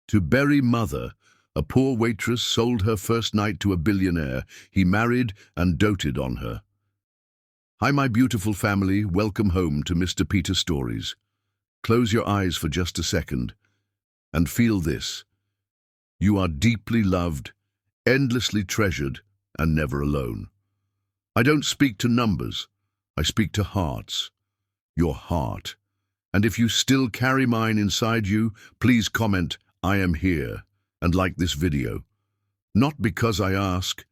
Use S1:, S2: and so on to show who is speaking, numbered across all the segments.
S1: To bury mother, a poor waitress sold her first night to a billionaire. He married and doted on her. Hi, my beautiful family. Welcome home to Mr. Peter Stories. Close your eyes for just a second and feel this. You are deeply loved, endlessly treasured, and never alone. I don't speak to numbers. I speak to hearts. Your heart. And if you still carry mine inside you, please comment, "I am here," and like this video. Not because I ask,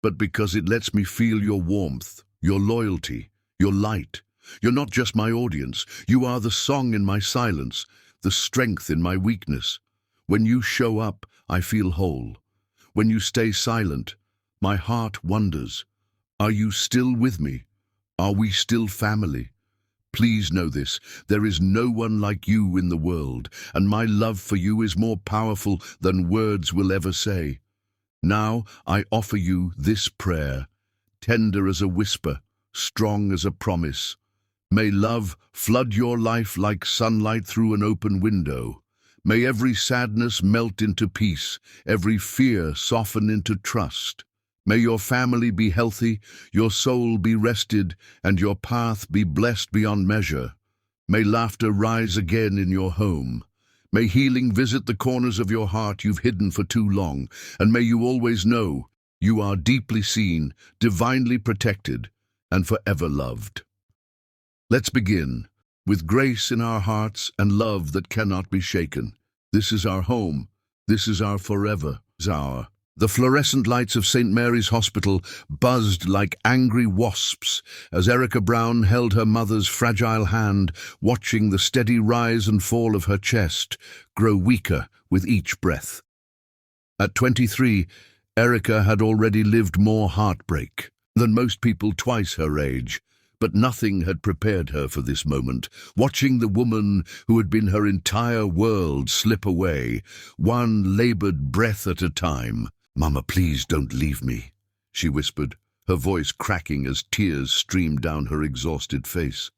S1: but because it lets me feel your warmth, your loyalty, your light. You're not just my audience. You are the song in my silence, the strength in my weakness. When you show up, I feel whole. When you stay silent, my heart wonders. Are you still with me? Are we still family? Please know this, there is no one like you in the world, and my love for you is more powerful than words will ever say. Now I offer you this prayer, tender as a whisper, strong as a promise. May love flood your life like sunlight through an open window. May every sadness melt into peace, every fear soften into trust. May your family be healthy, your soul be rested, and your path be blessed beyond measure. May laughter rise again in your home. May healing visit the corners of your heart you've hidden for too long, and may you always know you are deeply seen, divinely protected, and forever loved. Let's begin. With grace in our hearts and love that cannot be shaken. This is our home. This is our forever. The fluorescent lights of St. Mary's Hospital buzzed like angry wasps as Erica Brown held her mother's fragile hand, watching the steady rise and fall of her chest grow weaker with each breath. At 23, Erica had already lived more heartbreak than most people twice her age. But nothing had prepared her for this moment, watching the woman who had been her entire world slip away, one labored breath at a time. "Mama, please don't leave me," she whispered, her voice cracking as tears streamed down her exhausted face.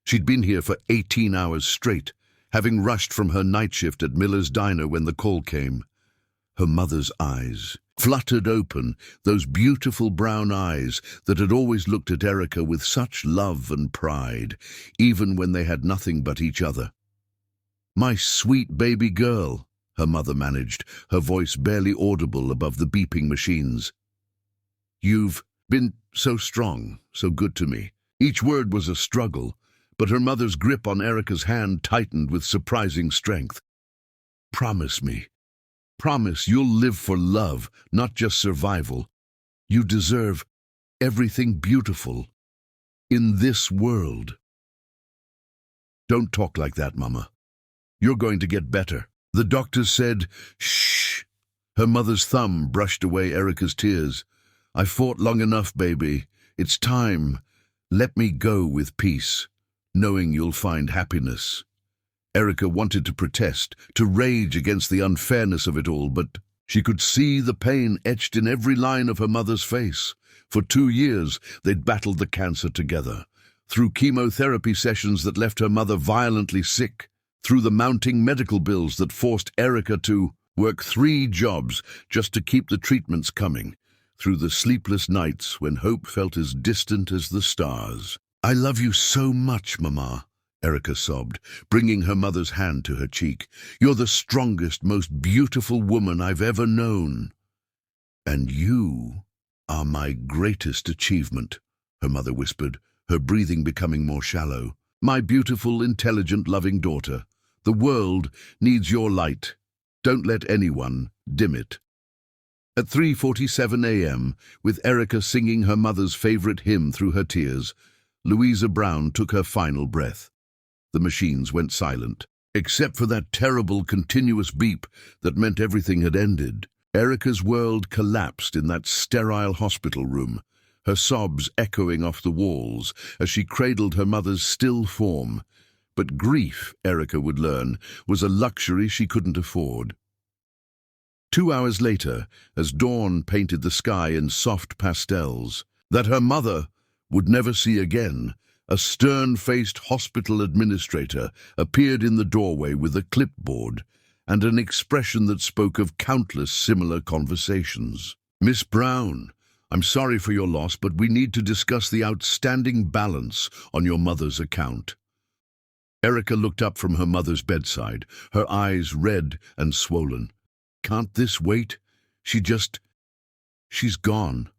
S1: She'd been here for 18 hours straight, having rushed from her night shift at Miller's Diner when the call came. Her mother's eyes fluttered open, those beautiful brown eyes that had always looked at Erica with such love and pride, even when they had nothing but each other. "My sweet baby girl," her mother managed, her voice barely audible above the beeping machines. "You've been so strong, so good to me." Each word was a struggle, but her mother's grip on Erica's hand tightened with surprising strength. "Promise me. Promise you'll live for love, not just survival. You deserve everything beautiful in this world." "Don't talk like that, Mama. You're going to get better." The doctors said, "Shh." Her mother's thumb brushed away Erica's tears. "I fought long enough, baby. It's time. Let me go with peace, knowing you'll find happiness." Erica wanted to protest, to rage against the unfairness of it all, but she could see the pain etched in every line of her mother's face. For 2 years, they'd battled the cancer together, through chemotherapy sessions that left her mother violently sick, through the mounting medical bills that forced Erica to work 3 jobs just to keep the treatments coming, through the sleepless nights when hope felt as distant as the stars. "I love you so much, Mama," Erica sobbed, bringing her mother's hand to her cheek. "You're the strongest, most beautiful woman I've ever known. And you are my greatest achievement," her mother whispered, her breathing becoming more shallow. "My beautiful, intelligent, loving daughter, the world needs your light. Don't let anyone dim it." At 3:47 a.m., with Erica singing her mother's favorite hymn through her tears, Louisa Brown took her final breath. The machines went silent, except for that terrible continuous beep that meant everything had ended. Erica's world collapsed in that sterile hospital room, her sobs echoing off the walls as she cradled her mother's still form. But grief, Erica would learn, was a luxury she couldn't afford. 2 hours later, as dawn painted the sky in soft pastels, that her mother would never see again, a stern-faced hospital administrator appeared in the doorway with a clipboard. and an expression that spoke of countless similar conversations. "Miss Brown, I'm sorry for your loss, but we need to discuss the outstanding balance on your mother's account." Erica looked up from her mother's bedside, her eyes red and swollen. "Can't this wait? She's gone."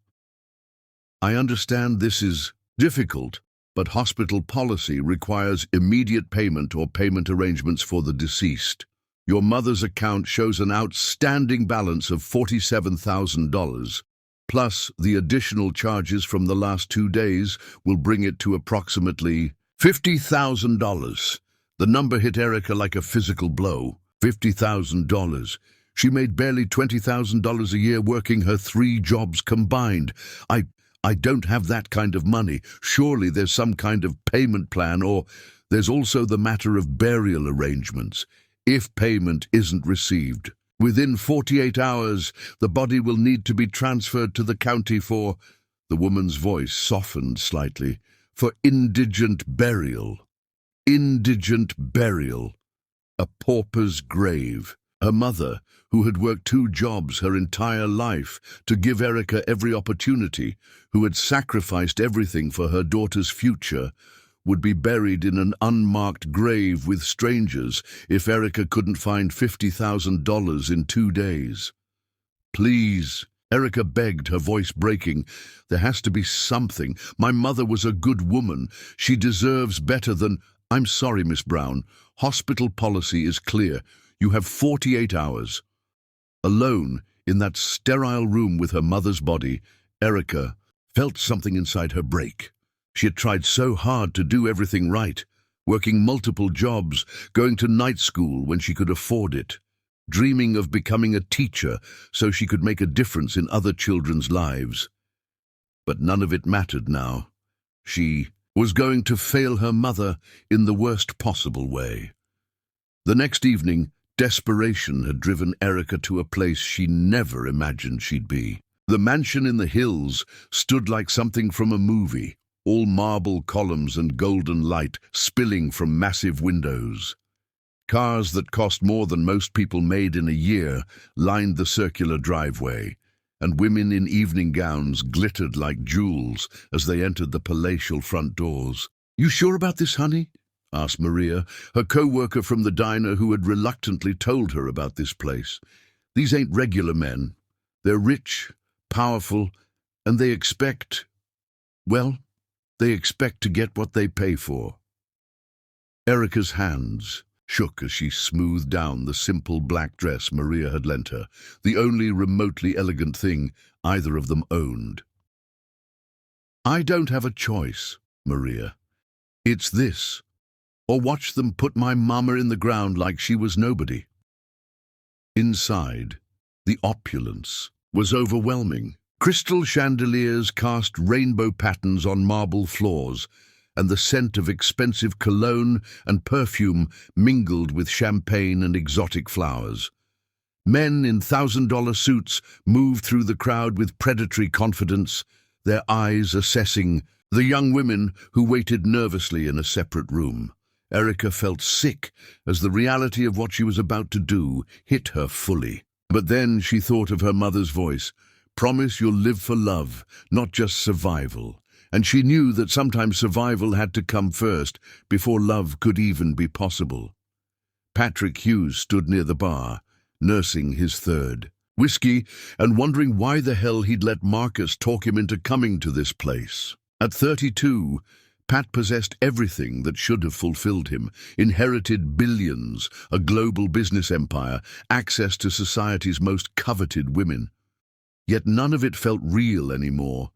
S1: "I understand this is difficult, but hospital policy requires immediate payment or payment arrangements for the deceased. Your mother's account shows an outstanding balance of $47,000, plus the additional charges from the last 2 days will bring it to approximately $50,000. The number hit Erica like a physical blow. $50,000. She made barely $20,000 a year working her 3 jobs combined. I don't have that kind of money. Surely there's some kind of payment plan, or there's also the matter of burial arrangements. If payment isn't received within 48 hours, the body will need to be transferred to the county for," the woman's voice softened slightly, "for indigent burial." Indigent burial. A pauper's grave. Her mother, who had worked 2 jobs her entire life to give Erica every opportunity, who had sacrificed everything for her daughter's future, would be buried in an unmarked grave with strangers if Erica couldn't find $50,000 in 2 days. "Please," Erica begged, her voice breaking. "There has to be something. My mother was a good woman. She deserves better than—" "I'm sorry, Miss Brown. Hospital policy is clear. You have 48 hours." Alone in that sterile room with her mother's body, Erica felt something inside her break. She had tried so hard to do everything right, working multiple jobs, going to night school when she could afford it, dreaming of becoming a teacher so she could make a difference in other children's lives. But none of it mattered now. She was going to fail her mother in the worst possible way. The next evening, desperation had driven Erica to a place she never imagined she'd be. The mansion in the hills stood like something from a movie, all marble columns and golden light spilling from massive windows. Cars that cost more than most people made in a year lined the circular driveway, and women in evening gowns glittered like jewels as they entered the palatial front doors. "You sure about this, honey?" asked Maria, her co-worker from the diner who had reluctantly told her about this place. "These ain't regular men. They're rich, powerful, and they expect to get what they pay for." Erica's hands shook as she smoothed down the simple black dress Maria had lent her, the only remotely elegant thing either of them owned. "I don't have a choice, Maria. It's this, or watch them put my mama in the ground like she was nobody." Inside, the opulence was overwhelming. Crystal chandeliers cast rainbow patterns on marble floors, and the scent of expensive cologne and perfume mingled with champagne and exotic flowers. Men in $1,000 suits moved through the crowd with predatory confidence, their eyes assessing the young women who waited nervously in a separate room. Erica felt sick as the reality of what she was about to do hit her fully. But then she thought of her mother's voice, "Promise you'll live for love, not just survival." And she knew that sometimes survival had to come first before love could even be possible. Patrick Hughes stood near the bar, nursing his 3rd whiskey and wondering why the hell he'd let Marcus talk him into coming to this place. At 32, Pat possessed everything that should have fulfilled him: inherited billions, a global business empire, access to society's most coveted women. Yet none of it felt real anymore.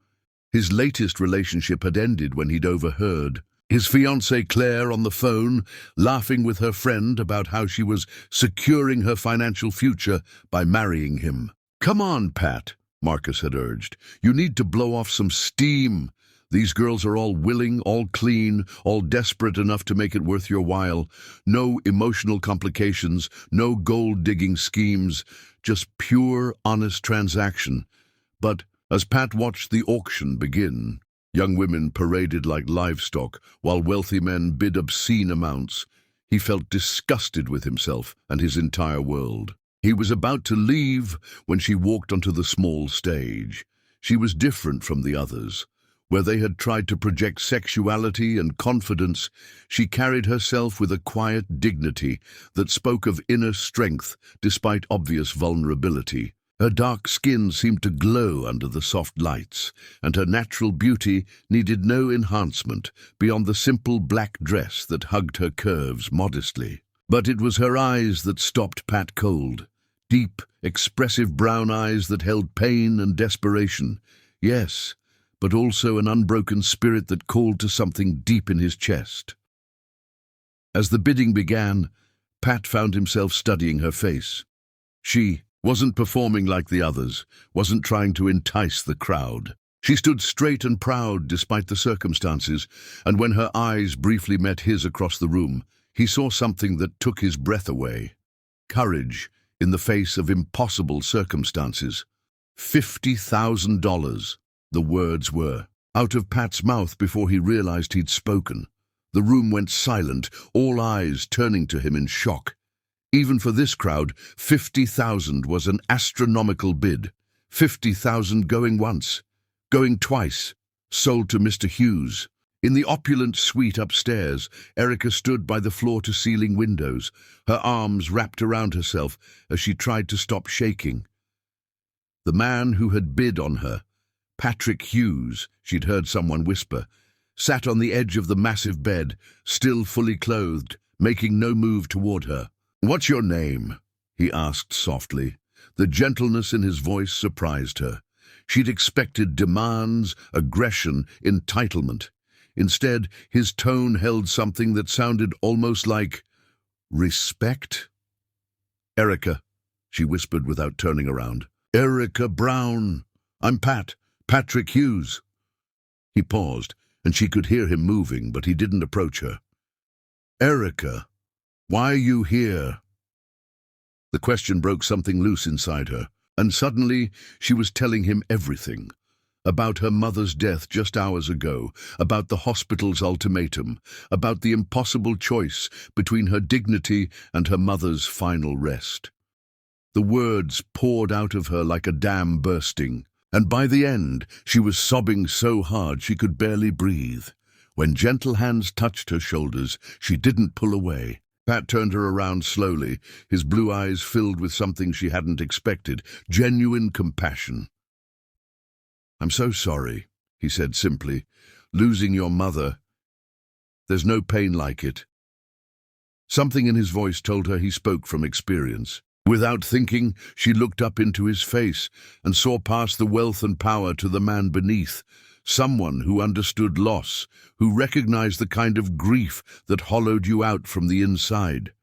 S1: His latest relationship had ended when he'd overheard his fiancée Claire on the phone, laughing with her friend about how she was securing her financial future by marrying him. "Come on, Pat," Marcus had urged. "You need to blow off some steam. These girls are all willing, all clean, all desperate enough to make it worth your while. No emotional complications, no gold-digging schemes, just pure, honest transaction." But as Pat watched the auction begin, young women paraded like livestock, while wealthy men bid obscene amounts. He felt disgusted with himself and his entire world. He was about to leave when she walked onto the small stage. She was different from the others. Where they had tried to project sexuality and confidence, she carried herself with a quiet dignity that spoke of inner strength despite obvious vulnerability. Her dark skin seemed to glow under the soft lights, and her natural beauty needed no enhancement beyond the simple black dress that hugged her curves modestly. But it was her eyes that stopped Pat cold. Deep, expressive brown eyes that held pain and desperation. Yes, but also an unbroken spirit that called to something deep in his chest. As the bidding began, Pat found himself studying her face. She wasn't performing like the others, wasn't trying to entice the crowd. She stood straight and proud despite the circumstances, and when her eyes briefly met his across the room, he saw something that took his breath away. Courage in the face of impossible circumstances. $50,000. The words were out of Pat's mouth before he realized he'd spoken. The room went silent, all eyes turning to him in shock. Even for this crowd, 50,000 was an astronomical bid. 50,000 going once, going twice, sold to Mr. Hughes. In the opulent suite upstairs, Erica stood by the floor-to-ceiling windows, her arms wrapped around herself as she tried to stop shaking. The man who had bid on her, Patrick Hughes, she'd heard someone whisper, sat on the edge of the massive bed, still fully clothed, making no move toward her. "What's your name?" he asked softly. The gentleness in his voice surprised her. She'd expected demands, aggression, entitlement. Instead, his tone held something that sounded almost like respect. "Erica," she whispered without turning around. "Erica Brown. I'm Patrick Hughes." He paused, and she could hear him moving, but he didn't approach her. "Erica, why are you here?" The question broke something loose inside her, and suddenly she was telling him everything. About her mother's death just hours ago, about the hospital's ultimatum, about the impossible choice between her dignity and her mother's final rest. The words poured out of her like a dam bursting, and by the end she was sobbing so hard she could barely breathe. When gentle hands touched her shoulders, she didn't pull away. Pat turned her around slowly, his blue eyes filled with something she hadn't expected, genuine compassion. "I'm so sorry," he said simply. "Losing your mother. There's no pain like it." Something in his voice told her he spoke from experience. Without thinking, she looked up into his face and saw past the wealth and power to the man beneath, someone who understood loss, who recognized the kind of grief that hollowed you out from the inside.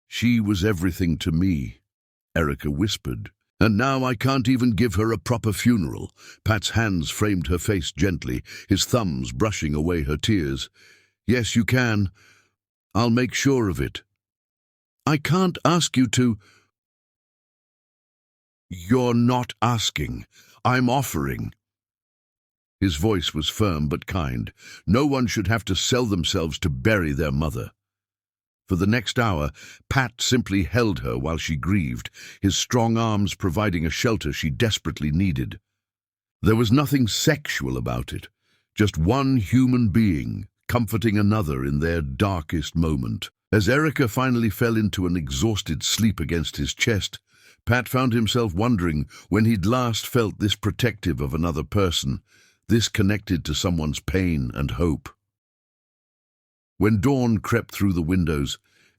S1: "She was everything to me," Erica whispered. "And now I can't even give her a proper funeral." Pat's hands framed her face gently, his thumbs brushing away her tears. "Yes, you can. I'll make sure of it." "I can't ask you to." "You're not asking. I'm offering." His voice was firm but kind. No one should have to sell themselves to bury their mother. For the next hour, Pat simply held her while she grieved, his strong arms providing a shelter she desperately needed. There was nothing sexual about it, just one human being comforting another in their darkest moment. As Erica finally fell into an exhausted sleep against his chest, Pat found himself wondering when he'd last felt this protective of another person, this connected to someone's pain and hope. When dawn crept through the windows,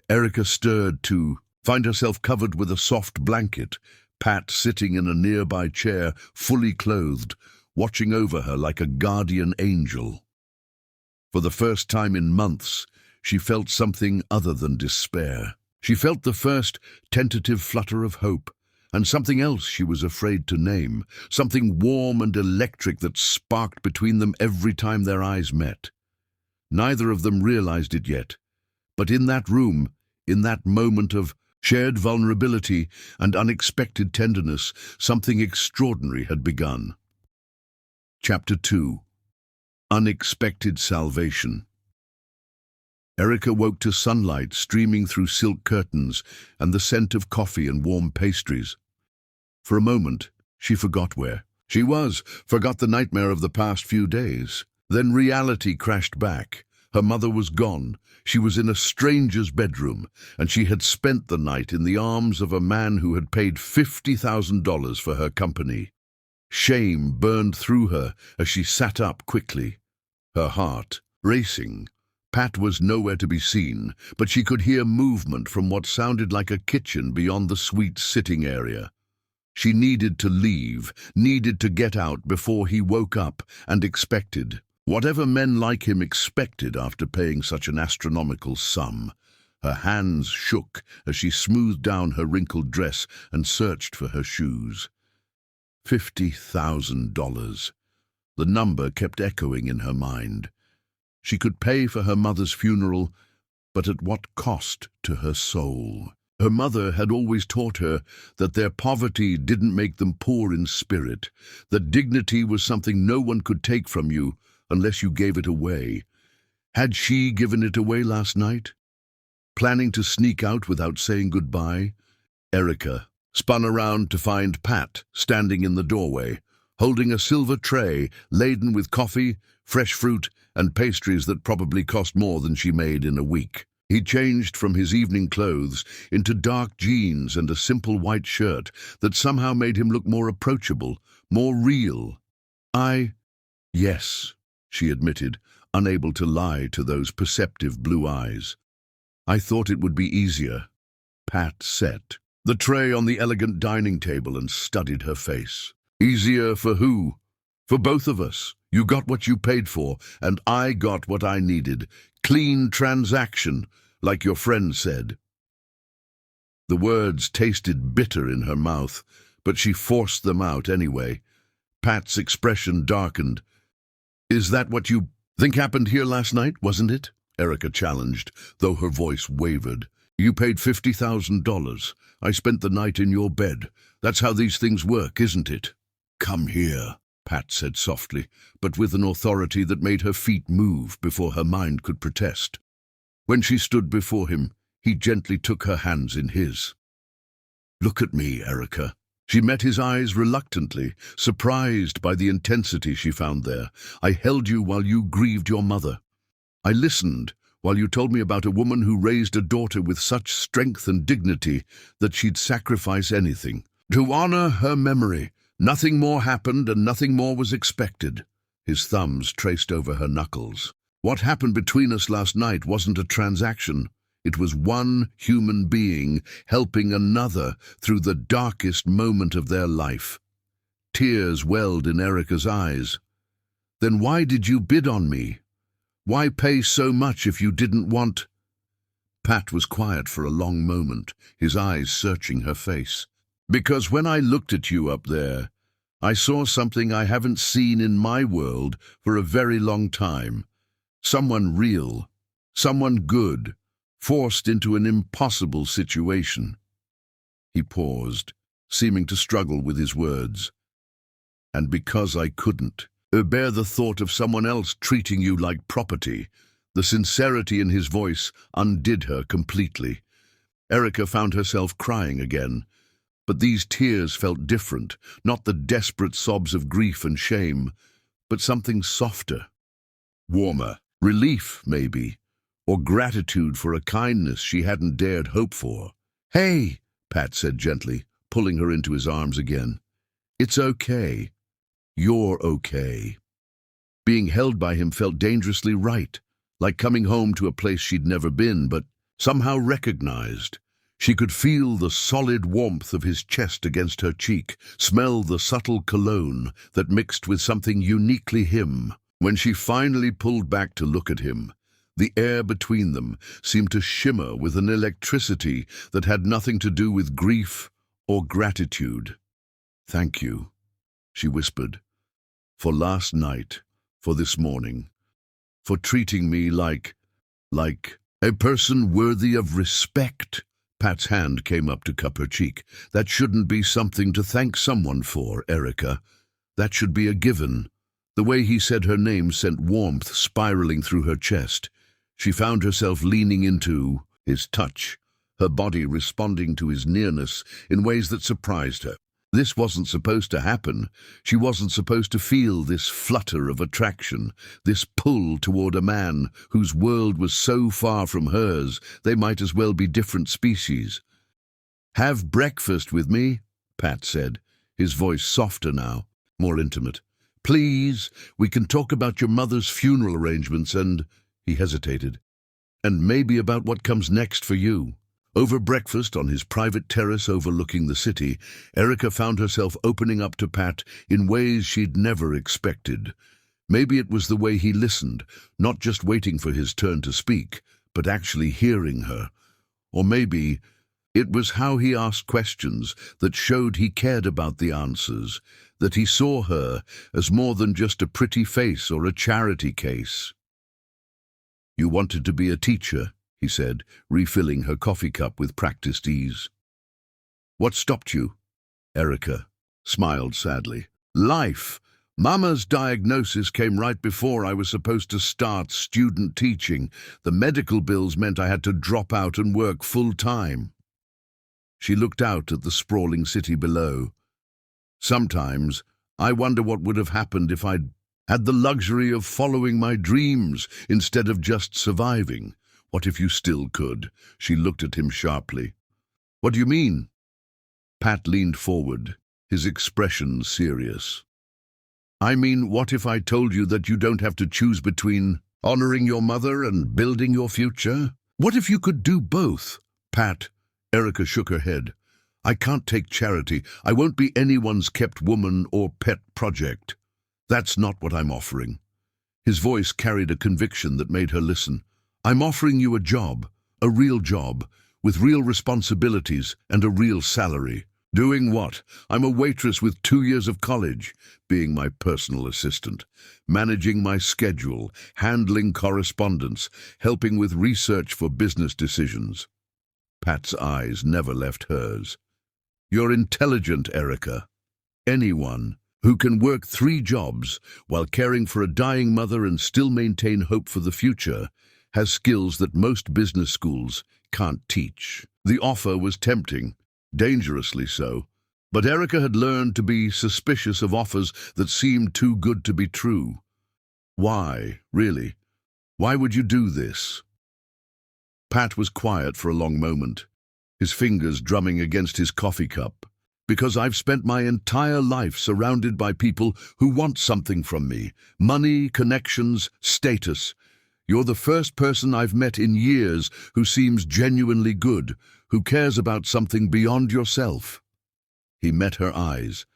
S1: Erica stirred to find herself covered with a soft blanket, Pat sitting in a nearby chair, fully clothed, watching over her like a guardian angel. For the first time in months, she felt something other than despair. She felt the first tentative flutter of hope, and something else she was afraid to name, something warm and electric that sparked between them every time their eyes met. Neither of them realized it yet, but in that room, in that moment of shared vulnerability and unexpected tenderness, something extraordinary had begun. Chapter 2. Unexpected Salvation. Erica woke to sunlight streaming through silk curtains and the scent of coffee and warm pastries. For a moment, she forgot where she was, forgot the nightmare of the past few days. Then reality crashed back. Her mother was gone. She was in a stranger's bedroom, and she had spent the night in the arms of a man who had paid $50,000 for her company. Shame burned through her as she sat up quickly, her heart racing. Pat was nowhere to be seen, but she could hear movement from what sounded like a kitchen beyond the suite's sitting area. She needed to leave, needed to get out before he woke up and expected whatever men like him expected after paying such an astronomical sum. Her hands shook as she smoothed down her wrinkled dress and searched for her shoes. $50,000. The number kept echoing in her mind. She could pay for her mother's funeral, but at what cost to her soul? Her mother had always taught her that their poverty didn't make them poor in spirit, that dignity was something no one could take from you unless you gave it away. Had she given it away last night? Planning to sneak out without saying goodbye? Erica spun around to find Pat standing in the doorway, holding a silver tray laden with coffee, fresh fruit, and pastries that probably cost more than she made in a week. He changed from his evening clothes into dark jeans and a simple white shirt that somehow made him look more approachable, more real. Yes, she admitted, unable to lie to those perceptive blue eyes. I thought it would be easier. Pat set the tray on the elegant dining table and studied her face. Easier for who? For both of us. You got what you paid for, and I got what I needed. Clean transaction, like your friend said. The words tasted bitter in her mouth, but she forced them out anyway. Pat's expression darkened. Is that what you think happened here last night, wasn't it? Erica challenged, though her voice wavered. You paid $50,000. I spent the night in your bed. That's how these things work, isn't it? Come here, Pat said softly, but with an authority that made her feet move before her mind could protest. When she stood before him, he gently took her hands in his. Look at me, Erica. She met his eyes reluctantly, surprised by the intensity she found there. I held you while you grieved your mother. I listened while you told me about a woman who raised a daughter with such strength and dignity that she'd sacrifice anything. To honor her memory, nothing more happened and nothing more was expected. His thumbs traced over her knuckles. What happened between us last night wasn't a transaction. It was one human being helping another through the darkest moment of their life. Tears welled in Erica's eyes. Then why did you bid on me? Why pay so much if you didn't want? Pat was quiet for a long moment, his eyes searching her face. Because when I looked at you up there, I saw something I haven't seen in my world for a very long time. Someone real, someone good, forced into an impossible situation. He paused, seeming to struggle with his words. And because I couldn't bear the thought of someone else treating you like property, the sincerity in his voice undid her completely. Erica found herself crying again, but these tears felt different, not the desperate sobs of grief and shame, but something softer, warmer, relief maybe, or gratitude for a kindness she hadn't dared hope for. Hey, Pat said gently, pulling her into his arms again. It's okay. You're okay. Being held by him felt dangerously right, like coming home to a place she'd never been, but somehow recognized. She could feel the solid warmth of his chest against her cheek, smell the subtle cologne that mixed with something uniquely him. When she finally pulled back to look at him, the air between them seemed to shimmer with an electricity that had nothing to do with grief or gratitude. Thank you, she whispered, for last night, for this morning, for treating me like a person worthy of respect. Pat's hand came up to cup her cheek. That shouldn't be something to thank someone for, Erica. That should be a given. The way he said her name sent warmth spiraling through her chest. She found herself leaning into his touch, her body responding to his nearness in ways that surprised her. This wasn't supposed to happen. She wasn't supposed to feel this flutter of attraction, this pull toward a man whose world was so far from hers they might as well be different species. "Have breakfast with me," Pat said, his voice softer now, more intimate. "Please, we can talk about your mother's funeral arrangements and—" he hesitated. "And maybe about what comes next for you." Over breakfast on his private terrace overlooking the city, Erica found herself opening up to Pat in ways she'd never expected. Maybe it was the way he listened, not just waiting for his turn to speak, but actually hearing her. Or maybe it was how he asked questions that showed he cared about the answers, that he saw her as more than just a pretty face or a charity case. "You wanted to be a teacher," he said, refilling her coffee cup with practiced ease. "What stopped you?" Erica smiled sadly. "Life. Mama's diagnosis came right before I was supposed to start student teaching. The medical bills meant I had to drop out and work full-time." She looked out at the sprawling city below. "Sometimes I wonder what would have happened if I'd had the luxury of following my dreams instead of just surviving. What if you still could?" She looked at him sharply. "What do you mean?" Pat leaned forward, his expression serious. "I mean, what if I told you that you don't have to choose between honoring your mother and building your future? What if you could do both?" "Pat," Erica shook her head. "I can't take charity. I won't be anyone's kept woman or pet project. That's not what I'm offering." His voice carried a conviction that made her listen. "I'm offering you a job, a real job, with real responsibilities and a real salary." "Doing what?" "I'm a waitress with 2 years of college, being my personal assistant, managing my schedule, handling correspondence, helping with research for business decisions." Pat's eyes never left hers. "You're intelligent, Erica. Anyone who can work 3 jobs while caring for a dying mother and still maintain hope for the future has skills that most business schools can't teach." The offer was tempting, dangerously so, but Erica had learned to be suspicious of offers that seemed too good to be true. Why, really? Why would you do this? Pat was quiet for a long moment, his fingers drumming against his coffee cup. "Because I've spent my entire life surrounded by people who want something from me. Money, connections, status. You're the first person I've met in years who seems genuinely good, who cares about something beyond yourself." He met her eyes.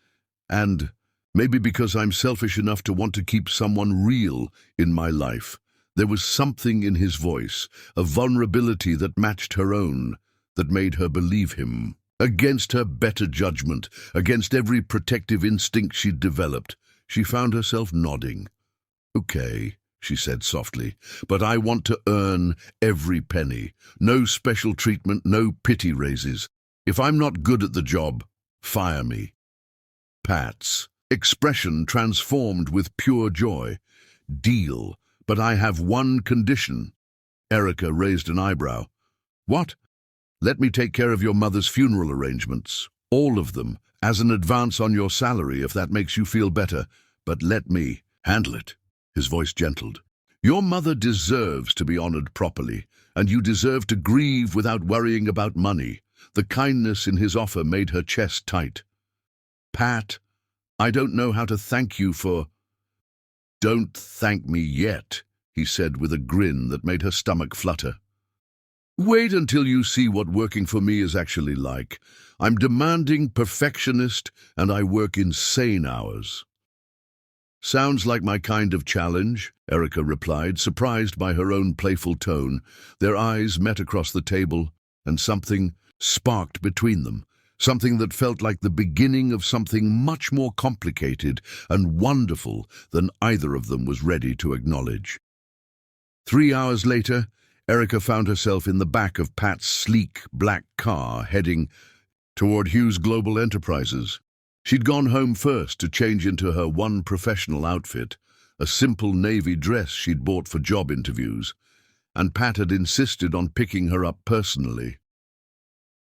S1: "And maybe because I'm selfish enough to want to keep someone real in my life." There was something in his voice, a vulnerability that matched her own, that made her believe him. Against her better judgment, against every protective instinct she'd developed, she found herself nodding. "Okay," she said softly, "but I want to earn every penny. No special treatment, no pity raises. If I'm not good at the job, fire me." Pat's expression transformed with pure joy. "Deal, but I have one condition." Erica raised an eyebrow. "What?" "Let me take care of your mother's funeral arrangements. All of them, as an advance on your salary if that makes you feel better. But let me handle it." His voice gentled. "Your mother deserves to be honored properly, and you deserve to grieve without worrying about money." The kindness in his offer made her chest tight. "Pat, I don't know how to thank you for—" "Don't thank me yet," he said with a grin that made her stomach flutter. "Wait until you see what working for me is actually like. I'm demanding, perfectionist, and I work insane hours." "Sounds like my kind of challenge," Erica replied, surprised by her own playful tone. Their eyes met across the table, and something sparked between them, something that felt like the beginning of something much more complicated and wonderful than either of them was ready to acknowledge. 3 hours later, Erica found herself in the back of Pat's sleek, black car heading toward Hughes Global Enterprises. She'd gone home first to change into her one professional outfit, a simple navy dress she'd bought for job interviews. and Pat had insisted on picking her up personally.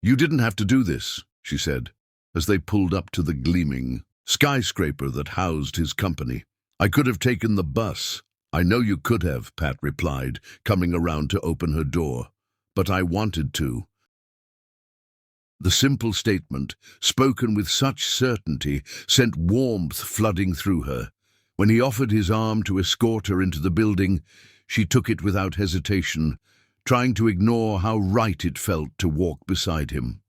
S1: "You didn't have to do this," she said, as they pulled up to the gleaming skyscraper that housed his company. "I could have taken the bus." "I know you could have," Pat replied, coming around to open her door. "But I wanted to." The simple statement, spoken with such certainty, sent warmth flooding through her. When he offered his arm to escort her into the building, she took it without hesitation, trying to ignore how right it felt to walk beside him.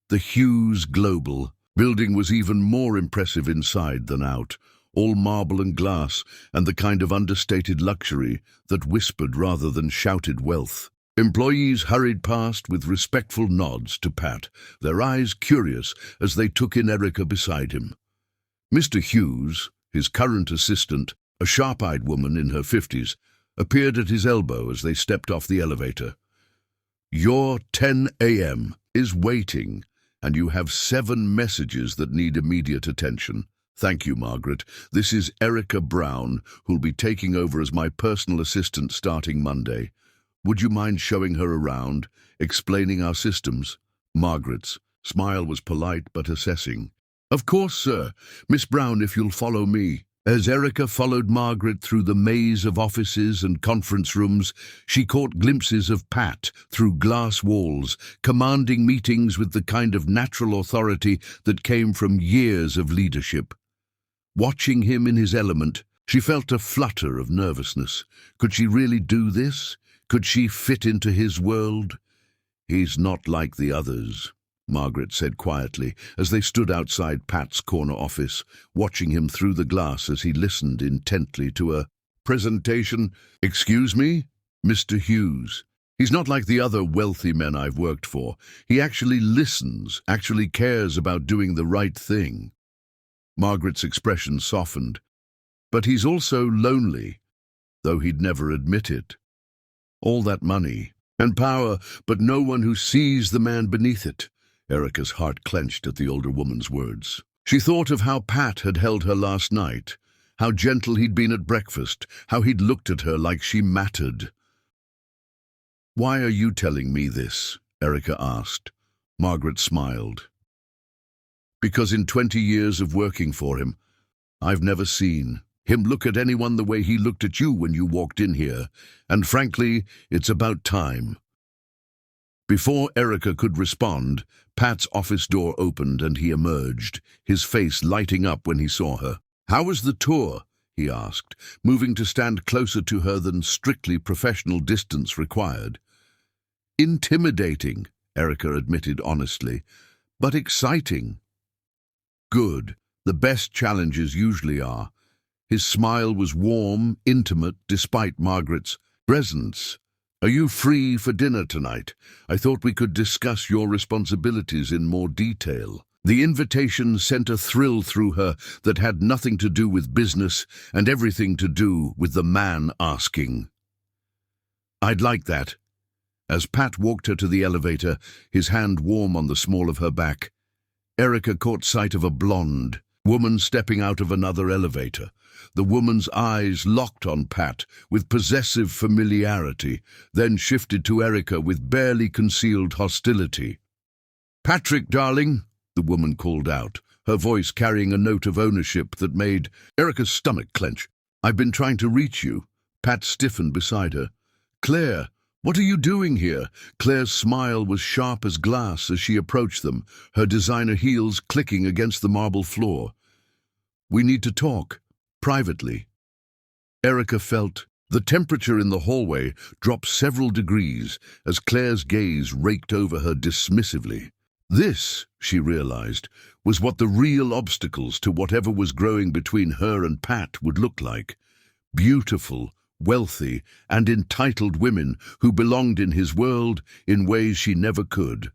S1: The Hughes Global building was even more impressive inside than out, all marble and glass, and the kind of understated luxury that whispered rather than shouted wealth. Employees hurried past with respectful nods to Pat, their eyes curious as they took in Erica beside him. Mr. Hughes, his current assistant, a sharp-eyed woman in her 50s, appeared at his elbow as they stepped off the elevator. "Your 10 a.m. is waiting, and you have 7 messages that need immediate attention. Thank you, Margaret. This is Erica Brown, who'll be taking over as my personal assistant starting Monday. Would you mind showing her around, explaining our systems?" Margaret's smile was polite but assessing. "Of course, sir. Miss Brown, if you'll follow me." As Erica followed Margaret through the maze of offices and conference rooms, she caught glimpses of Pat through glass walls, commanding meetings with the kind of natural authority that came from years of leadership. Watching him in his element, she felt a flutter of nervousness. Could she really do this? Could she fit into his world? "He's not like the others," Margaret said quietly as they stood outside Pat's corner office, watching him through the glass as he listened intently to a presentation. "Excuse me, Mr. Hughes. He's not like the other wealthy men I've worked for. He actually listens, actually cares about doing the right thing." Margaret's expression softened. "But he's also lonely, though he'd never admit it. All that money and power, but no one who sees the man beneath it." Erica's heart clenched at the older woman's words. She thought of how Pat had held her last night, how gentle he'd been at breakfast, how he'd looked at her like she mattered. "Why are you telling me this?" Erica asked. Margaret smiled. "Because in 20 years of working for him, I've never seen him look at anyone the way he looked at you when you walked in here, and frankly, it's about time." Before Erica could respond, Pat's office door opened and he emerged, his face lighting up when he saw her. "How was the tour?" he asked, moving to stand closer to her than strictly professional distance required. "Intimidating," Erica admitted honestly, "but exciting." "Good. The best challenges usually are." His smile was warm, intimate, despite Margaret's presence. "Are you free for dinner tonight? I thought we could discuss your responsibilities in more detail." The invitation sent a thrill through her that had nothing to do with business and everything to do with the man asking. "I'd like that." As Pat walked her to the elevator, his hand warm on the small of her back, Erica caught sight of a blonde woman stepping out of another elevator. The woman's eyes locked on Pat with possessive familiarity, then shifted to Erica with barely concealed hostility. "Patrick, darling," the woman called out, her voice carrying a note of ownership that made Erica's stomach clench. "I've been trying to reach you." Pat stiffened beside her. "Claire, what are you doing here?" Claire's smile was sharp as glass as she approached them, her designer heels clicking against the marble floor. "We need to talk. Privately." Erica felt the temperature in the hallway drop several degrees as Claire's gaze raked over her dismissively. This, she realized, was what the real obstacles to whatever was growing between her and Pat would look like. Beautiful, wealthy, and entitled women who belonged in his world in ways she never could.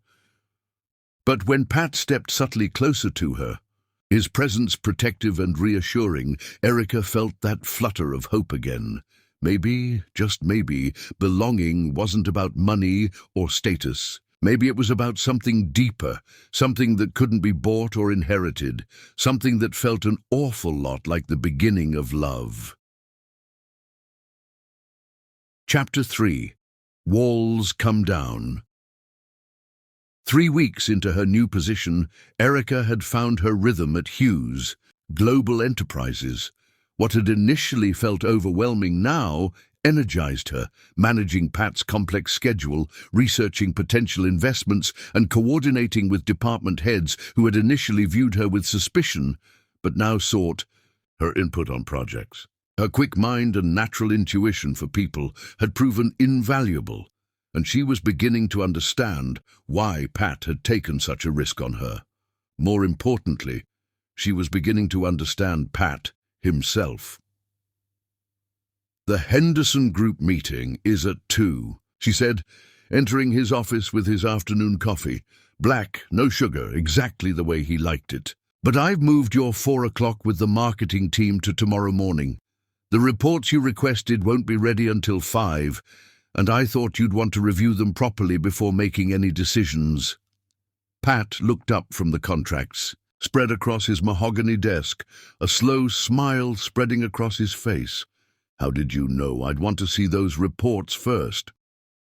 S1: But when Pat stepped subtly closer to her, his presence protective and reassuring, Erica felt that flutter of hope again. Maybe, just maybe, belonging wasn't about money or status. Maybe it was about something deeper, something that couldn't be bought or inherited, something that felt an awful lot like the beginning of love. Chapter 3. Walls Come Down. 3 weeks into her new position, Erica had found her rhythm at Hughes Global Enterprises. What had initially felt overwhelming now energized her, managing Pat's complex schedule, researching potential investments, and coordinating with department heads who had initially viewed her with suspicion, but now sought her input on projects. Her quick mind and natural intuition for people had proven invaluable, and she was beginning to understand why Pat had taken such a risk on her. More importantly, she was beginning to understand Pat himself. "The Henderson Group meeting is at 2, she said, entering his office with his afternoon coffee. Black, no sugar, exactly the way he liked it. "But I've moved your 4 o'clock with the marketing team to tomorrow morning. The reports you requested won't be ready until 5, and I thought you'd want to review them properly before making any decisions." Pat looked up from the contracts, spread across his mahogany desk, a slow smile spreading across his face. "How did you know I'd want to see those reports first?"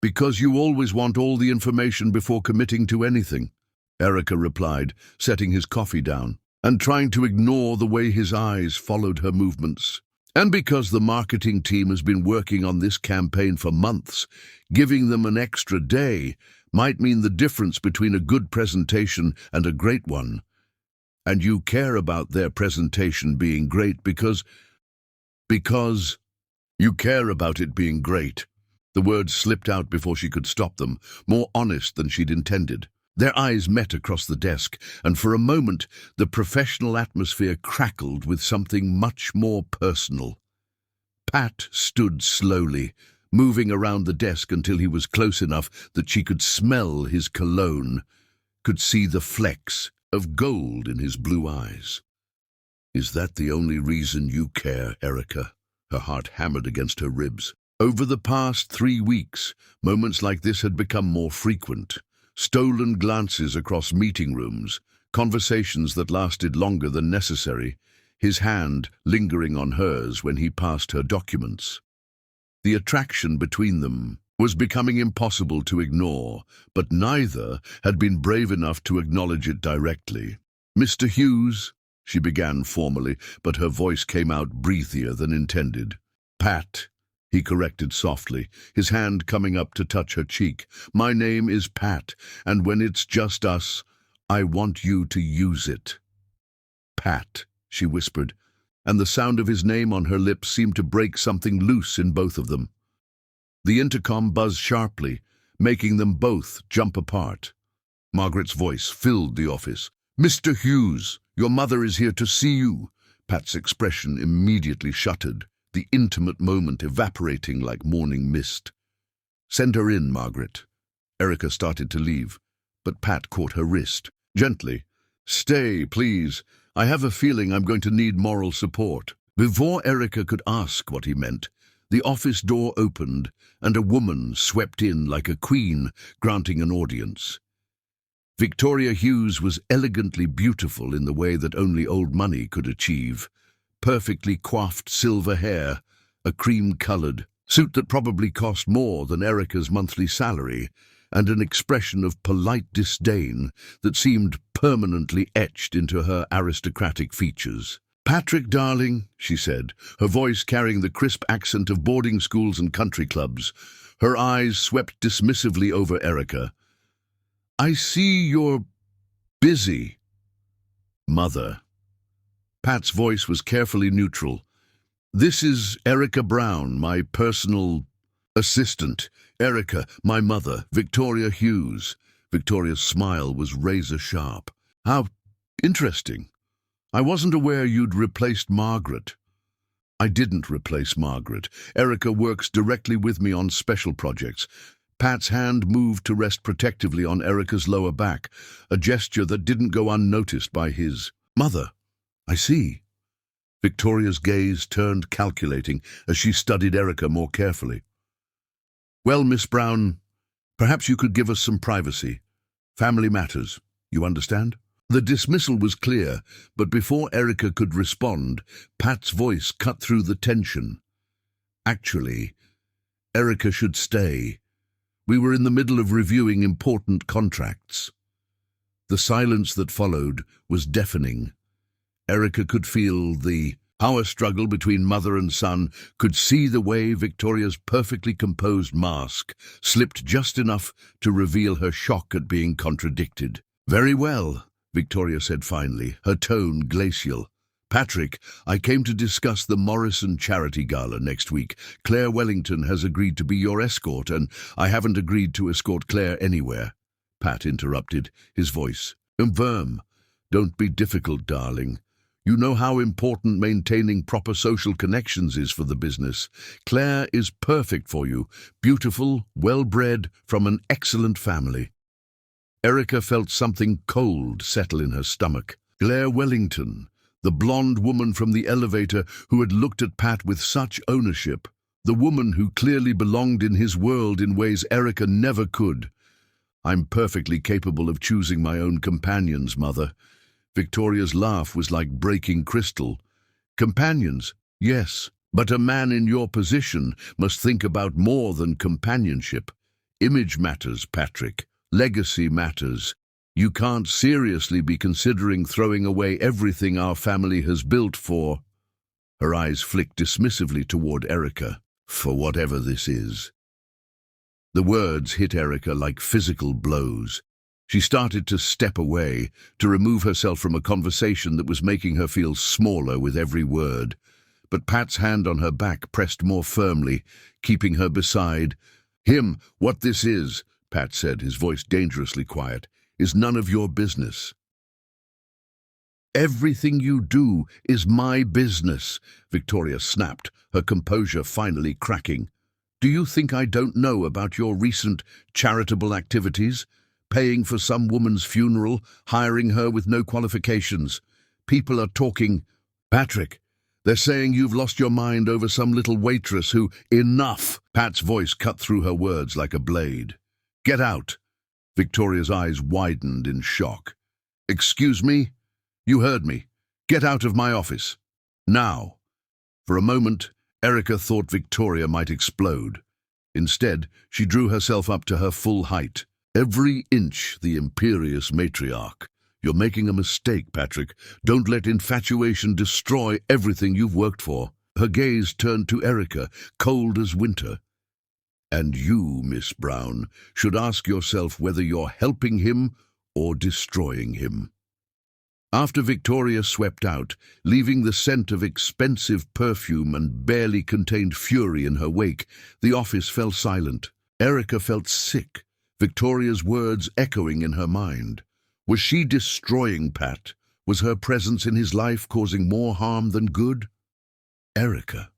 S1: "Because you always want all the information before committing to anything," Erica replied, setting his coffee down, and trying to ignore the way his eyes followed her movements. "And because the marketing team has been working on this campaign for months, giving them an extra day might mean the difference between a good presentation and a great one. And you care about their presentation being great because you care about it being great." The words slipped out before she could stop them, more honest than she'd intended. Their eyes met across the desk, and for a moment the professional atmosphere crackled with something much more personal. Pat stood slowly, moving around the desk until he was close enough that she could smell his cologne, could see the flecks of gold in his blue eyes. "Is that the only reason you care, Erica?" Her heart hammered against her ribs. Over the past 3 weeks, moments like this had become more frequent. Stolen glances across meeting rooms, conversations that lasted longer than necessary, his hand lingering on hers when he passed her documents. The attraction between them was becoming impossible to ignore, but neither had been brave enough to acknowledge it directly. "Mr. Hughes," she began formally, but her voice came out breathier than intended. "Pat," he corrected softly, his hand coming up to touch her cheek. "My name is Pat, and when it's just us, I want you to use it." "Pat," she whispered, and the sound of his name on her lips seemed to break something loose in both of them. The intercom buzzed sharply, making them both jump apart. Margaret's voice filled the office. "Mr. Hughes, your mother is here to see you." Pat's expression immediately shuttered, the intimate moment evaporating like morning mist. "Send her in, Margaret." Erica started to leave, but Pat caught her wrist. Gently. "Stay, please. I have a feeling I'm going to need moral support." Before Erica could ask what he meant, the office door opened and a woman swept in like a queen granting an audience. Victoria Hughes was elegantly beautiful in the way that only old money could achieve. Perfectly coiffed silver hair, a cream-colored suit that probably cost more than Erica's monthly salary, and an expression of polite disdain that seemed permanently etched into her aristocratic features. "Patrick, darling," she said, her voice carrying the crisp accent of boarding schools and country clubs. Her eyes swept dismissively over Erica. "I see you're busy." "Mother." Pat's voice was carefully neutral. "This is Erica Brown, my personal assistant. Erica, my mother, Victoria Hughes." Victoria's smile was razor-sharp. "How interesting. I wasn't aware you'd replaced Margaret." "I didn't replace Margaret. Erica works directly with me on special projects." Pat's hand moved to rest protectively on Erica's lower back, a gesture that didn't go unnoticed by his. "Mother, I see." Victoria's gaze turned calculating as she studied Erica more carefully. "Well, Miss Brown, perhaps you could give us some privacy. Family matters, you understand?" The dismissal was clear, but before Erica could respond, Pat's voice cut through the tension. "Actually, Erica should stay. We were in the middle of reviewing important contracts. The silence that followed was deafening. Erica could feel the power struggle between mother and son, could see the way Victoria's perfectly composed mask slipped just enough to reveal her shock at being contradicted. "Very well," Victoria said finally, her tone glacial. "Patrick, I came to discuss the Morrison Charity Gala next week. Claire Wellington has agreed to be your escort, and I haven't agreed to escort Claire anywhere." Pat interrupted, his voice firm. "Don't be difficult, darling. You know how important maintaining proper social connections is for the business. Claire is perfect for you, beautiful, well-bred, from an excellent family." Erica felt something cold settle in her stomach. Claire Wellington, the blonde woman from the elevator who had looked at Pat with such ownership, the woman who clearly belonged in his world in ways Erica never could. "I'm perfectly capable of choosing my own companions, Mother." Victoria's laugh was like breaking crystal. "Companions, yes, but a man in your position must think about more than companionship. Image matters, Patrick. Legacy matters. You can't seriously be considering throwing away everything our family has built for—" Her eyes flicked dismissively toward Erica. "For whatever this is." The words hit Erica like physical blows. She started to step away, to remove herself from a conversation that was making her feel smaller with every word. But Pat's hand on her back pressed more firmly, keeping her beside him. "What this is," Pat said, his voice dangerously quiet, "is none of your business." "Everything you do is my business," Victoria snapped, her composure finally cracking. "Do you think I don't know about your recent charitable activities? Paying for some woman's funeral, hiring her with no qualifications. People are talking—" "Patrick, they're saying you've lost your mind over some little waitress who—" "Enough!" Pat's voice cut through her words like a blade. "Get out!" Victoria's eyes widened in shock. "Excuse me? You heard me. Get out of my office. Now." For a moment, Erica thought Victoria might explode. Instead, she drew herself up to her full height. "Every inch the imperious matriarch. You're making a mistake, Patrick. Don't let infatuation destroy everything you've worked for." Her gaze turned to Erica, cold as winter. "And you, Miss Brown, should ask yourself whether you're helping him or destroying him." After Victoria swept out, leaving the scent of expensive perfume and barely contained fury in her wake, the office fell silent. Erica felt sick, Victoria's words echoing in her mind. Was she destroying Pat? Was her presence in his life causing more harm than good? "Erica."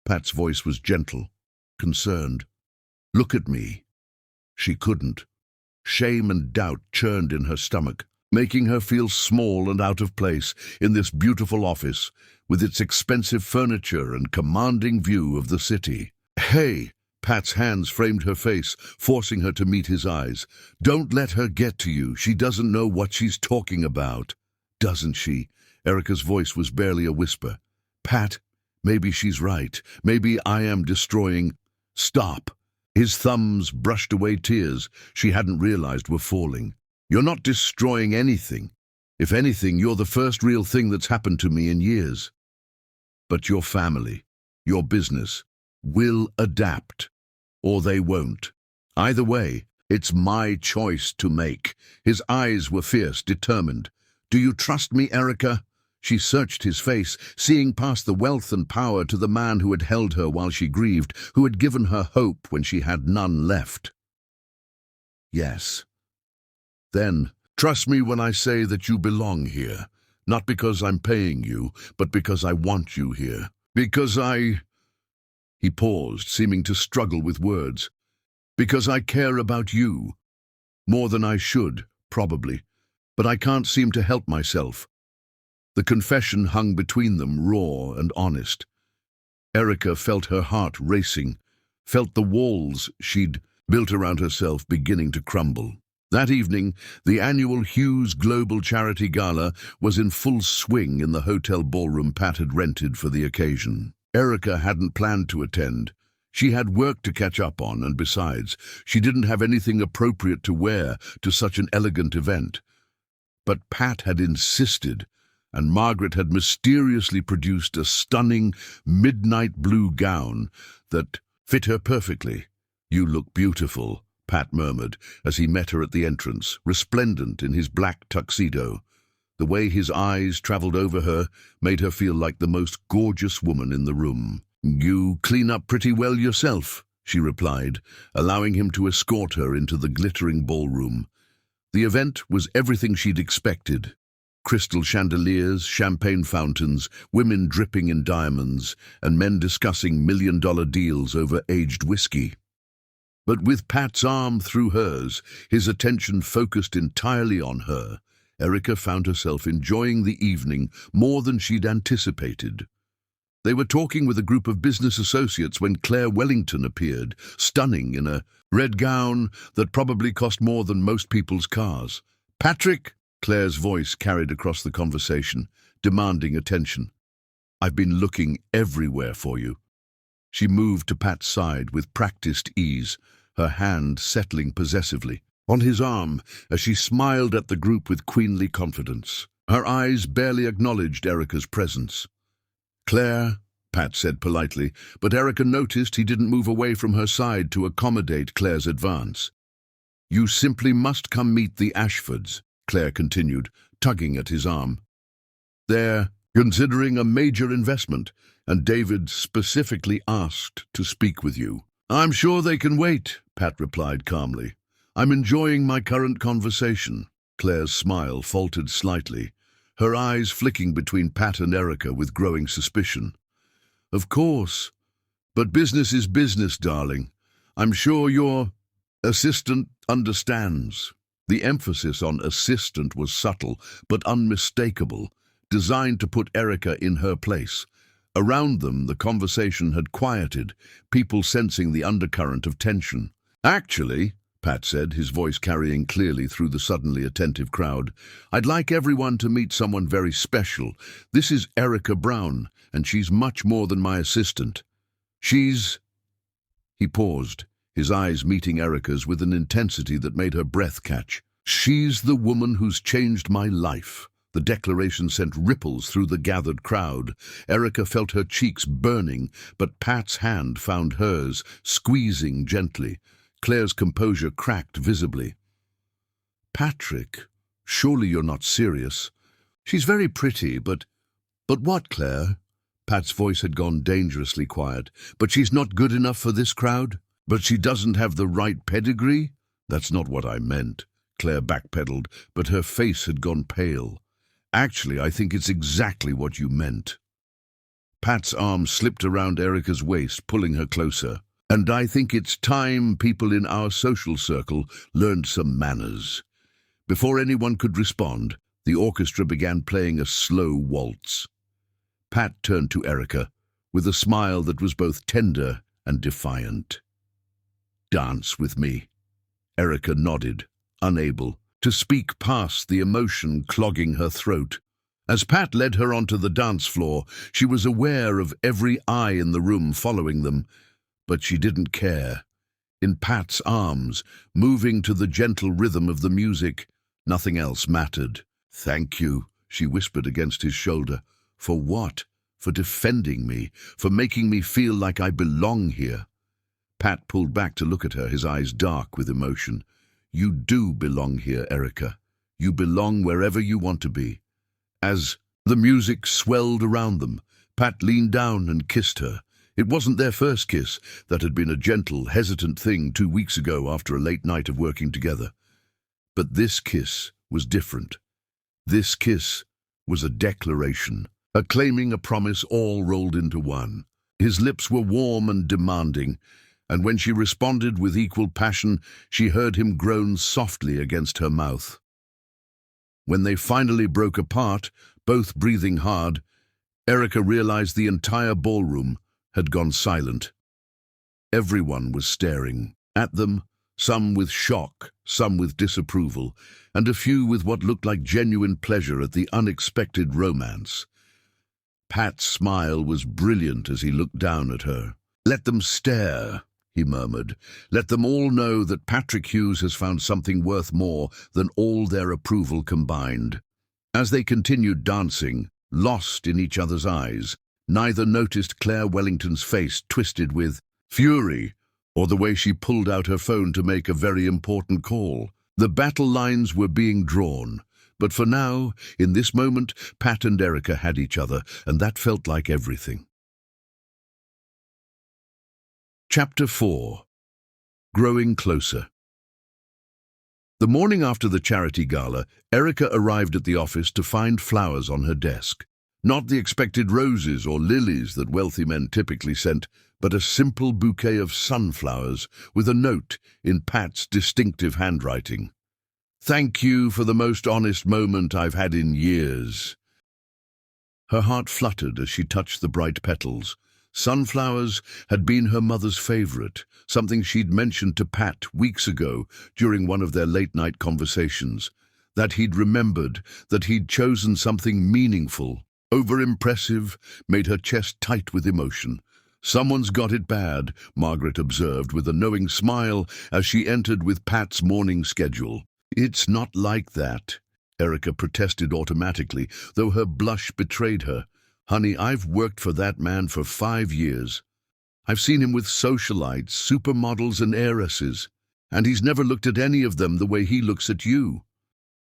S1: Pat's voice was gentle, concerned. "Look at me." She couldn't. Shame and doubt churned in her stomach, making her feel small and out of place in this beautiful office, with its expensive furniture and commanding view of the city. "Hey!" Pat's hands framed her face, forcing her to meet his eyes. "Don't let her get to you. She doesn't know what she's talking about." "Doesn't she?" Erica's voice was barely a whisper. "Pat, maybe she's right. Maybe I am destroying—" "Stop!" His thumbs brushed away tears she hadn't realized were falling. "You're not destroying anything. If anything, you're the first real thing that's happened to me in years. But your family, your business, will adapt. Or they won't. Either way, it's my choice to make." His eyes were fierce, determined. "Do you trust me, Erica?" She searched his face, seeing past the wealth and power to the man who had held her while she grieved, who had given her hope when she had none left. "Yes." "Then, trust me when I say that you belong here. Not because I'm paying you, but because I want you here. Because I—" He paused, seeming to struggle with words. "Because I care about you. More than I should, probably. But I can't seem to help myself." The confession hung between them, raw and honest. Erica felt her heart racing, felt the walls she'd built around herself beginning to crumble. That evening, the annual Hughes Global Charity Gala was in full swing in the hotel ballroom Pat had rented for the occasion. Erica hadn't planned to attend. She had work to catch up on, and besides, she didn't have anything appropriate to wear to such an elegant event. But Pat had insisted, and Margaret had mysteriously produced a stunning midnight blue gown that fit her perfectly. "You look beautiful," Pat murmured as he met her at the entrance, resplendent in his black tuxedo. The way his eyes traveled over her made her feel like the most gorgeous woman in the room. "You clean up pretty well yourself," she replied, allowing him to escort her into the glittering ballroom. The event was everything she'd expected. Crystal chandeliers, champagne fountains, women dripping in diamonds, and men discussing million-dollar deals over aged whiskey. But with Pat's arm through hers, his attention focused entirely on her, Erica found herself enjoying the evening more than she'd anticipated. They were talking with a group of business associates when Claire Wellington appeared, stunning in a red gown that probably cost more than most people's cars. "Patrick!" Claire's voice carried across the conversation, demanding attention. "I've been looking everywhere for you." She moved to Pat's side with practiced ease, her hand settling possessively on his arm as she smiled at the group with queenly confidence. Her eyes barely acknowledged Erica's presence. "Claire," Pat said politely, but Erica noticed he didn't move away from her side to accommodate Claire's advance. "You simply must come meet the Ashfords," Claire continued, tugging at his arm. "They're considering a major investment, and David specifically asked to speak with you." "I'm sure they can wait," Pat replied calmly. "I'm enjoying my current conversation." Claire's smile faltered slightly, her eyes flicking between Pat and Erica with growing suspicion. "Of course, but business is business, darling. I'm sure your assistant understands." The emphasis on assistant was subtle but unmistakable, designed to put Erica in her place. Around them, the conversation had quieted, people sensing the undercurrent of tension. "Actually," Pat said, his voice carrying clearly through the suddenly attentive crowd, "I'd like everyone to meet someone very special. This is Erica Brown, and she's much more than my assistant. She's—" He paused, his eyes meeting Erica's with an intensity that made her breath catch. "She's the woman who's changed my life." The declaration sent ripples through the gathered crowd. Erica felt her cheeks burning, but Pat's hand found hers, squeezing gently. Claire's composure cracked visibly. "Patrick, surely you're not serious. She's very pretty, but what, Claire?" Pat's voice had gone dangerously quiet. "But she's not good enough for this crowd? But she doesn't have the right pedigree?" "That's not what I meant," Claire backpedaled, but her face had gone pale. "Actually, I think it's exactly what you meant." Pat's arm slipped around Erica's waist, pulling her closer. "And I think it's time people in our social circle learned some manners." Before anyone could respond, the orchestra began playing a slow waltz. Pat turned to Erica with a smile that was both tender and defiant. "Dance with me." Erica nodded, unable to speak past the emotion clogging her throat. As Pat led her onto the dance floor, she was aware of every eye in the room following them, but she didn't care. In Pat's arms, moving to the gentle rhythm of the music, nothing else mattered. "Thank you," she whispered against his shoulder. "For what? For defending me, for making me feel like I belong here." Pat pulled back to look at her, his eyes dark with emotion. "You do belong here, Erica. You belong wherever you want to be." As the music swelled around them, Pat leaned down and kissed her. It wasn't their first kiss. That had been a gentle, hesitant thing 2 weeks ago after a late night of working together. But this kiss was different. This kiss was a declaration, claiming a promise all rolled into one. His lips were warm and demanding, and when she responded with equal passion, she heard him groan softly against her mouth. When they finally broke apart, both breathing hard, Erica realized the entire ballroom had gone silent. Everyone was staring at them, some with shock, some with disapproval, and a few with what looked like genuine pleasure at the unexpected romance. Pat's smile was brilliant as he looked down at her. "Let them stare," he murmured. "Let them all know that Patrick Hughes has found something worth more than all their approval combined." As they continued dancing, lost in each other's eyes, neither noticed Claire Wellington's face twisted with fury, or the way she pulled out her phone to make a very important call. The battle lines were being drawn, but for now, in this moment, Pat and Erica had each other, and that felt like everything. Chapter 4. Growing Closer. The morning after the charity gala, Erica arrived at the office to find flowers on her desk. Not the expected roses or lilies that wealthy men typically sent, but a simple bouquet of sunflowers with a note in Pat's distinctive handwriting. "Thank you for the most honest moment I've had in years." Her heart fluttered as she touched the bright petals. Sunflowers had been her mother's favorite, something she'd mentioned to Pat weeks ago during one of their late-night conversations. That he'd remembered, that he'd chosen something meaningful, over-impressive, made her chest tight with emotion. "Someone's got it bad," Margaret observed with a knowing smile as she entered with Pat's morning schedule. "It's not like that," Erica protested automatically, though her blush betrayed her. "Honey, I've worked for that man for 5 years. I've seen him with socialites, supermodels and heiresses, and he's never looked at any of them the way he looks at you."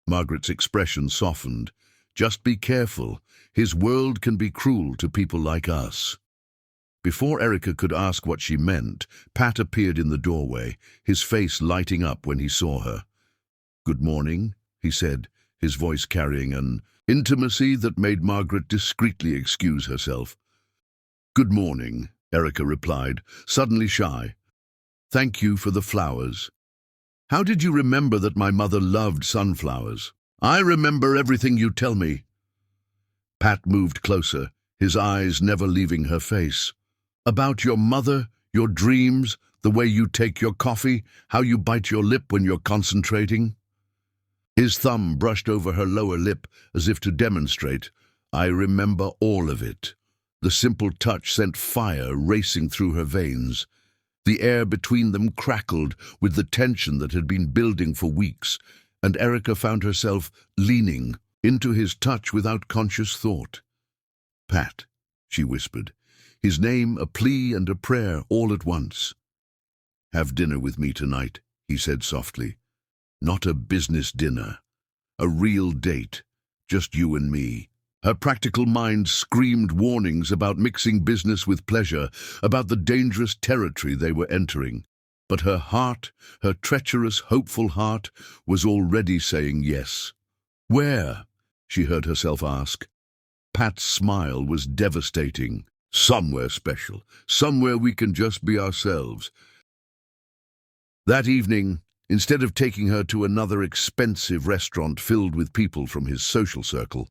S1: Margaret's expression softened. "Just be careful. His world can be cruel to people like us." Before Erica could ask what she meant, Pat appeared in the doorway, his face lighting up when he saw her. "Good morning," he said, his voice carrying an intimacy that made Margaret discreetly excuse herself. "Good morning," Erica replied, suddenly shy. "Thank you for the flowers. How did you remember that my mother loved sunflowers?" "I remember everything you tell me." Pat moved closer, his eyes never leaving her face. "About your mother, your dreams, the way you take your coffee, how you bite your lip when you're concentrating." His thumb brushed over her lower lip as if to demonstrate. "I remember all of it." The simple touch sent fire racing through her veins. The air between them crackled with the tension that had been building for weeks, and Erica found herself leaning into his touch without conscious thought. "Pat," she whispered, his name a plea and a prayer all at once. "Have dinner with me tonight," he said softly. "Not a business dinner. A real date. Just you and me." Her practical mind screamed warnings about mixing business with pleasure, about the dangerous territory they were entering. But her heart, her treacherous, hopeful heart, was already saying yes. "Where?" she heard herself ask. Pat's smile was devastating. "Somewhere special. Somewhere we can just be ourselves." That evening, instead of taking her to another expensive restaurant filled with people from his social circle,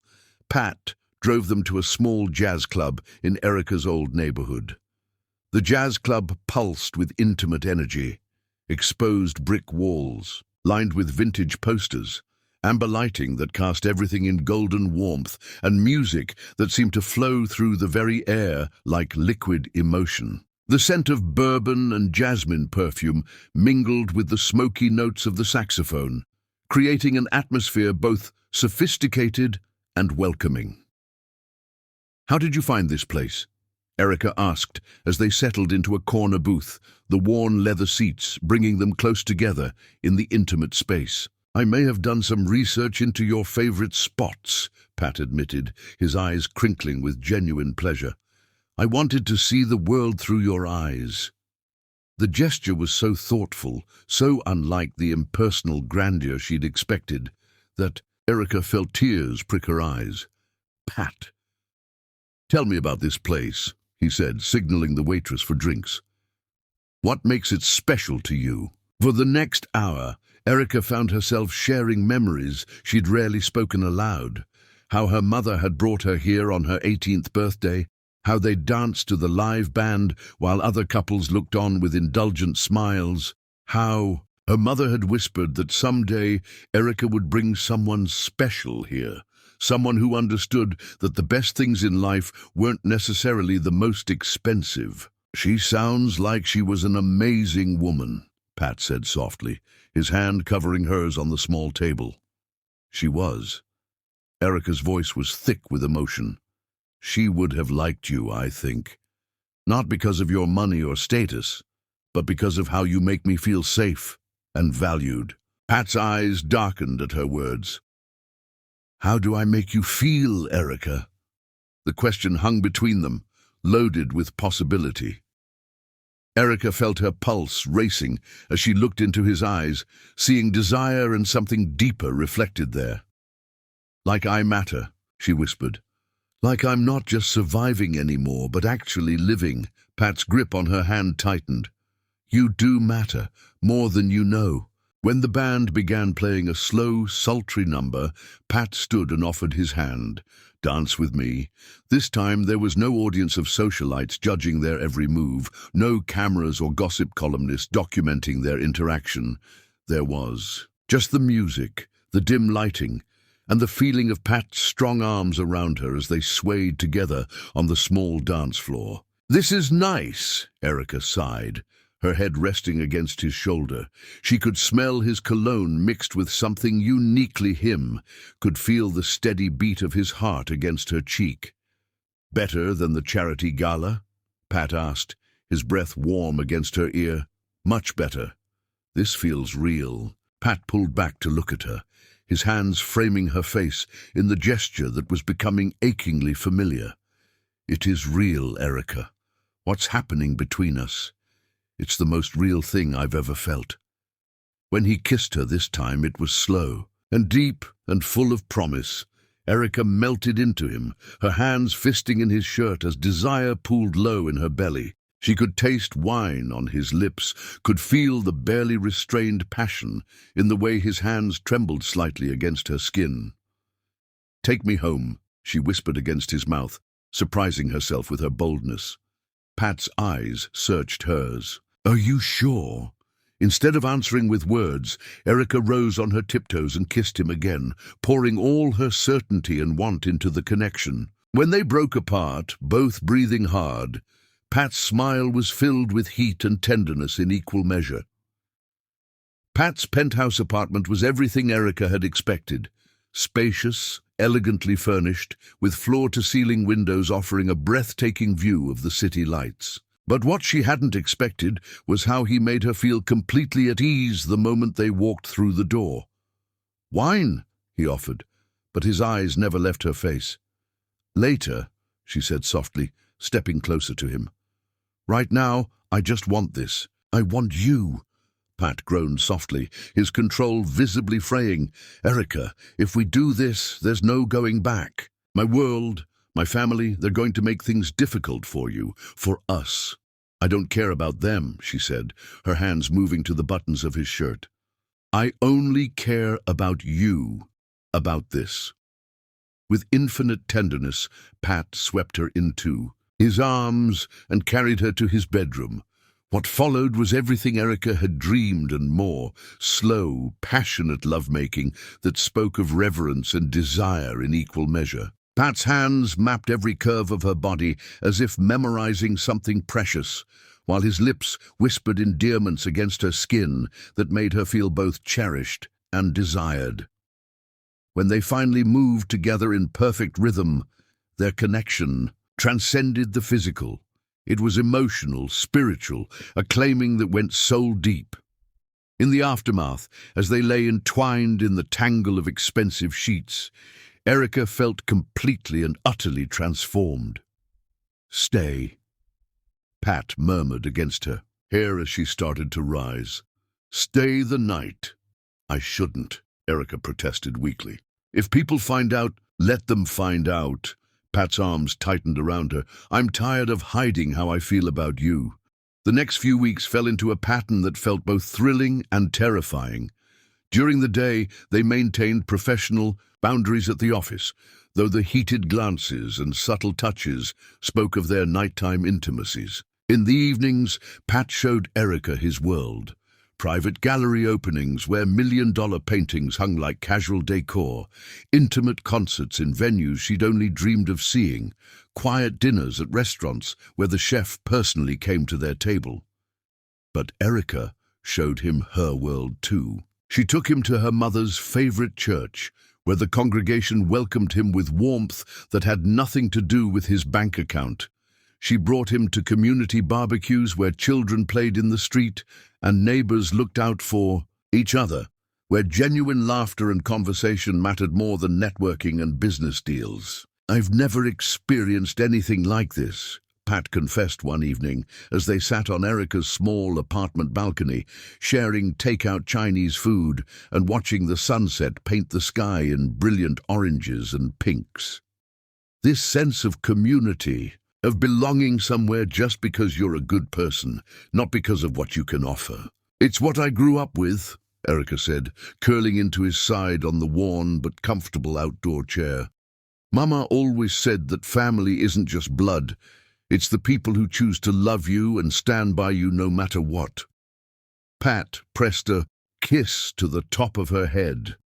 S1: Pat drove them to a small jazz club in Erica's old neighborhood. The jazz club pulsed with intimate energy, exposed brick walls, lined with vintage posters, amber lighting that cast everything in golden warmth, and music that seemed to flow through the very air like liquid emotion. The scent of bourbon and jasmine perfume mingled with the smoky notes of the saxophone, creating an atmosphere both sophisticated and welcoming. "How did you find this place?" Erica asked as they settled into a corner booth, the worn leather seats bringing them close together in the intimate space. "I may have done some research into your favorite spots," Pat admitted, his eyes crinkling with genuine pleasure. "I wanted to see the world through your eyes." The gesture was so thoughtful, so unlike the impersonal grandeur she'd expected, that Erica felt tears prick her eyes. "Pat, tell me about this place," he said, signaling the waitress for drinks. "What makes it special to you?" For the next hour, Erica found herself sharing memories she'd rarely spoken aloud. How her mother had brought her here on her 18th birthday, how they danced to the live band while other couples looked on with indulgent smiles, how her mother had whispered that someday Erica would bring someone special here, someone who understood that the best things in life weren't necessarily the most expensive. She sounds like she was an amazing woman, Pat said softly, his hand covering hers on the small table. She was. Erica's voice was thick with emotion. She would have liked you, I think. Not because of your money or status, but because of how you make me feel safe and valued. Pat's eyes darkened at her words. How do I make you feel, Erica? The question hung between them, loaded with possibility. Erica felt her pulse racing as she looked into his eyes, seeing desire and something deeper reflected there. Like I matter, she whispered. Like I'm not just surviving anymore, but actually living. Pat's grip on her hand tightened. You do matter, more than you know. When the band began playing a slow, sultry number, Pat stood and offered his hand. Dance with me. This time there was no audience of socialites judging their every move, no cameras or gossip columnists documenting their interaction. There was just the music, the dim lighting, and the feeling of Pat's strong arms around her as they swayed together on the small dance floor. This is nice, Erica sighed, her head resting against his shoulder. She could smell his cologne mixed with something uniquely him, could feel the steady beat of his heart against her cheek. Better than the charity gala? Pat asked, his breath warm against her ear. Much better. This feels real. Pat pulled back to look at her, his hands framing her face in the gesture that was becoming achingly familiar. It is real, Erica. What's happening between us? It's the most real thing I've ever felt. When he kissed her this time, it was slow and deep and full of promise. Erica melted into him, her hands fisting in his shirt as desire pooled low in her belly. She could taste wine on his lips, could feel the barely restrained passion in the way his hands trembled slightly against her skin. Take me home, she whispered against his mouth, surprising herself with her boldness. Pat's eyes searched hers. Are you sure? Instead of answering with words, Erica rose on her tiptoes and kissed him again, pouring all her certainty and want into the connection. When they broke apart, both breathing hard, Pat's smile was filled with heat and tenderness in equal measure. Pat's penthouse apartment was everything Erica had expected. Spacious, elegantly furnished, with floor-to-ceiling windows offering a breathtaking view of the city lights. But what she hadn't expected was how he made her feel completely at ease the moment they walked through the door. Wine, he offered, but his eyes never left her face. Later, she said softly, stepping closer to him. Right now, I just want this. I want you. Pat groaned softly, his control visibly fraying. Erica, if we do this, there's no going back. My world, my family, they're going to make things difficult for you, for us. I don't care about them, she said, her hands moving to the buttons of his shirt. I only care about you, about this. With infinite tenderness, Pat swept her into his arms and carried her to his bedroom. What followed was everything Erica had dreamed and more, slow, passionate lovemaking that spoke of reverence and desire in equal measure. Pat's hands mapped every curve of her body as if memorizing something precious, while his lips whispered endearments against her skin that made her feel both cherished and desired. When they finally moved together in perfect rhythm, their connection transcended the physical. It was emotional, spiritual, a claiming that went soul deep. In the aftermath, as they lay entwined in the tangle of expensive sheets, Erica felt completely and utterly transformed. Stay, Pat murmured against her, hair as she started to rise. Stay the night. I shouldn't, Erica protested weakly. If people find out, let them find out. Pat's arms tightened around her. I'm tired of hiding how I feel about you. The next few weeks fell into a pattern that felt both thrilling and terrifying. During the day, they maintained professional boundaries at the office, though the heated glances and subtle touches spoke of their nighttime intimacies. In the evenings, Pat showed Erica his world, Private gallery openings where million-dollar paintings hung like casual decor, intimate concerts in venues she'd only dreamed of seeing, quiet dinners at restaurants where the chef personally came to their table. But Erica showed him her world too. She took him to her mother's favorite church, where the congregation welcomed him with warmth that had nothing to do with his bank account. She brought him to community barbecues where children played in the street and neighbors looked out for each other, where genuine laughter and conversation mattered more than networking and business deals. "I've never experienced anything like this," Pat confessed one evening as they sat on Erica's small apartment balcony, sharing takeout Chinese food and watching the sunset paint the sky in brilliant oranges and pinks. This sense of community, of belonging somewhere just because you're a good person, not because of what you can offer. "It's what I grew up with," Erica said, curling into his side on the worn but comfortable outdoor chair. "Mama always said that family isn't just blood. It's the people who choose to love you and stand by you no matter what." Pat pressed a kiss to the top of her head.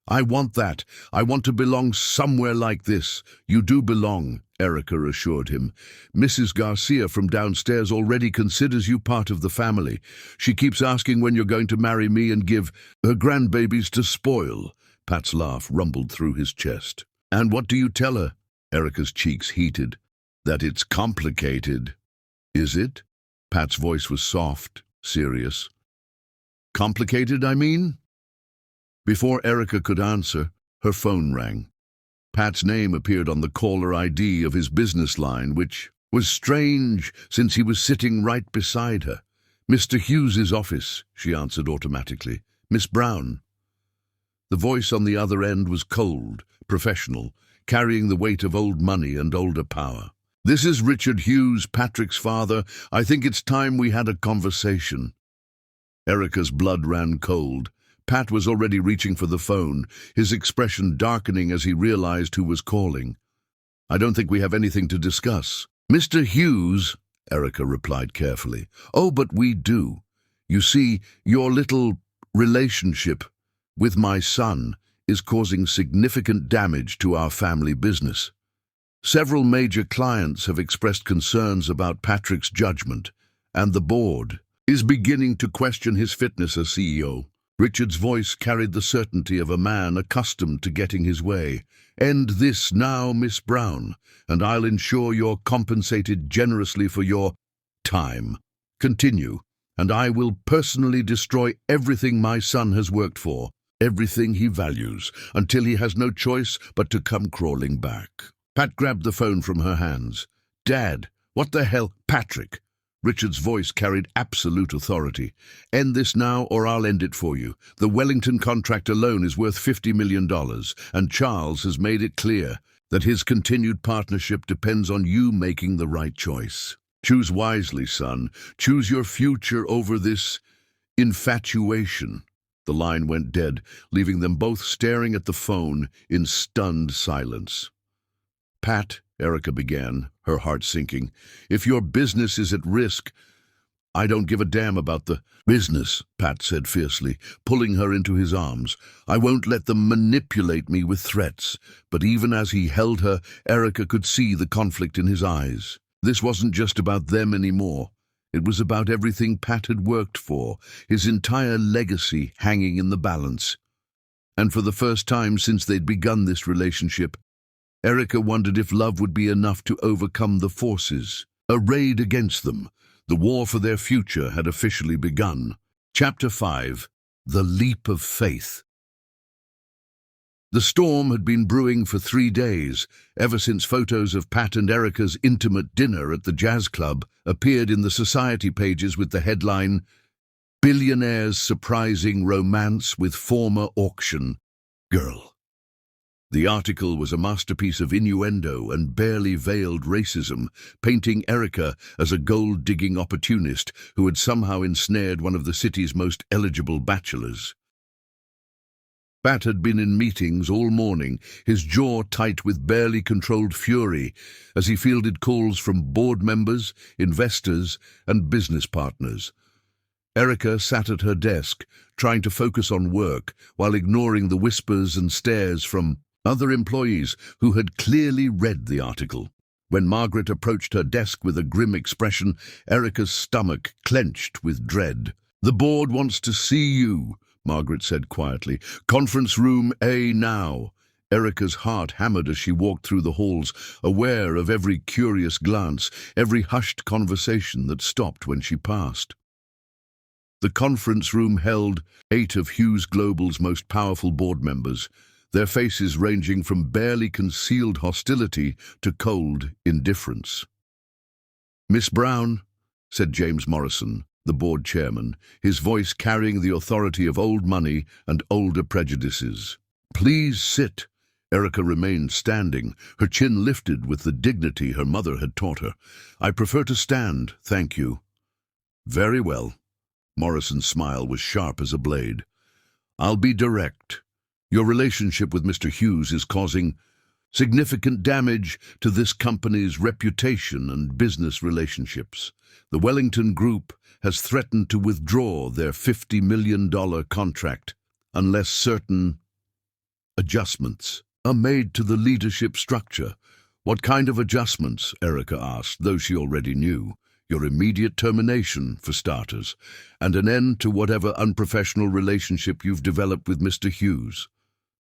S1: "I want that. I want to belong somewhere like this." "You do belong," Erica assured him. "Mrs. Garcia from downstairs already considers you part of the family. She keeps asking when you're going to marry me and give her grandbabies to spoil." Pat's laugh rumbled through his chest. "And what do you tell her?" Erica's cheeks heated. "That it's complicated." "Is it?" Pat's voice was soft, serious. "Complicated, I mean?" Before Erica could answer, her phone rang. Pat's name appeared on the caller ID of his business line, which was strange since he was sitting right beside her. "Mr. Hughes's office," she answered automatically. "Miss Brown." The voice on the other end was cold, professional, carrying the weight of old money and older power. "This is Richard Hughes, Patrick's father. I think it's time we had a conversation." Erica's blood ran cold. Pat was already reaching for the phone, his expression darkening as he realized who was calling. "I don't think we have anything to discuss." "Mr. Hughes," Erica replied carefully. "Oh, but we do. You see, your little relationship with my son is causing significant damage to our family business. Several major clients have expressed concerns about Patrick's judgment, and the board is beginning to question his fitness as CEO." Richard's voice carried the certainty of a man accustomed to getting his way. "End this now, Miss Brown, and I'll ensure you're compensated generously for your time. Continue, and I will personally destroy everything my son has worked for, everything he values, until he has no choice but to come crawling back." Pat grabbed the phone from her hands. "Dad, what the hell?" "Patrick." Richard's voice carried absolute authority. "End this now or I'll end it for you. The Wellington contract alone is worth $50 million, and Charles has made it clear that his continued partnership depends on you making the right choice. Choose wisely, son. Choose your future over this infatuation." The line went dead, leaving them both staring at the phone in stunned silence. "Pat," Erica began, her heart sinking, "if your business is at risk—" "I don't give a damn about the business," Pat said fiercely, pulling her into his arms. "I won't let them manipulate me with threats." But even as he held her, Erica could see the conflict in his eyes. This wasn't just about them anymore. It was about everything Pat had worked for, his entire legacy hanging in the balance. And for the first time since they'd begun this relationship, Erica wondered if love would be enough to overcome the forces arrayed against them. The war for their future had officially begun. Chapter 5. The Leap of Faith. The storm had been brewing for 3 days, ever since photos of Pat and Erica's intimate dinner at the jazz club appeared in the society pages with the headline, "Billionaire's Surprising Romance with Former Auction Girl." The article was a masterpiece of innuendo and barely veiled racism, painting Erica as a gold-digging opportunist who had somehow ensnared one of the city's most eligible bachelors. Pat had been in meetings all morning, his jaw tight with barely controlled fury, as he fielded calls from board members, investors, and business partners. Erica sat at her desk, trying to focus on work while ignoring the whispers and stares from other employees who had clearly read the article. When Margaret approached her desk with a grim expression, Erica's stomach clenched with dread. "The board wants to see you," Margaret said quietly. "Conference room A now." Erica's heart hammered as she walked through the halls, aware of every curious glance, every hushed conversation that stopped when she passed. The conference room held 8 of Hughes Global's most powerful board members, their faces ranging from barely concealed hostility to cold indifference. "Miss Brown," said James Morrison, the board chairman, his voice carrying the authority of old money and older prejudices. "Please sit." Erica remained standing, her chin lifted with the dignity her mother had taught her. "I prefer to stand, thank you." "Very well." Morrison's smile was sharp as a blade. "I'll be direct. Your relationship with Mr. Hughes is causing significant damage to this company's reputation and business relationships. The Wellington Group has threatened to withdraw their $50 million contract unless certain adjustments are made to the leadership structure." "What kind of adjustments?" Erica asked, though she already knew. "Your immediate termination, for starters, and an end to whatever unprofessional relationship you've developed with Mr. Hughes."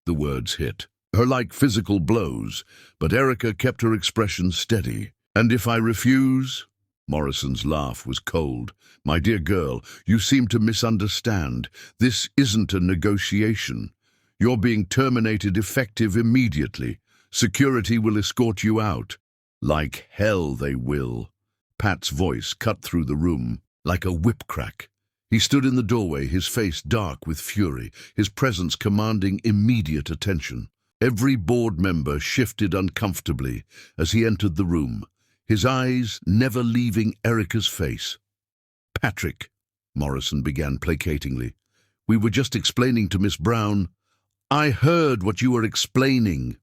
S1: The words hit her like physical blows, but Erica kept her expression steady. "And if I refuse?" Morrison's laugh was cold. "My dear girl, you seem to misunderstand. This isn't a negotiation. You're being terminated effective immediately. Security will escort you out." "Like hell they will." Pat's voice cut through the room like a whip crack. He stood in the doorway, his face dark with fury, his presence commanding immediate attention. Every board member shifted uncomfortably as he entered the room, his eyes never leaving Erica's face. "Patrick," Morrison began placatingly, "we were just explaining to Miss Brown." "I heard what you were explaining."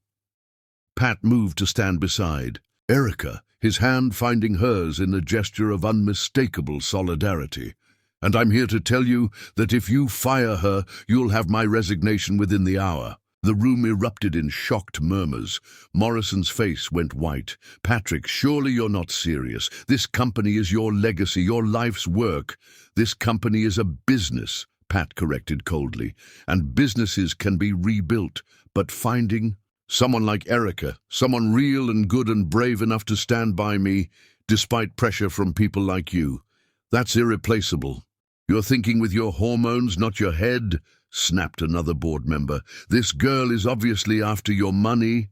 S1: Pat moved to stand beside Erica, his hand finding hers in a gesture of unmistakable solidarity. "And I'm here to tell you that if you fire her, you'll have my resignation within the hour." The room erupted in shocked murmurs. Morrison's face went white. "Patrick, surely you're not serious. This company is your legacy, your life's work." "This company is a business," Pat corrected coldly, "and businesses can be rebuilt, but finding someone like Erica, someone real and good and brave enough to stand by me, despite pressure from people like you, that's irreplaceable." "You're thinking with your hormones, not your head," snapped another board member. "This girl is obviously after your money."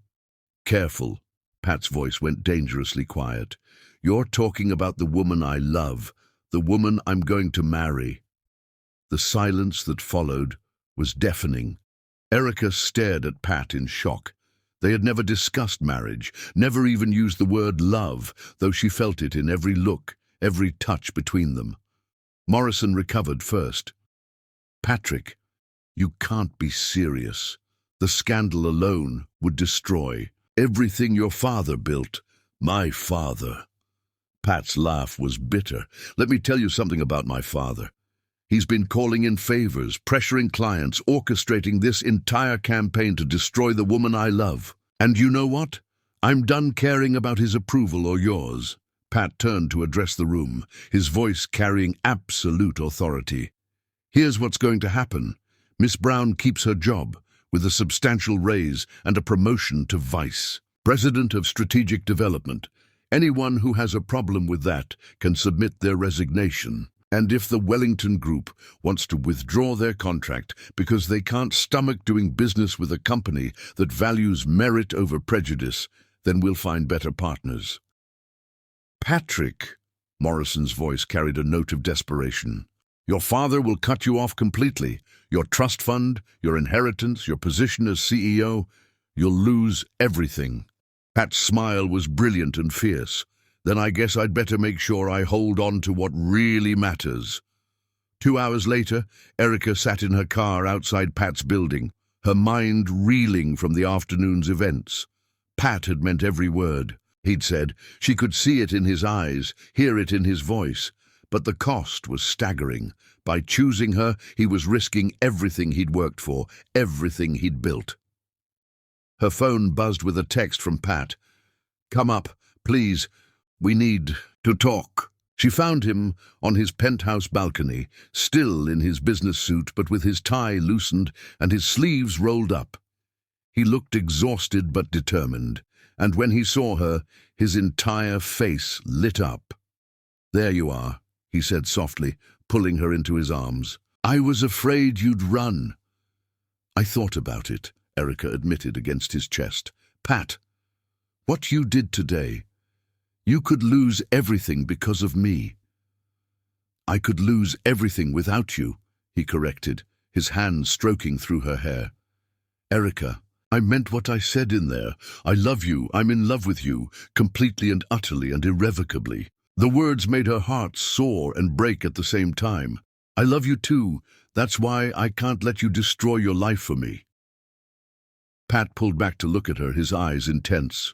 S1: "Careful." Pat's voice went dangerously quiet. "You're talking about the woman I love, the woman I'm going to marry." The silence that followed was deafening. Erica stared at Pat in shock. They had never discussed marriage, never even used the word love, though she felt it in every look, every touch between them. Morrison recovered first. "Patrick, you can't be serious. The scandal alone would destroy everything your father built." "My father?" Pat's laugh was bitter. "Let me tell you something about my father. He's been calling in favors, pressuring clients, orchestrating this entire campaign to destroy the woman I love. And you know what? I'm done caring about his approval or yours." Pat turned to address the room, his voice carrying absolute authority. "Here's what's going to happen. Miss Brown keeps her job, with a substantial raise and a promotion to Vice President of Strategic Development. Anyone who has a problem with that can submit their resignation. And if the Wellington Group wants to withdraw their contract because they can't stomach doing business with a company that values merit over prejudice, then we'll find better partners." "Patrick," Morrison's voice carried a note of desperation, "your father will cut you off completely. Your trust fund, your inheritance, your position as CEO, you'll lose everything." Pat's smile was brilliant and fierce. "Then I guess I'd better make sure I hold on to what really matters." 2 hours later, Erica sat in her car outside Pat's building, her mind reeling from the afternoon's events. Pat had meant every word he'd said. She could see it in his eyes, hear it in his voice. But the cost was staggering. By choosing her, he was risking everything he'd worked for, everything he'd built. Her phone buzzed with a text from Pat. "Come up, please. We need to talk." She found him on his penthouse balcony, still in his business suit but with his tie loosened and his sleeves rolled up. He looked exhausted but determined, and when he saw her, his entire face lit up. "There you are," he said softly, pulling her into his arms. "I was afraid you'd run." "I thought about it," Erica admitted against his chest. "Pat, what you did today, you could lose everything because of me." "I could lose everything without you," he corrected, his hand stroking through her hair. "Erica, I meant what I said in there. I love you, I'm in love with you, completely and utterly and irrevocably." The words made her heart soar and break at the same time. "I love you too. That's why I can't let you destroy your life for me." Pat pulled back to look at her, his eyes intense.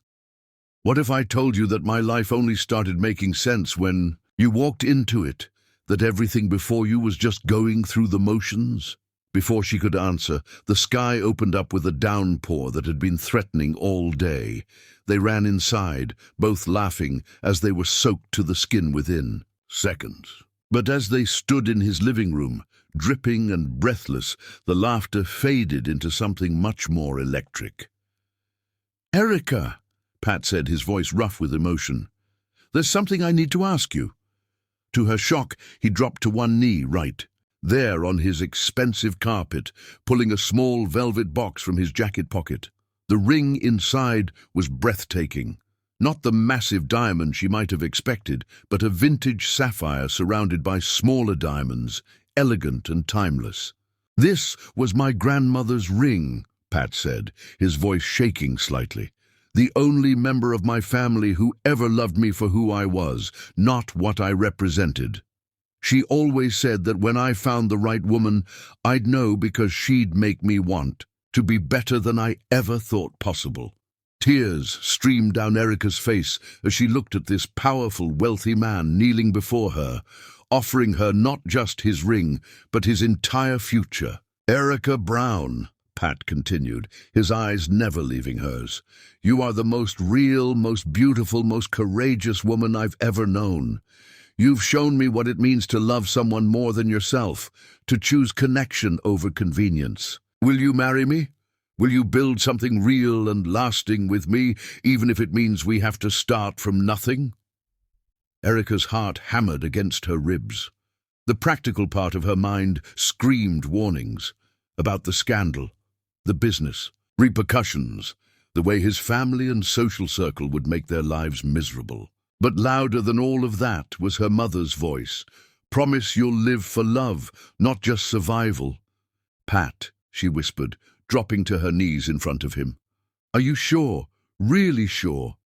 S1: "What if I told you that my life only started making sense when you walked into it, that everything before you was just going through the motions?" Before she could answer, the sky opened up with a downpour that had been threatening all day. They ran inside, both laughing as they were soaked to the skin within. Seconds. But as they stood in his living room, dripping and breathless, the laughter faded into something much more electric. "Erica," Pat said, his voice rough with emotion, "there's something I need to ask you." To her shock, he dropped to one knee, right there on his expensive carpet, pulling a small velvet box from his jacket pocket. The ring inside was breathtaking. Not the massive diamond she might have expected, but a vintage sapphire surrounded by smaller diamonds, elegant and timeless. "This was my grandmother's ring," Pat said, his voice shaking slightly. "The only member of my family who ever loved me for who I was, not what I represented. She always said that when I found the right woman, I'd know because she'd make me want to be better than I ever thought possible." Tears streamed down Erica's face as she looked at this powerful, wealthy man kneeling before her, offering her not just his ring, but his entire future. "Erica Brown," Pat continued, his eyes never leaving hers, "you are the most real, most beautiful, most courageous woman I've ever known. You've shown me what it means to love someone more than yourself, to choose connection over convenience. Will you marry me? Will you build something real and lasting with me, even if it means we have to start from nothing?" Erica's heart hammered against her ribs. The practical part of her mind screamed warnings about the scandal, the business, repercussions, the way his family and social circle would make their lives miserable. But louder than all of that was her mother's voice. "Promise you'll live for love, not just survival." "Pat," she whispered, dropping to her knees in front of him. "Are you sure? Really sure?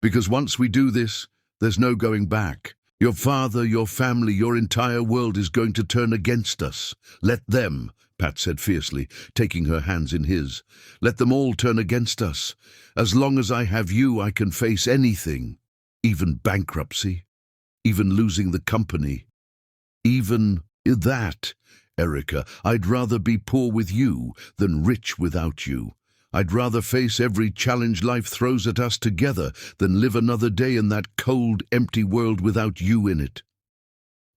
S1: Because once we do this, there's no going back. Your father, your family, your entire world is going to turn against us. Let them," Pat said fiercely, taking her hands in his. "Let them all turn against us. As long as I have you, I can face anything. Even bankruptcy, even losing the company, even that. Erica, I'd rather be poor with you than rich without you. I'd rather face every challenge life throws at us together than live another day in that cold, empty world without you in it."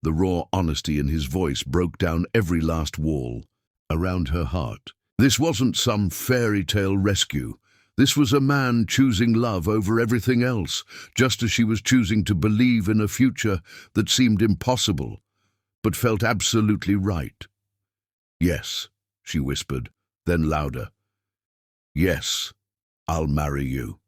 S1: The raw honesty in his voice broke down every last wall around her heart. This wasn't some fairy tale rescue. This was a man choosing love over everything else, just as she was choosing to believe in a future that seemed impossible, but felt absolutely right. "Yes," she whispered, then louder. "Yes, I'll marry you."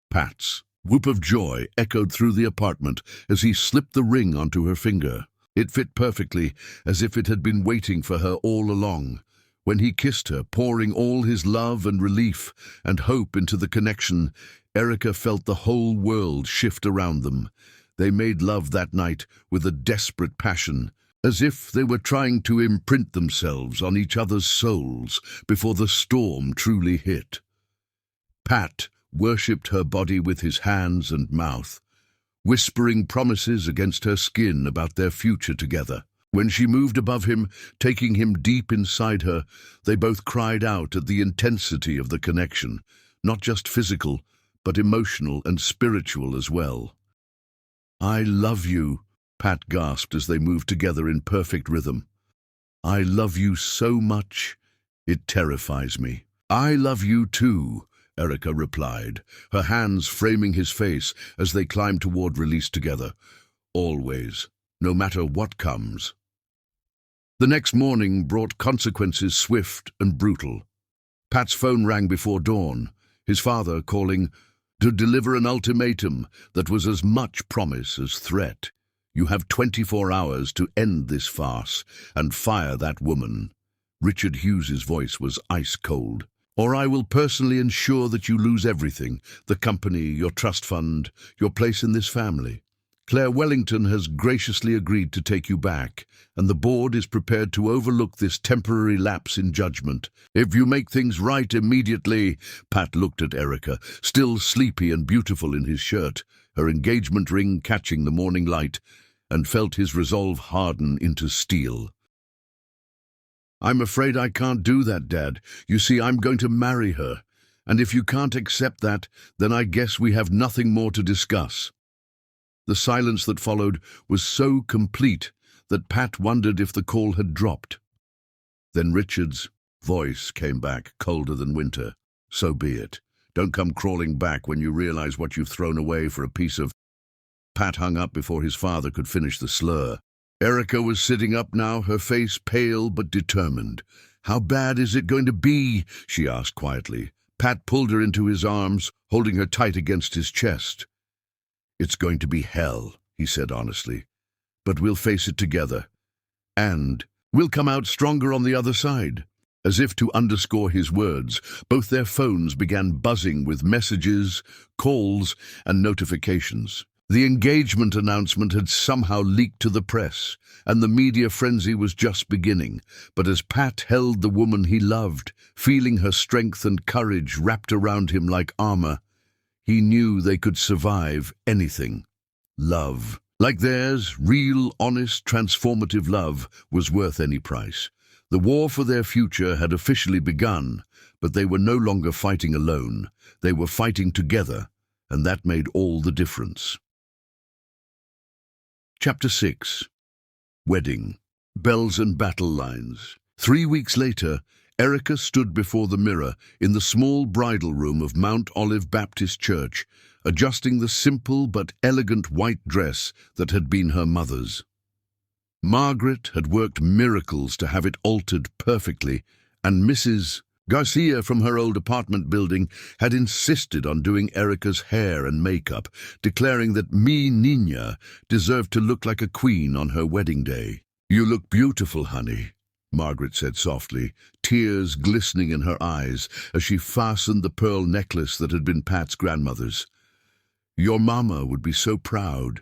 S1: Pat's whoop of joy echoed through the apartment as he slipped the ring onto her finger. It fit perfectly, as if it had been waiting for her all along. When he kissed her, pouring all his love and relief and hope into the connection, Erica felt the whole world shift around them. They made love that night with a desperate passion, as if they were trying to imprint themselves on each other's souls before the storm truly hit. Pat worshipped her body with his hands and mouth, whispering promises against her skin about their future together. When she moved above him, taking him deep inside her, they both cried out at the intensity of the connection, not just physical, but emotional and spiritual as well. "I love you," Pat gasped as they moved together in perfect rhythm. "I love you so much, it terrifies me." "I love you too," Erica replied, her hands framing his face as they climbed toward release together. "Always, no matter what comes." The next morning brought consequences swift and brutal. Pat's phone rang before dawn, his father calling to deliver an ultimatum that was as much promise as threat. "You have 24 hours to end this farce and fire that woman." Richard Hughes's voice was ice cold. "Or I will personally ensure that you lose everything, the company, your trust fund, your place in this family. Claire Wellington has graciously agreed to take you back, and the board is prepared to overlook this temporary lapse in judgment. If you make things right immediately." Pat looked at Erica, still sleepy and beautiful in his shirt, her engagement ring catching the morning light, and felt his resolve harden into steel. "I'm afraid I can't do that, Dad. You see, I'm going to marry her. And if you can't accept that, then I guess we have nothing more to discuss." The silence that followed was so complete that Pat wondered if the call had dropped. Then Richard's voice came back, colder than winter. "So be it. Don't come crawling back when you realize what you've thrown away for a piece of—" Pat hung up before his father could finish the slur. Erica was sitting up now, her face pale but determined. "How bad is it going to be?" she asked quietly. Pat pulled her into his arms, holding her tight against his chest. "It's going to be hell," he said honestly. "But we'll face it together. And we'll come out stronger on the other side." As if to underscore his words, both their phones began buzzing with messages, calls, and notifications. The engagement announcement had somehow leaked to the press, and the media frenzy was just beginning. But as Pat held the woman he loved, feeling her strength and courage wrapped around him like armor, he knew they could survive anything. Love, like theirs, real, honest, transformative love, was worth any price. The war for their future had officially begun, but they were no longer fighting alone. They were fighting together, and that made all the difference. Chapter 6. Wedding. Bells and battle lines. 3 weeks later, Erica stood before the mirror in the small bridal room of Mount Olive Baptist Church, adjusting the simple but elegant white dress that had been her mother's. Margaret had worked miracles to have it altered perfectly, and Mrs. Garcia from her old apartment building had insisted on doing Erica's hair and makeup, declaring that mi niña deserved to look like a queen on her wedding day. "You look beautiful, honey," Margaret said softly, tears glistening in her eyes as she fastened the pearl necklace that had been Pat's grandmother's. "Your mama would be so proud."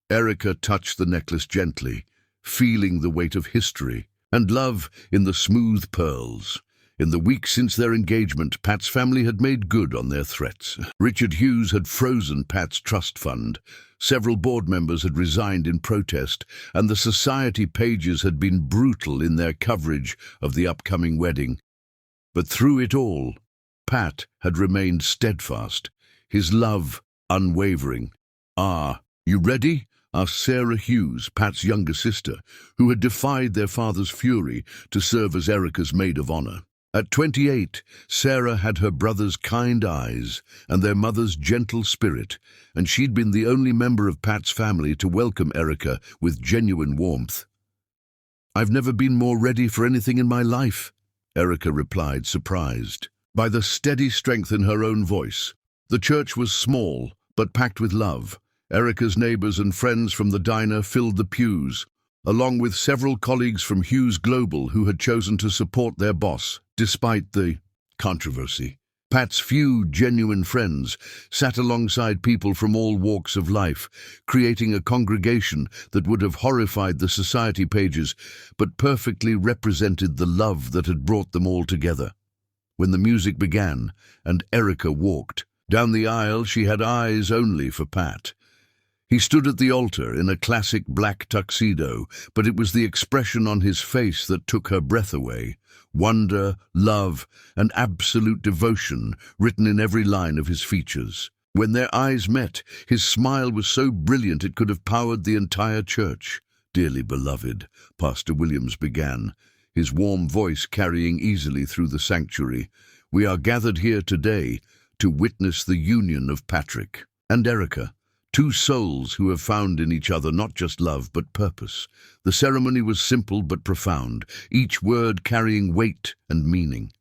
S1: Erica touched the necklace gently, feeling the weight of history and love in the smooth pearls. In the weeks since their engagement, Pat's family had made good on their threats. Richard Hughes had frozen Pat's trust fund. Several board members had resigned in protest, and the society pages had been brutal in their coverage of the upcoming wedding. But through it all, Pat had remained steadfast, his love unwavering. "Ah, you ready?" asked Sarah Hughes, Pat's younger sister, who had defied their father's fury to serve as Erica's maid of honor. At 28, Sarah had her brother's kind eyes and their mother's gentle spirit, and she'd been the only member of Pat's family to welcome Erica with genuine warmth. "I've never been more ready for anything in my life," Erica replied, surprised by the steady strength in her own voice. The church was small, but packed with love. Erica's neighbors and friends from the diner filled the pews, along with several colleagues from Hughes Global who had chosen to support their boss, despite the controversy. Pat's few genuine friends sat alongside people from all walks of life, creating a congregation that would have horrified the society pages, but perfectly represented the love that had brought them all together. When the music began, and Erica walked down the aisle, she had eyes only for Pat. He stood at the altar in a classic black tuxedo, but it was the expression on his face that took her breath away. Wonder, love, and absolute devotion written in every line of his features. When their eyes met, his smile was so brilliant it could have powered the entire church. "Dearly beloved," Pastor Williams began, his warm voice carrying easily through the sanctuary, "we are gathered here today to witness the union of Patrick and Erica, two souls who have found in each other not just love but purpose." The ceremony was simple but profound, each word carrying weight and meaning.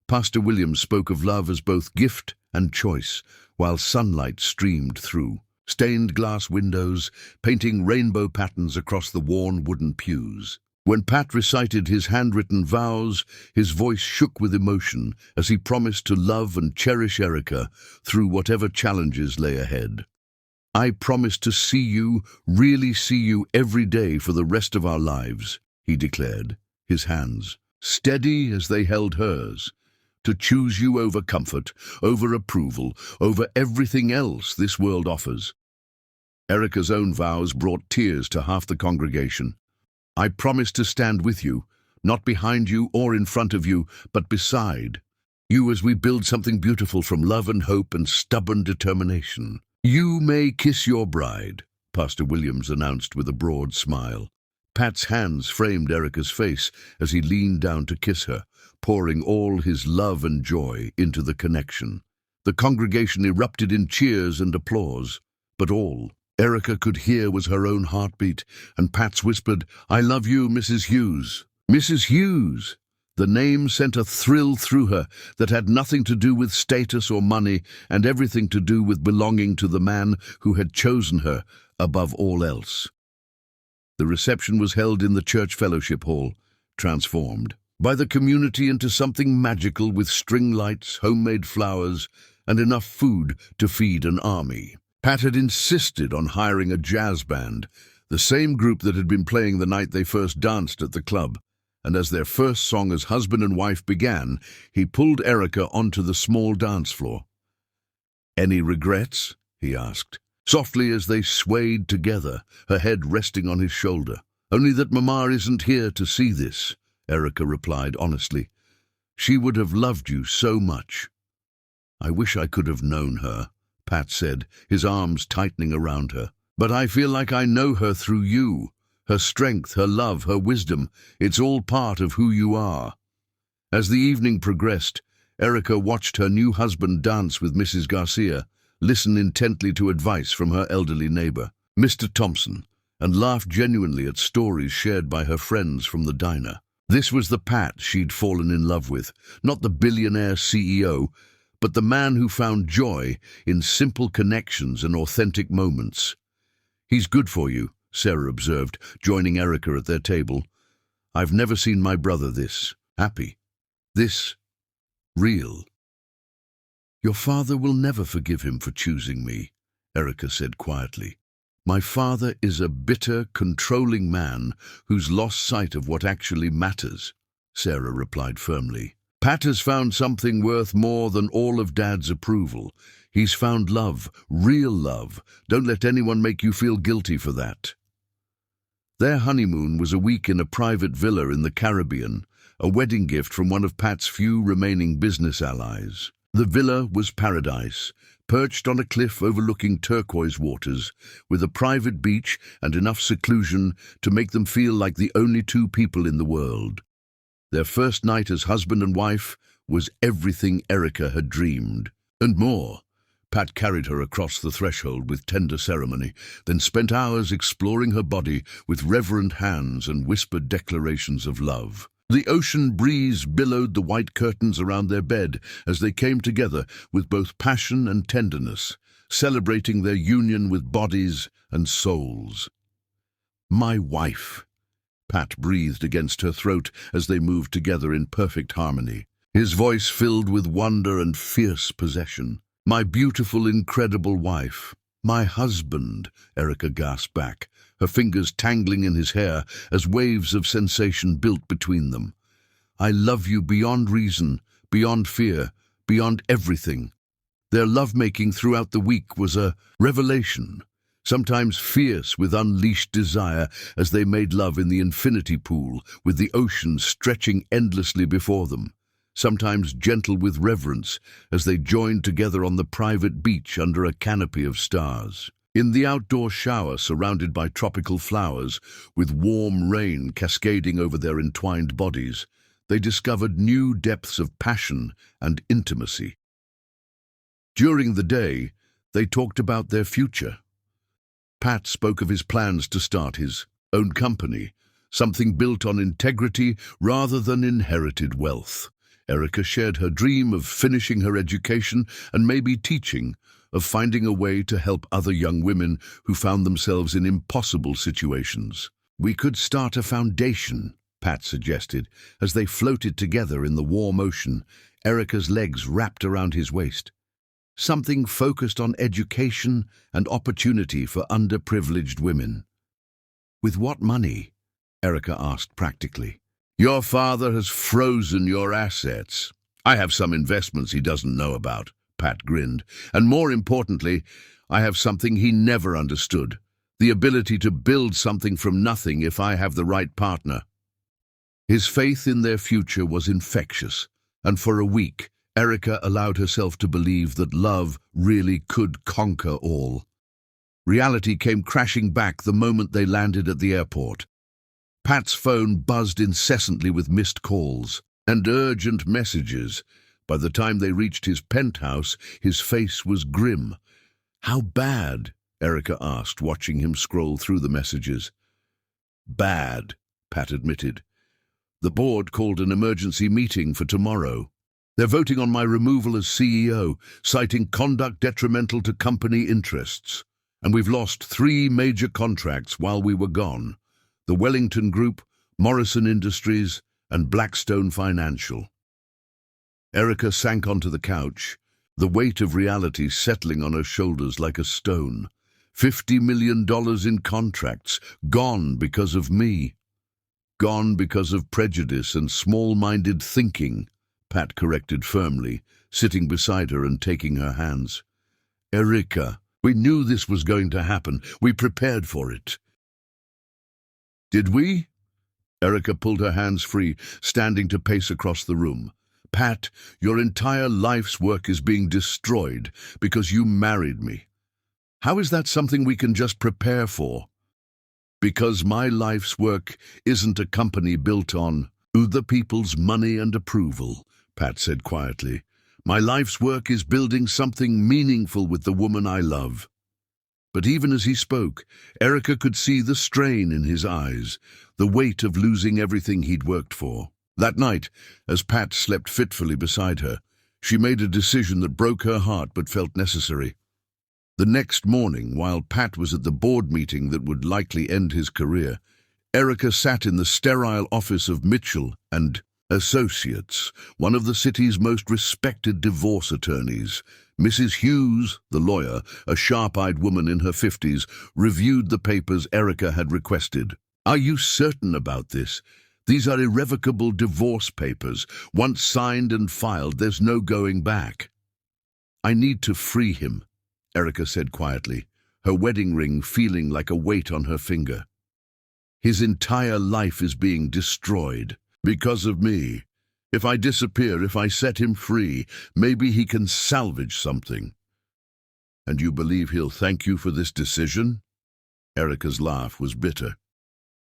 S1: Pastor Williams spoke of love as both gift and choice, while sunlight streamed through stained glass windows, painting rainbow patterns across the worn wooden pews. When Pat recited his handwritten vows, his voice shook with emotion as he promised to love and cherish Erica through whatever challenges lay ahead. "I promise to see you, really see you every day for the rest of our lives," he declared, his hands steady as they held hers, "to choose you over comfort, over approval, over everything else this world offers." Erica's own vows brought tears to half the congregation. "I promise to stand with you, not behind you or in front of you, but beside you as we build something beautiful from love and hope and stubborn determination." "You may kiss your bride," Pastor Williams announced with a broad smile. Pat's hands framed Erica's face as he leaned down to kiss her, pouring all his love and joy into the connection. The congregation erupted in cheers and applause, but all Erica could hear was her own heartbeat, and Pat's whispered, "I love you, Mrs. Hughes." Mrs. Hughes! The name sent a thrill through her that had nothing to do with status or money and everything to do with belonging to the man who had chosen her above all else. The reception was held in the church fellowship hall, transformed by the community into something magical with string lights, homemade flowers, and enough food to feed an army. Pat had insisted on hiring a jazz band, the same group that had been playing the night they first danced at the club, and as their first song as husband and wife began, he pulled Erica onto the small dance floor. "Any regrets?" he asked, softly as they swayed together, her head resting on his shoulder. "Only that Mama isn't here to see this," Erica replied honestly. "She would have loved you so much." "I wish I could have known her," Pat said, his arms tightening around her. "But I feel like I know her through you. Her strength, her love, her wisdom, it's all part of who you are." As the evening progressed, Erica watched her new husband dance with Mrs. Garcia, listen intently to advice from her elderly neighbor, Mr. Thompson, and laugh genuinely at stories shared by her friends from the diner. This was the Pat she'd fallen in love with, not the billionaire CEO, but the man who found joy in simple connections and authentic moments. "He's good for you," Sarah observed, joining Erica at their table. "I've never seen my brother this happy, this real." "Your father will never forgive him for choosing me," Erica said quietly. "My father is a bitter, controlling man who's lost sight of what actually matters," Sarah replied firmly. "Pat has found something worth more than all of Dad's approval. He's found love, real love. Don't let anyone make you feel guilty for that." Their honeymoon was a week in a private villa in the Caribbean, a wedding gift from one of Pat's few remaining business allies. The villa was paradise, perched on a cliff overlooking turquoise waters, with a private beach and enough seclusion to make them feel like the only two people in the world. Their first night as husband and wife was everything Erica had dreamed, and more. Pat carried her across the threshold with tender ceremony, then spent hours exploring her body with reverent hands and whispered declarations of love. The ocean breeze billowed the white curtains around their bed as they came together with both passion and tenderness, celebrating their union with bodies and souls. "My wife," Pat breathed against her throat as they moved together in perfect harmony, his voice filled with wonder and fierce possession. "My beautiful, incredible wife. My husband," Erica gasped back, her fingers tangling in his hair as waves of sensation built between them. "I love you beyond reason, beyond fear, beyond everything." Their lovemaking throughout the week was a revelation, sometimes fierce with unleashed desire as they made love in the infinity pool with the ocean stretching endlessly before them, sometimes gentle with reverence as they joined together on the private beach under a canopy of stars. In the outdoor shower surrounded by tropical flowers, with warm rain cascading over their entwined bodies, they discovered new depths of passion and intimacy. During the day, they talked about their future. Pat spoke of his plans to start his own company, something built on integrity rather than inherited wealth. Erica shared her dream of finishing her education and maybe teaching, of finding a way to help other young women who found themselves in impossible situations. "We could start a foundation," Pat suggested, as they floated together in the warm ocean, Erica's legs wrapped around his waist. "Something focused on education and opportunity for underprivileged women." "With what money?" Erica asked practically. "Your father has frozen your assets. I have some investments he doesn't know about," Pat grinned. "And more importantly, I have something he never understood, the ability to build something from nothing if I have the right partner." His faith in their future was infectious, and for a week, Erica allowed herself to believe that love really could conquer all. Reality came crashing back the moment they landed at the airport. Pat's phone buzzed incessantly with missed calls and urgent messages. By the time they reached his penthouse, his face was grim. "How bad?" Erica asked, watching him scroll through the messages. "Bad," Pat admitted. "The board called an emergency meeting for tomorrow. They're voting on my removal as CEO, citing conduct detrimental to company interests. And we've lost 3 major contracts while we were gone: the Wellington Group, Morrison Industries, and Blackstone Financial." Erica sank onto the couch, the weight of reality settling on her shoulders like a stone. $50 million in contracts, gone because of me. "Gone because of prejudice and small-minded thinking," Pat corrected firmly, sitting beside her and taking her hands. "Erica, we knew this was going to happen. We prepared for it." "Did we?" Erica pulled her hands free, standing to pace across the room. "Pat, your entire life's work is being destroyed because you married me. How is that something we can just prepare for?" "Because my life's work isn't a company built on other people's money and approval," Pat said quietly. "My life's work is building something meaningful with the woman I love." But even as he spoke, Erica could see the strain in his eyes, the weight of losing everything he'd worked for. That night, as Pat slept fitfully beside her, she made a decision that broke her heart but felt necessary. The next morning, while Pat was at the board meeting that would likely end his career, Erica sat in the sterile office of Mitchell and Associates, one of the city's most respected divorce attorneys. Mrs. Hughes, the lawyer, a sharp-eyed woman in her 50s, reviewed the papers Erica had requested. "Are you certain about this? These are irrevocable divorce papers. Once signed and filed, there's no going back." "I need to free him," Erica said quietly, her wedding ring feeling like a weight on her finger. "His entire life is being destroyed because of me. If I disappear, if I set him free, maybe he can salvage something." "And you believe he'll thank you for this decision?" Erica's laugh was bitter.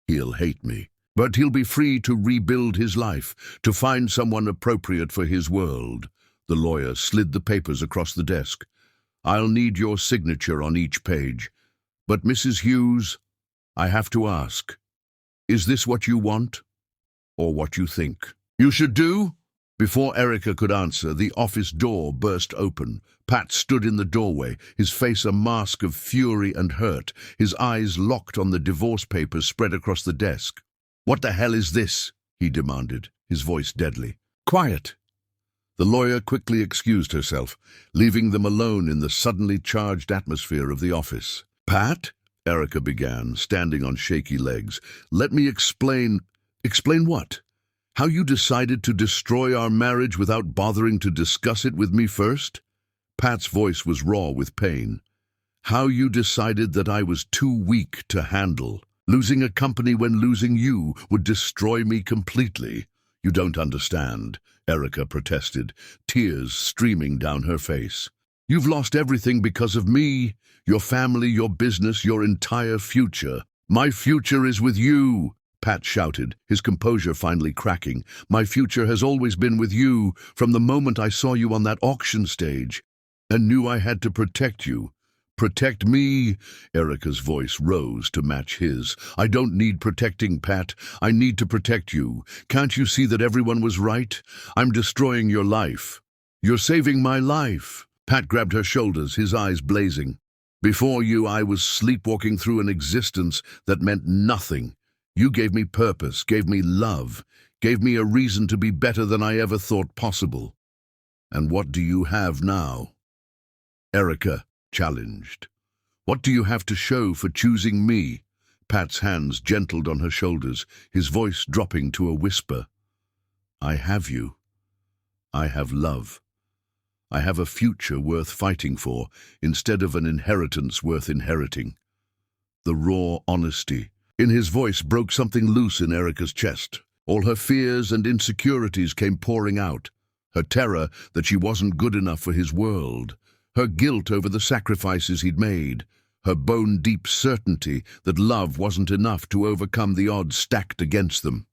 S1: "He'll hate me. But he'll be free to rebuild his life, to find someone appropriate for his world." The lawyer slid the papers across the desk. "I'll need your signature on each page. But Mrs. Hughes, I have to ask, is this what you want, or what you think you should do?" Before Erica could answer, the office door burst open. Pat stood in the doorway, his face a mask of fury and hurt, his eyes locked on the divorce papers spread across the desk. "What the hell is this?" he demanded, his voice deadly. "Quiet!" The lawyer quickly excused herself, leaving them alone in the suddenly charged atmosphere of the office. "Pat," Erica began, standing on shaky legs, "let me explain." "Explain what? How you decided to destroy our marriage without bothering to discuss it with me first?" Pat's voice was raw with pain. How you decided that I was too weak to handle. Losing a company when losing you would destroy me completely. You don't understand, Erica protested, tears streaming down her face. You've lost everything because of me, your family, your business, your entire future. My future is with you, Pat shouted, his composure finally cracking. My future has always been with you, from the moment I saw you on that auction stage, and knew I had to protect you. Protect me? Erica's voice rose to match his. I don't need protecting, Pat. I need to protect you. Can't you see that everyone was right? I'm destroying your life. You're saving my life. Pat grabbed her shoulders, his eyes blazing. Before you, I was sleepwalking through an existence that meant nothing. You gave me purpose, gave me love, gave me a reason to be better than I ever thought possible. And what do you have now? Erica challenged. What do you have to show for choosing me? Pat's hands gentled on her shoulders, his voice dropping to a whisper. I have you. I have love. I have a future worth fighting for, instead of an inheritance worth inheriting. The raw honesty in his voice broke something loose in Erica's chest. All her fears and insecurities came pouring out. Her terror that she wasn't good enough for his world. Her guilt over the sacrifices he'd made, her bone-deep certainty that love wasn't enough to overcome the odds stacked against them.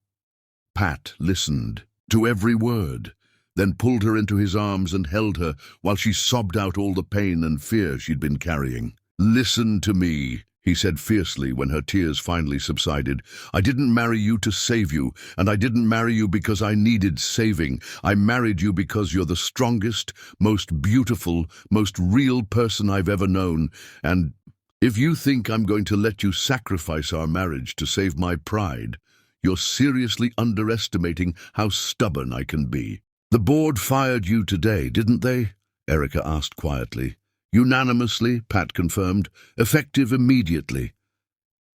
S1: Pat listened to every word, then pulled her into his arms and held her while she sobbed out all the pain and fear she'd been carrying. Listen to me, he said fiercely when her tears finally subsided. I didn't marry you to save you, and I didn't marry you because I needed saving. I married you because you're the strongest, most beautiful, most real person I've ever known, and if you think I'm going to let you sacrifice our marriage to save my pride, you're seriously underestimating how stubborn I can be. The board fired you today, didn't they? Erica asked quietly. Unanimously, Pat confirmed, effective immediately.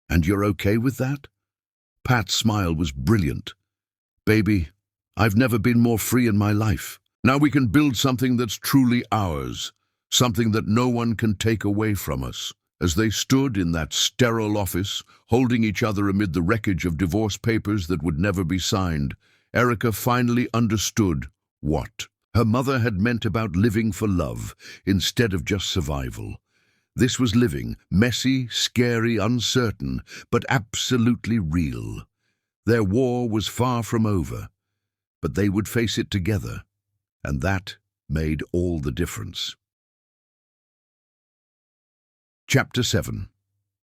S1: And you're okay with that? Pat's smile was brilliant. Baby, I've never been more free in my life. Now we can build something that's truly ours, something that no one can take away from us. As they stood in that sterile office, holding each other amid the wreckage of divorce papers that would never be signed, Erica finally understood what her mother had meant about living for love instead of just survival. This was living, messy, scary, uncertain, but absolutely real. Their war was far from over, but they would face it together, and that made all the difference. Chapter 7.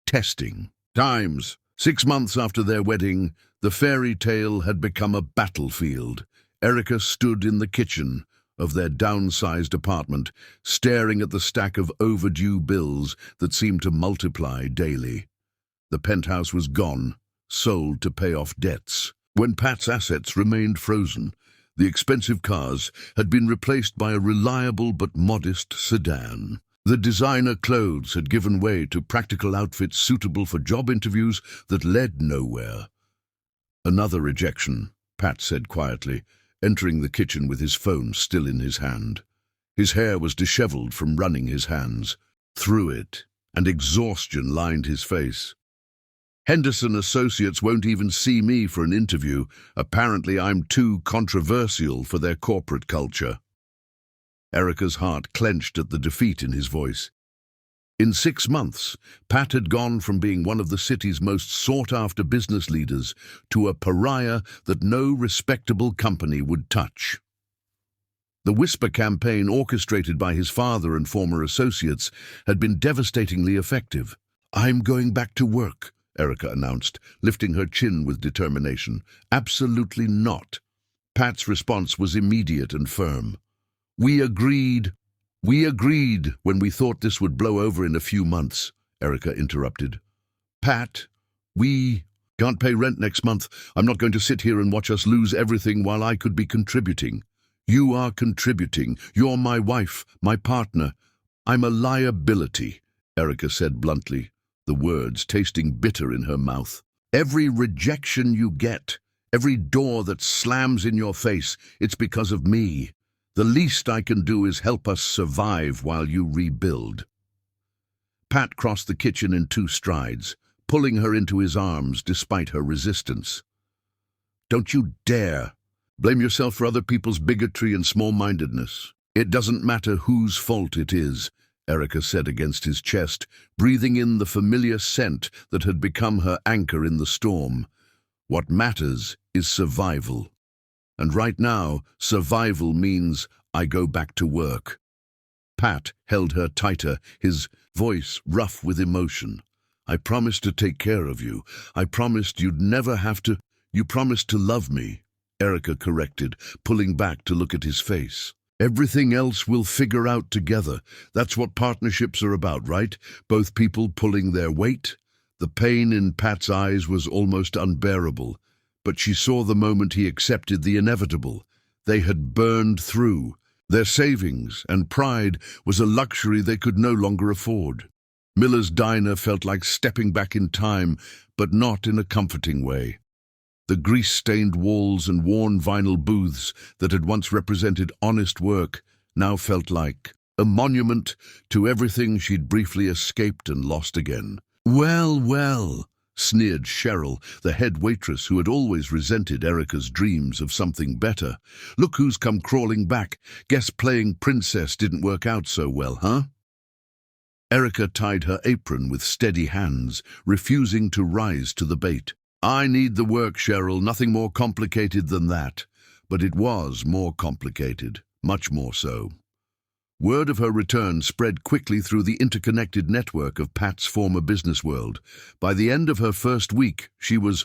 S1: Testing. Times. 6 months after their wedding, the fairy tale had become a battlefield. Erica stood in the kitchen of their downsized apartment, staring at the stack of overdue bills that seemed to multiply daily. The penthouse was gone, sold to pay off debts. When Pat's assets remained frozen, the expensive cars had been replaced by a reliable but modest sedan. The designer clothes had given way to practical outfits suitable for job interviews that led nowhere. Another rejection, Pat said quietly, entering the kitchen with his phone still in his hand. His hair was disheveled from running his hands through it, and exhaustion lined his face. Henderson Associates won't even see me for an interview. Apparently I'm too controversial for their corporate culture. Erica's heart clenched at the defeat in his voice. In 6 months, Pat had gone from being one of the city's most sought-after business leaders to a pariah that no respectable company would touch. The Whisper campaign, orchestrated by his father and former associates, had been devastatingly effective. I'm going back to work, Erica announced, lifting her chin with determination. Absolutely not. Pat's response was immediate and firm. We agreed when we thought this would blow over in a few months, Erica interrupted. Pat, we can't pay rent next month. I'm not going to sit here and watch us lose everything while I could be contributing. You are contributing. You're my wife, my partner. I'm a liability, Erica said bluntly, the words tasting bitter in her mouth. Every rejection you get, every door that slams in your face, it's because of me. The least I can do is help us survive while you rebuild. Pat crossed the kitchen in 2 strides, pulling her into his arms despite her resistance. "Don't you dare blame yourself for other people's bigotry and small-mindedness. It doesn't matter whose fault it is," Erica said against his chest, breathing in the familiar scent that had become her anchor in the storm. "What matters is survival. And right now, survival means I go back to work." Pat held her tighter, his voice rough with emotion. "I promised to take care of you. I promised you'd never have to—" "You promised to love me," Erica corrected, pulling back to look at his face. "Everything else we'll figure out together. That's what partnerships are about, right? Both people pulling their weight." The pain in Pat's eyes was almost unbearable, but she saw the moment he accepted the inevitable. They had burned through. Their savings and pride was a luxury they could no longer afford. Miller's diner felt like stepping back in time, but not in a comforting way. The grease-stained walls and worn vinyl booths that had once represented honest work now felt like a monument to everything she'd briefly escaped and lost again. "Well, well," sneered Cheryl, the head waitress who had always resented Erica's dreams of something better. "Look who's come crawling back. Guess playing princess didn't work out so well, huh?" Erica tied her apron with steady hands, refusing to rise to the bait. "I need the work, Cheryl, nothing more complicated than that." But it was more complicated, much more so. Word of her return spread quickly through the interconnected network of Pat's former business world. By the end of her first week, she was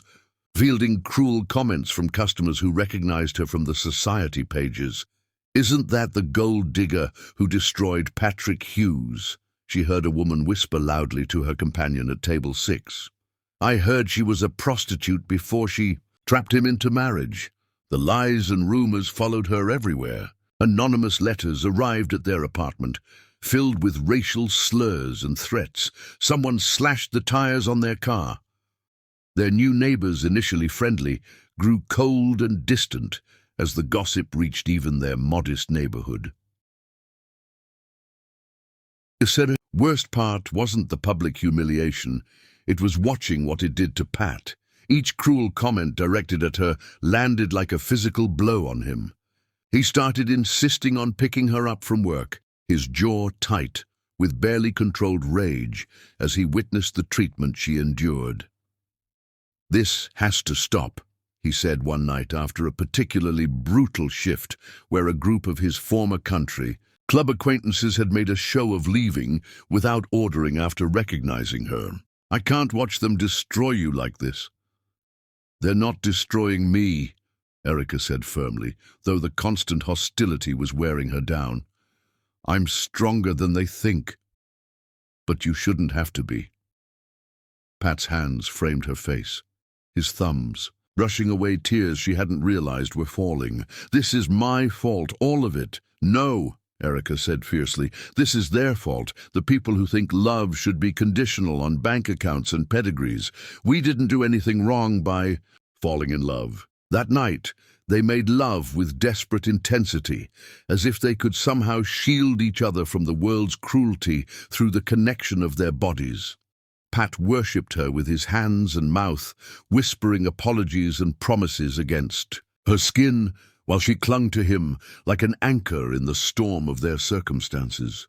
S1: fielding cruel comments from customers who recognized her from the society pages. "Isn't that the gold digger who destroyed Patrick Hughes?" she heard a woman whisper loudly to her companion at table 6. "I heard she was a prostitute before she trapped him into marriage." The lies and rumors followed her everywhere. Anonymous letters arrived at their apartment, filled with racial slurs and threats. Someone slashed the tires on their car. Their new neighbors, initially friendly, grew cold and distant as the gossip reached even their modest neighborhood. The worst part wasn't the public humiliation. It was watching what it did to Pat. Each cruel comment directed at her landed like a physical blow on him. He started insisting on picking her up from work, his jaw tight, with barely controlled rage, as he witnessed the treatment she endured. "This has to stop," he said one night after a particularly brutal shift where a group of his former club acquaintances had made a show of leaving without ordering after recognizing her. "I can't watch them destroy you like this." "They're not destroying me," Erica said firmly, though the constant hostility was wearing her down. "I'm stronger than they think. But you shouldn't have to be." Pat's hands framed her face, his thumbs, brushing away tears she hadn't realized were falling. "This is my fault, all of it." "No," Erica said fiercely. "This is their fault, the people who think love should be conditional on bank accounts and pedigrees. We didn't do anything wrong by falling in love. That night, they made love with desperate intensity, as if they could somehow shield each other from the world's cruelty through the connection of their bodies." Pat worshipped her with his hands and mouth, whispering apologies and promises against her skin, while she clung to him like an anchor in the storm of their circumstances.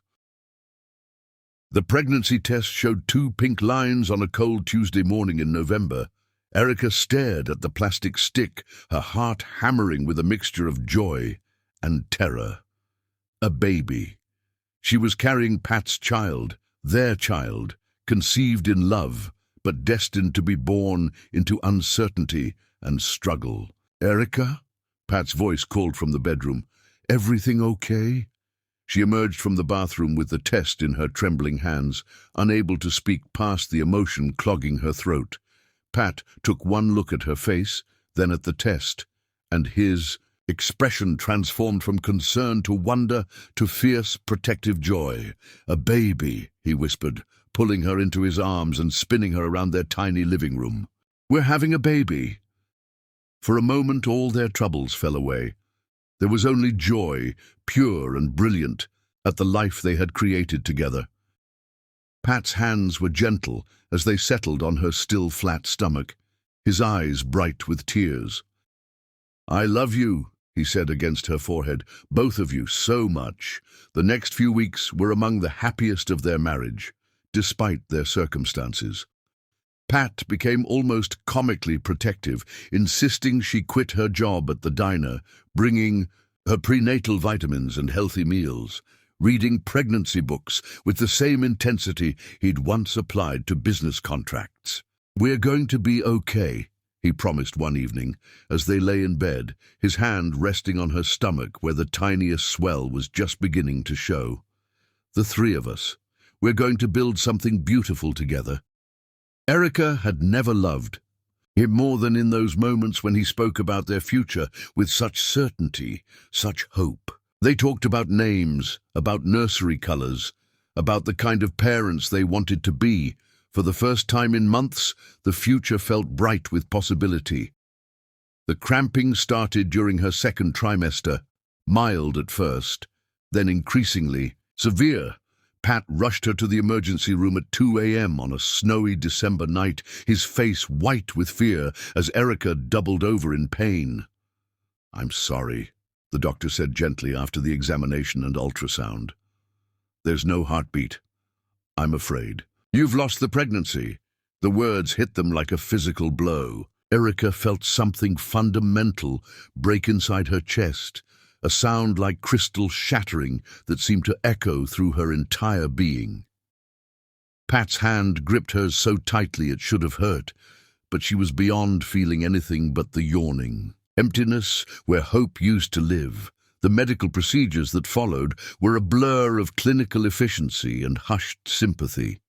S1: The pregnancy test showed 2 pink lines on a cold Tuesday morning in November. Erica stared at the plastic stick, her heart hammering with a mixture of joy and terror. A baby. She was carrying Pat's child, their child, conceived in love, but destined to be born into uncertainty and struggle. "Erica?" Pat's voice called from the bedroom. "Everything okay?" She emerged from the bathroom with the test in her trembling hands, unable to speak past the emotion clogging her throat. Pat took one look at her face, then at the test, and his expression transformed from concern to wonder to fierce, protective joy. "A baby," he whispered, pulling her into his arms and spinning her around their tiny living room. "We're having a baby." For a moment all their troubles fell away. There was only joy, pure and brilliant, at the life they had created together. Pat's hands were gentle as they settled on her still flat stomach, his eyes bright with tears. "I love you," he said against her forehead, "both of you, so much." The next few weeks were among the happiest of their marriage, despite their circumstances. Pat became almost comically protective, insisting she quit her job at the diner, bringing her prenatal vitamins and healthy meals, reading pregnancy books with the same intensity he'd once applied to business contracts. "We're going to be okay," he promised one evening, as they lay in bed, his hand resting on her stomach where the tiniest swell was just beginning to show. "The three of us. We're going to build something beautiful together." Erica had never loved him more than in those moments when he spoke about their future with such certainty, such hope. They talked about names, about nursery colors, about the kind of parents they wanted to be. For the first time in months, the future felt bright with possibility. The cramping started during her second trimester, mild at first, then increasingly severe. Pat rushed her to the emergency room at 2 a.m. on a snowy December night, his face white with fear as Erica doubled over in pain. "I'm sorry," the doctor said gently after the examination and ultrasound. "There's no heartbeat. I'm afraid. You've lost the pregnancy." The words hit them like a physical blow. Erica felt something fundamental break inside her chest, a sound like crystal shattering that seemed to echo through her entire being. Pat's hand gripped hers so tightly it should have hurt, but she was beyond feeling anything but the yawning emptiness where hope used to live. The medical procedures that followed were a blur of clinical efficiency and hushed sympathy.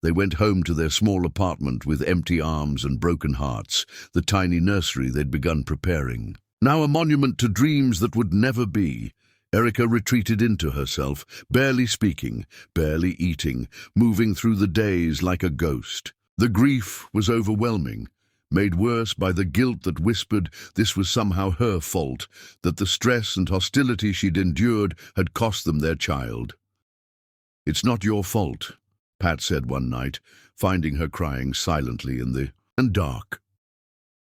S1: They went home to their small apartment with empty arms and broken hearts, the tiny nursery they'd begun preparing. Now a monument to dreams that would never be, Erica retreated into herself, barely speaking, barely eating, moving through the days like a ghost. The grief was overwhelming, made worse by the guilt that whispered this was somehow her fault, that the stress and hostility she'd endured had cost them their child. "It's not your fault," Pat said one night, finding her crying silently in the dark.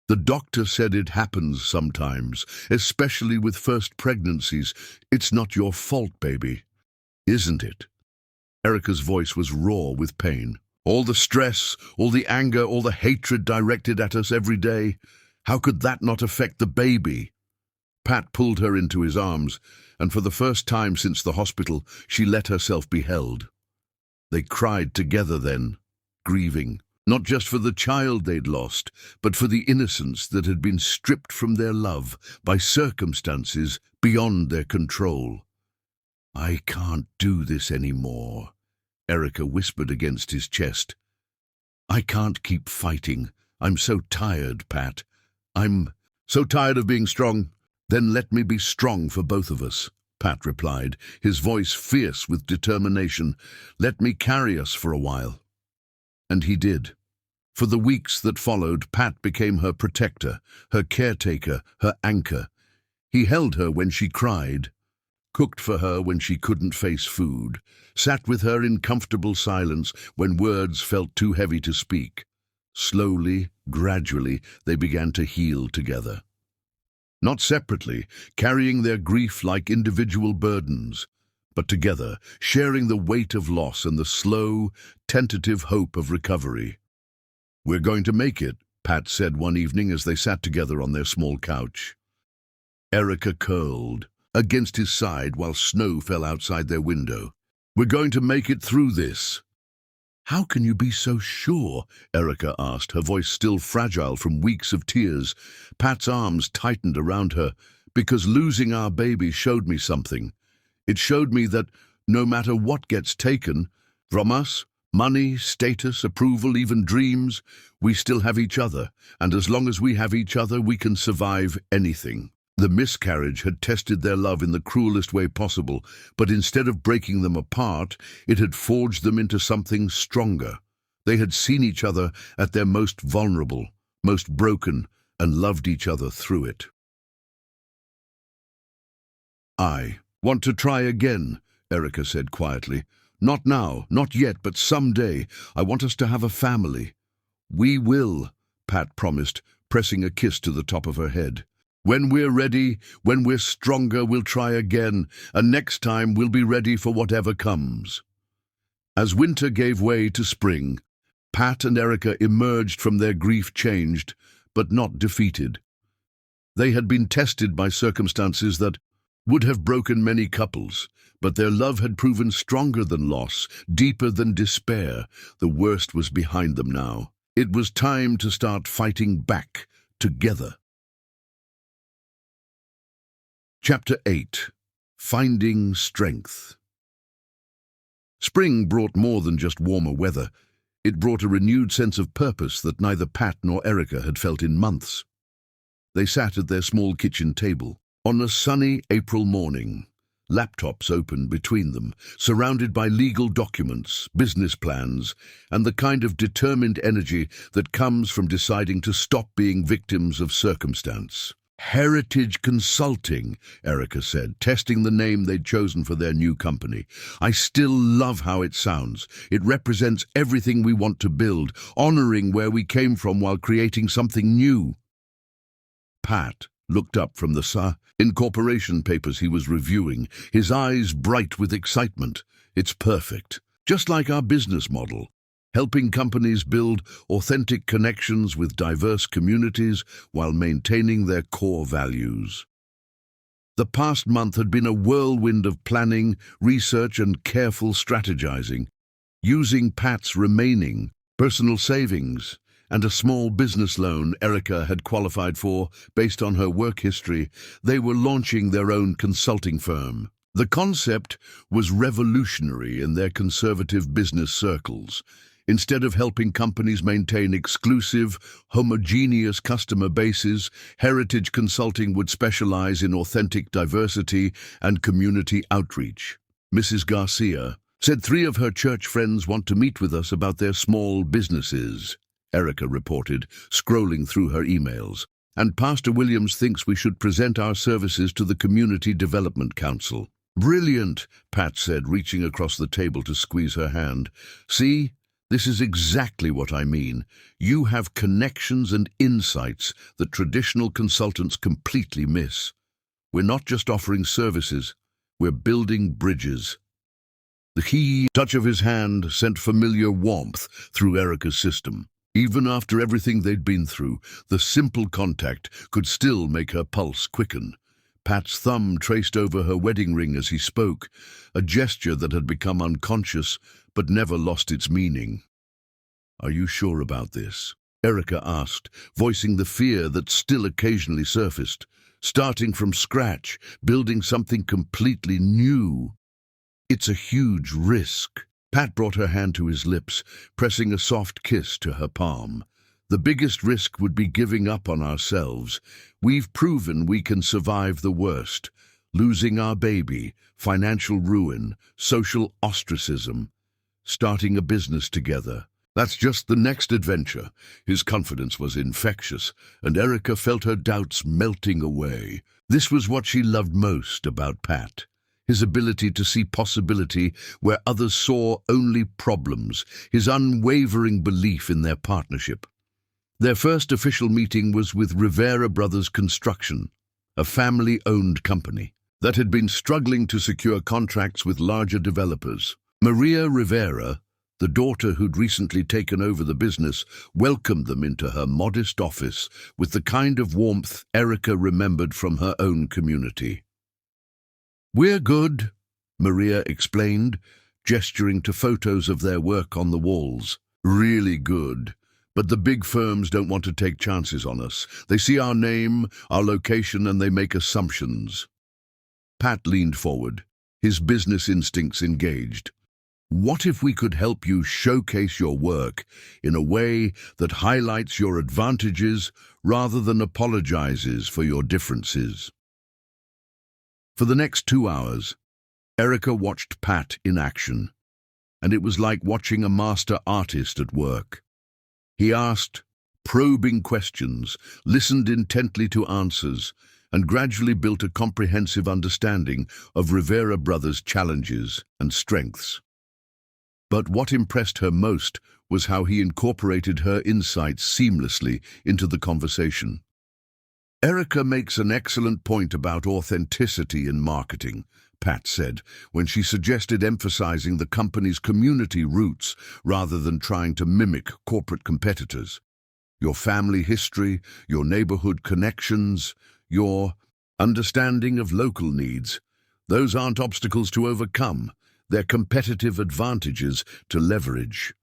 S1: "The doctor said it happens sometimes, especially with first pregnancies. It's not your fault, baby." "Isn't it?" Erica's voice was raw with pain. "All the stress, all the anger, all the hatred directed at us every day. How could that not affect the baby?" Pat pulled her into his arms, and for the first time since the hospital, she let herself be held. They cried together then, grieving. Not just for the child they'd lost, but for the innocence that had been stripped from their love by circumstances beyond their control. "I can't do this anymore," Erica whispered against his chest. "I can't keep fighting. I'm so tired, Pat. I'm so tired of being strong." "Then let me be strong for both of us," Pat replied, his voice fierce with determination. "Let me carry us for a while." And he did. For the weeks that followed, Pat became her protector, her caretaker, her anchor. He held her when she cried, cooked for her when she couldn't face food, sat with her in comfortable silence when words felt too heavy to speak. Slowly, gradually, they began to heal together. Not separately, carrying their grief like individual burdens, but together, sharing the weight of loss and the slow, tentative hope of recovery. "We're going to make it," Pat said one evening as they sat together on their small couch. Erica curled against his side while snow fell outside their window. "We're going to make it through this." "How can you be so sure?" Erica asked, her voice still fragile from weeks of tears. Pat's arms tightened around her. "Because losing our baby showed me something. It showed me that no matter what gets taken from us, money, status, approval, even dreams, we still have each other, and as long as we have each other, we can survive anything." The miscarriage had tested their love in the cruelest way possible, but instead of breaking them apart, it had forged them into something stronger. They had seen each other at their most vulnerable, most broken, and loved each other through it. "I want to try again," Erica said quietly. Not now, not yet, but someday. I want us to have a family. We will, Pat promised, pressing a kiss to the top of her head. When we're ready, when we're stronger, we'll try again, and next time we'll be ready for whatever comes. As winter gave way to spring, Pat and Erica emerged from their grief changed, but not defeated. They had been tested by circumstances that would have broken many couples, but their love had proven stronger than loss, deeper than despair. The worst was behind them now. It was time to start fighting back, together. Chapter 8. Finding Strength. Spring brought more than just warmer weather. It brought a renewed sense of purpose that neither Pat nor Erica had felt in months. They sat at their small kitchen table on a sunny April morning, laptops open between them, surrounded by legal documents, business plans, and the kind of determined energy that comes from deciding to stop being victims of circumstance. Heritage Consulting, Erica said, testing the name they'd chosen for their new company. I still love how it sounds. It represents everything we want to build, honoring where we came from while creating something new. Pat looked up from the incorporation papers he was reviewing, his eyes bright with excitement. It's perfect. Just like our business model, helping companies build authentic connections with diverse communities while maintaining their core values. The past month had been a whirlwind of planning, research, and careful strategizing. Using Pat's remaining personal savings and a small business loan Erica had qualified for based on her work history, they were launching their own consulting firm. The concept was revolutionary in their conservative business circles. Instead of helping companies maintain exclusive, homogeneous customer bases, Heritage Consulting would specialize in authentic diversity and community outreach. Mrs. Garcia said 3 of her church friends want to meet with us about their small businesses, Erica reported, scrolling through her emails. And Pastor Williams thinks we should present our services to the Community Development Council. Brilliant, Pat said, reaching across the table to squeeze her hand. See? This is exactly what I mean. You have connections and insights that traditional consultants completely miss. We're not just offering services, we're building bridges. The key touch of his hand sent familiar warmth through Erica's system. Even after everything they'd been through, the simple contact could still make her pulse quicken. Pat's thumb traced over her wedding ring as he spoke, a gesture that had become unconscious but never lost its meaning. Are you sure about this? Erica asked, voicing the fear that still occasionally surfaced. Starting from scratch, building something completely new. It's a huge risk. Pat brought her hand to his lips, pressing a soft kiss to her palm. The biggest risk would be giving up on ourselves. We've proven we can survive the worst. Losing our baby, financial ruin, social ostracism. Starting a business together. That's just the next adventure. His confidence was infectious, and Erica felt her doubts melting away. This was what she loved most about Pat. His ability to see possibility where others saw only problems, his unwavering belief in their partnership. Their first official meeting was with Rivera Brothers Construction, a family-owned company that had been struggling to secure contracts with larger developers. Maria Rivera, the daughter who'd recently taken over the business, welcomed them into her modest office with the kind of warmth Erica remembered from her own community. We're good, Maria explained, gesturing to photos of their work on the walls. Really good. But the big firms don't want to take chances on us. They see our name, our location, and they make assumptions. Pat leaned forward, his business instincts engaged. What if we could help you showcase your work in a way that highlights your advantages rather than apologizes for your differences? For the next 2 hours, Erica watched Pat in action, and it was like watching a master artist at work. He asked probing questions, listened intently to answers, and gradually built a comprehensive understanding of Rivera Brothers' challenges and strengths. But what impressed her most was how he incorporated her insights seamlessly into the conversation. Erica makes an excellent point about authenticity in marketing, Pat said, when she suggested emphasizing the company's community roots rather than trying to mimic corporate competitors. Your family history, your neighborhood connections, your understanding of local needs, those aren't obstacles to overcome. They're competitive advantages to leverage.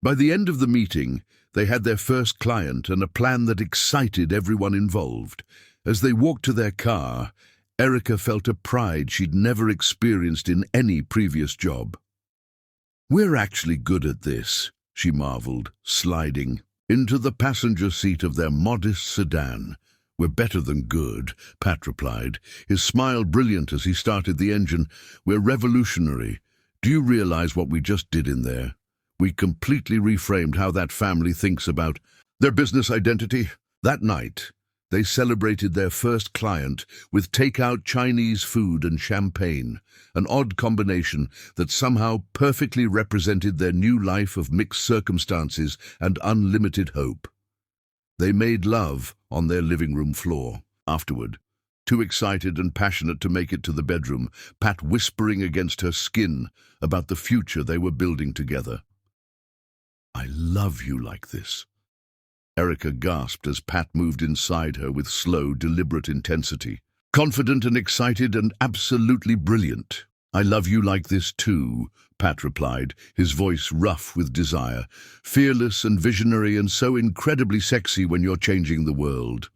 S1: By the end of the meeting, they had their first client and a plan that excited everyone involved. As they walked to their car, Erica felt a pride she'd never experienced in any previous job. "We're actually good at this," she marveled, sliding into the passenger seat of their modest sedan. "We're better than good," Pat replied, his smile brilliant as he started the engine. "We're revolutionary. Do you realize what we just did in there? We completely reframed how that family thinks about their business identity." That night, they celebrated their first client with takeout Chinese food and champagne, an odd combination that somehow perfectly represented their new life of mixed circumstances and unlimited hope. They made love on their living room floor. Afterward, too excited and passionate to make it to the bedroom, Pat whispering against her skin about the future they were building together. "I love you like this." Erica gasped as Pat moved inside her with slow, deliberate intensity. "Confident and excited and absolutely brilliant. I love you like this too," Pat replied, his voice rough with desire. "Fearless and visionary and so incredibly sexy when you're changing the world."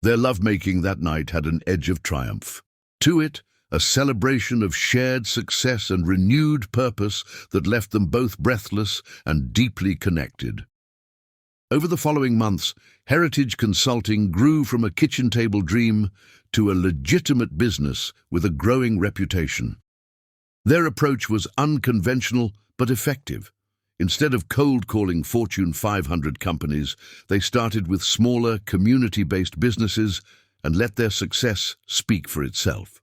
S1: Their lovemaking that night had an edge of triumph. To it, a celebration of shared success and renewed purpose that left them both breathless and deeply connected. Over the following months, Heritage Consulting grew from a kitchen table dream to a legitimate business with a growing reputation. Their approach was unconventional but effective. Instead of cold-calling Fortune 500 companies, they started with smaller, community-based businesses and let their success speak for itself.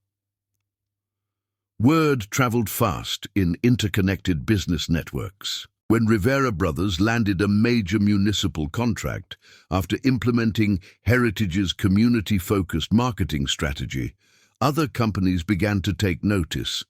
S1: Word traveled fast in interconnected business networks. When Rivera Brothers landed a major municipal contract after implementing Heritage's community-focused marketing strategy, other companies began to take notice.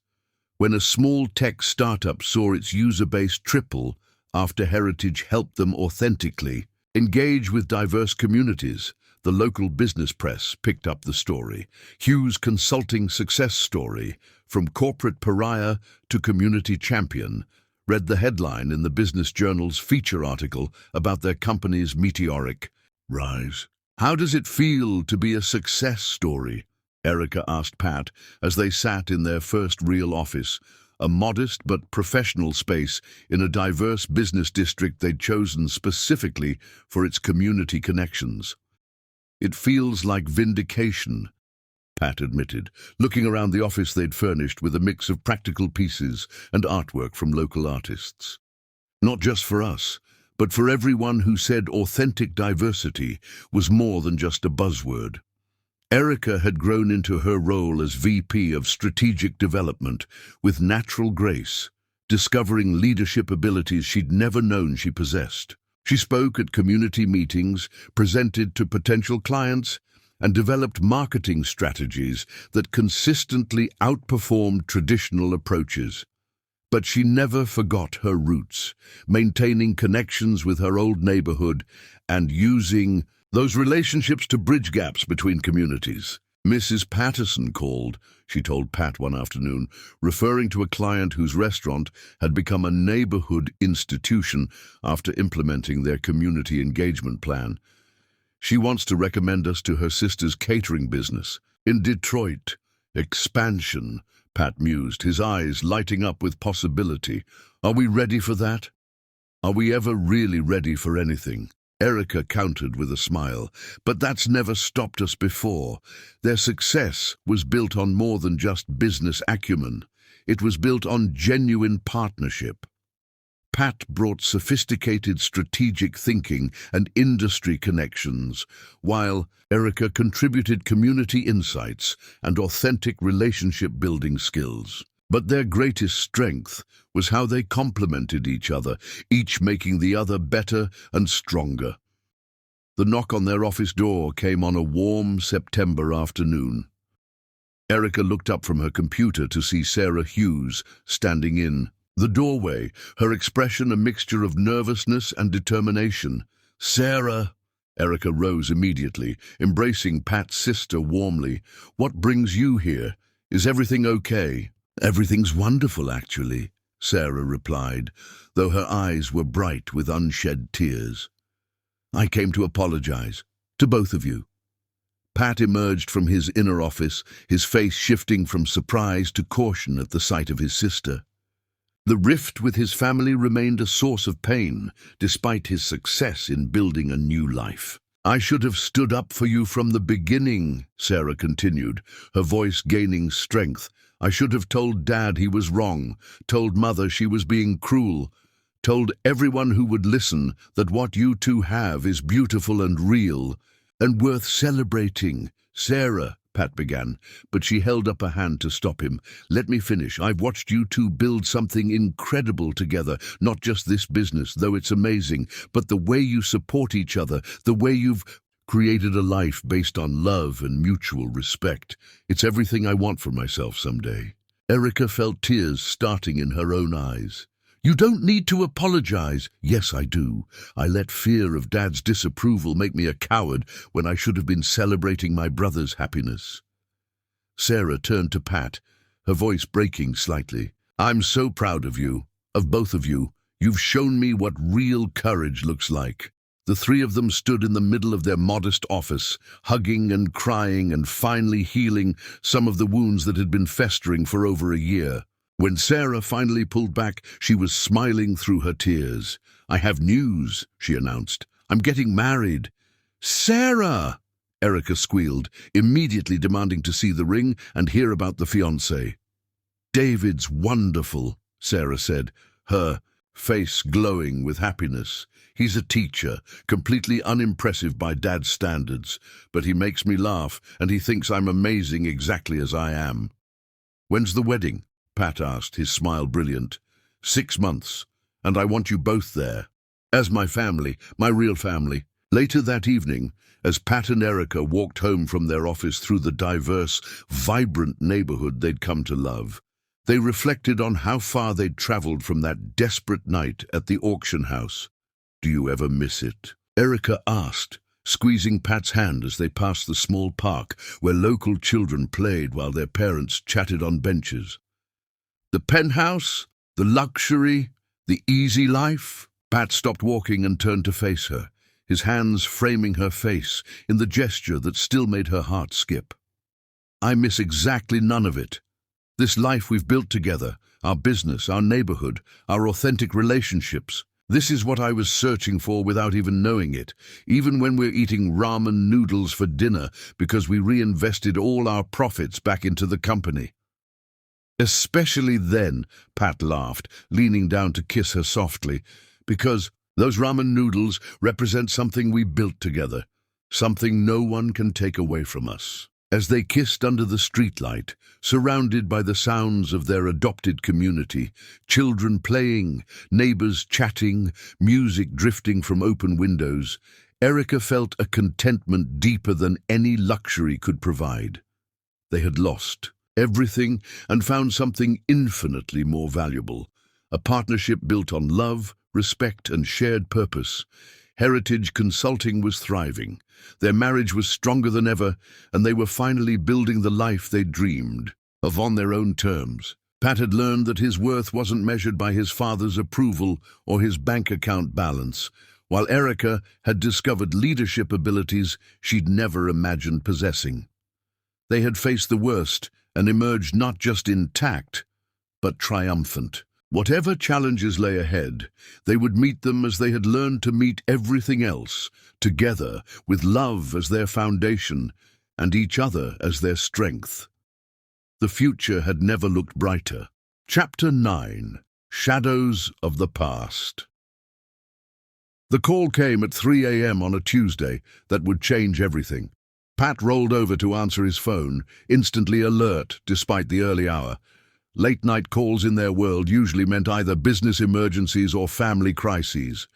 S1: When a small tech startup saw its user base triple after Heritage helped them authentically engage with diverse communities, the local business press picked up the story. Hughes Consulting success story, from corporate pariah to community champion, read the headline in the Business Journal's feature article about their company's meteoric rise. "How does it feel to be a success story?" Erica asked Pat as they sat in their first real office, a modest but professional space in a diverse business district they'd chosen specifically for its community connections. "It feels like vindication," Pat admitted, looking around the office they'd furnished with a mix of practical pieces and artwork from local artists. "Not just for us, but for everyone who said authentic diversity was more than just a buzzword." Erica had grown into her role as VP of Strategic Development with natural grace, discovering leadership abilities she'd never known she possessed. She spoke at community meetings, presented to potential clients, and developed marketing strategies that consistently outperformed traditional approaches. But she never forgot her roots, maintaining connections with her old neighborhood and using those relationships to bridge gaps between communities. "Mrs. Patterson called," she told Pat one afternoon, referring to a client whose restaurant had become a neighborhood institution after implementing their community engagement plan. "She wants to recommend us to her sister's catering business in Detroit. Expansion," Pat mused, his eyes lighting up with possibility. "Are we ready for that? Are we ever really ready for anything?" Erica countered with a smile. "But that's never stopped us before. Their success was built on more than just business acumen. It was built on genuine partnership." Pat brought sophisticated strategic thinking and industry connections, while Erica contributed community insights and authentic relationship-building skills. But their greatest strength was how they complemented each other, each making the other better and stronger. The knock on their office door came on a warm September afternoon. Erica looked up from her computer to see Sarah Hughes standing in the doorway, her expression a mixture of nervousness and determination. "Sarah!" Erica rose immediately, embracing Pat's sister warmly. "What brings you here? Is everything okay?" "Everything's wonderful, actually," Sarah replied, though her eyes were bright with unshed tears. "I came to apologize to both of you." Pat emerged from his inner office, his face shifting from surprise to caution at the sight of his sister. The rift with his family remained a source of pain, despite his success in building a new life. "I should have stood up for you from the beginning," Sarah continued, her voice gaining strength. "I should have told Dad he was wrong, told Mother she was being cruel, told everyone who would listen that what you two have is beautiful and real, and worth celebrating." "Sarah," Pat began, but she held up a hand to stop him. "Let me finish. I've watched you two build something incredible together, not just this business, though it's amazing, but the way you support each other, the way you've created a life based on love and mutual respect. It's everything I want for myself someday." Erica felt tears starting in her own eyes. "You don't need to apologize." "Yes, I do. I let fear of Dad's disapproval make me a coward when I should have been celebrating my brother's happiness." Sarah turned to Pat, her voice breaking slightly. "I'm so proud of you, of both of you. You've shown me what real courage looks like." The three of them stood in the middle of their modest office, hugging and crying and finally healing some of the wounds that had been festering for over a year. When Sarah finally pulled back, she was smiling through her tears. "I have news," she announced. "I'm getting married." "Sarah!" Erica squealed, immediately demanding to see the ring and hear about the fiancé. "David's wonderful," Sarah said, her face glowing with happiness. "He's a teacher, completely unimpressive by Dad's standards, but he makes me laugh and he thinks I'm amazing exactly as I am." "When's the wedding?" Pat asked, his smile brilliant. 6 months, and I want you both there. As my family, my real family." Later that evening, as Pat and Erica walked home from their office through the diverse, vibrant neighborhood they'd come to love, they reflected on how far they'd traveled from that desperate night at the auction house. "Do you ever miss it?" Erica asked, squeezing Pat's hand as they passed the small park where local children played while their parents chatted on benches. "The penthouse, the luxury, the easy life?" Pat stopped walking and turned to face her, his hands framing her face in the gesture that still made her heart skip. "I miss exactly none of it. This life we've built together, our business, our neighborhood, our authentic relationships. This is what I was searching for without even knowing it, even when we're eating ramen noodles for dinner because we reinvested all our profits back into the company." "Especially then," Pat laughed, leaning down to kiss her softly, "because those ramen noodles represent something we built together, something no one can take away from us." As they kissed under the streetlight, surrounded by the sounds of their adopted community, children playing, neighbors chatting, music drifting from open windows, Erica felt a contentment deeper than any luxury could provide. They had lost everything and found something infinitely more valuable, a partnership built on love, respect, and shared purpose. Heritage Consulting was thriving. Their marriage was stronger than ever, and they were finally building the life they dreamed of on their own terms. Pat had learned that his worth wasn't measured by his father's approval or his bank account balance, while Erica had discovered leadership abilities she'd never imagined possessing. They had faced the worst and emerged not just intact, but triumphant. Whatever challenges lay ahead, they would meet them as they had learned to meet everything else, together, with love as their foundation and each other as their strength. The future had never looked brighter. Chapter 9. Shadows of the Past. The call came at 3 a.m. on a Tuesday that would change everything. Pat rolled over to answer his phone, instantly alert despite the early hour. Late-night calls in their world usually meant either business emergencies or family crises.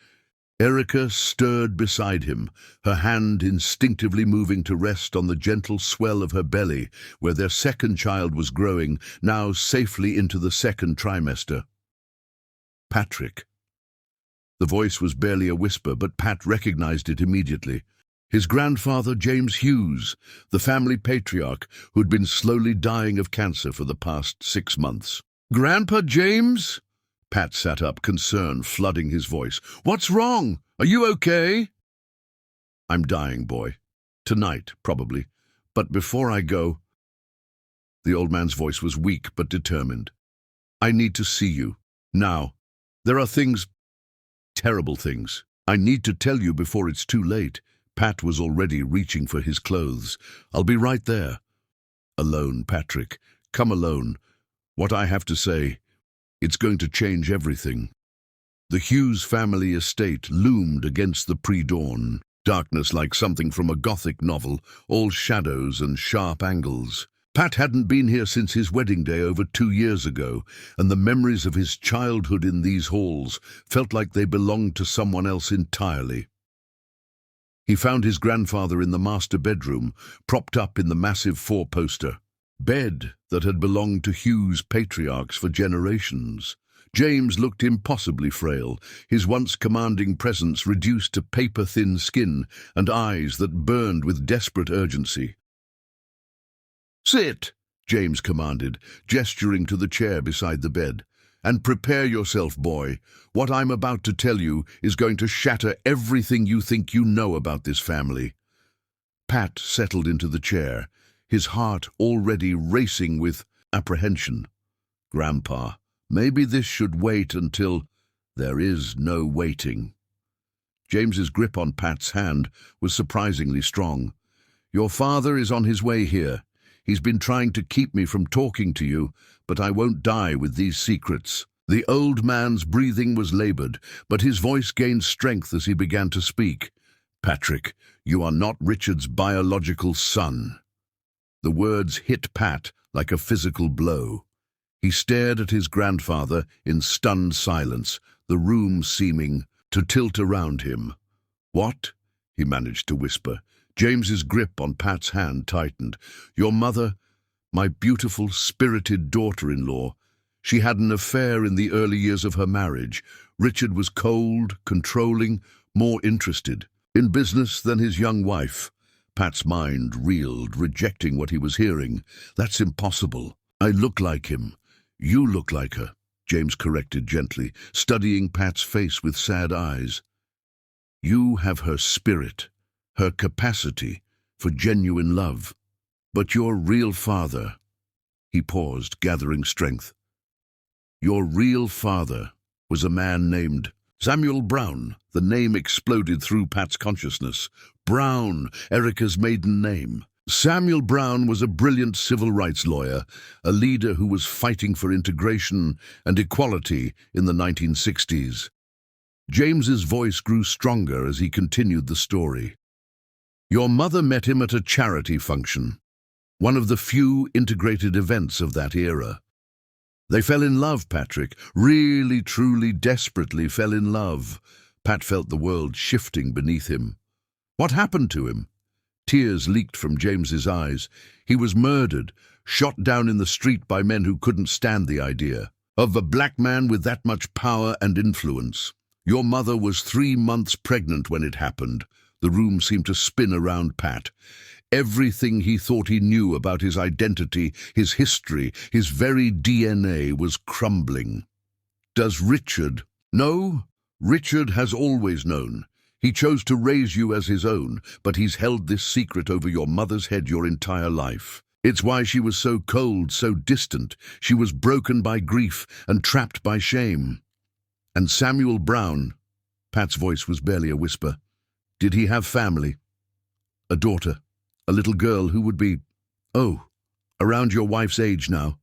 S1: Erica stirred beside him, her hand instinctively moving to rest on the gentle swell of her belly, where their second child was growing, now safely into the second trimester. Patrick. The voice was barely a whisper, but Pat recognized it immediately. His grandfather, James Hughes, the family patriarch who'd been slowly dying of cancer for the past 6 months. "Grandpa James?" Pat sat up, concern flooding his voice. "What's wrong? Are you okay?" "I'm dying, boy. Tonight, probably. But before I go—" The old man's voice was weak but determined. "I need to see you. Now. There are things, terrible things. I need to tell you before it's too late." Pat was already reaching for his clothes. "I'll be right there." "Alone, Patrick. Come alone. What I have to say, it's going to change everything." The Hughes family estate loomed against the pre-dawn, darkness like something from a Gothic novel, all shadows and sharp angles. Pat hadn't been here since his wedding day over 2 years ago, and the memories of his childhood in these halls felt like they belonged to someone else entirely. He found his grandfather in the master bedroom, propped up in the massive 4-poster bed that had belonged to Hughes patriarchs for generations. James looked impossibly frail, his once commanding presence reduced to paper-thin skin and eyes that burned with desperate urgency. "Sit," James commanded, gesturing to the chair beside the bed. "And prepare yourself, boy. What I'm about to tell you is going to shatter everything you think you know about this family." Pat settled into the chair, his heart already racing with apprehension. "Grandpa, maybe this should wait until—" "There is no waiting." James's grip on Pat's hand was surprisingly strong. "Your father is on his way here. He's been trying to keep me from talking to you, but I won't die with these secrets." The old man's breathing was labored, but his voice gained strength as he began to speak. "Patrick, you are not Richard's biological son." The words hit Pat like a physical blow. He stared at his grandfather in stunned silence, the room seeming to tilt around him. "What?" he managed to whisper. James's grip on Pat's hand tightened. "Your mother, my beautiful, spirited daughter-in-law, she had an affair in the early years of her marriage. Richard was cold, controlling, more interested in business than his young wife." Pat's mind reeled, rejecting what he was hearing. "That's impossible. I look like him. You look like her," James corrected gently, studying Pat's face with sad eyes. "You have her spirit, her capacity for genuine love. But your real father—" He paused, gathering strength. "Your real father was a man named Samuel Brown." The name exploded through Pat's consciousness. Brown, Erica's maiden name. Samuel Brown was a brilliant civil rights lawyer, a leader who was fighting for integration and equality in the 1960s. James's voice grew stronger as he continued the story. "Your mother met him at a charity function, one of the few integrated events of that era. They fell in love, Patrick, really, truly, desperately fell in love." Pat felt the world shifting beneath him. "What happened to him?" Tears leaked from James's eyes. "He was murdered, shot down in the street by men who couldn't stand the idea of a black man with that much power and influence. Your mother was 3 months pregnant when it happened." The room seemed to spin around Pat. Everything he thought he knew about his identity, his history, his very DNA was crumbling. "Does Richard—" "No, Richard has always known. He chose to raise you as his own, but he's held this secret over your mother's head your entire life. It's why she was so cold, so distant. She was broken by grief and trapped by shame." "And Samuel Brown," Pat's voice was barely a whisper, "did he have family? A daughter? A little girl who would be, around your wife's age now?"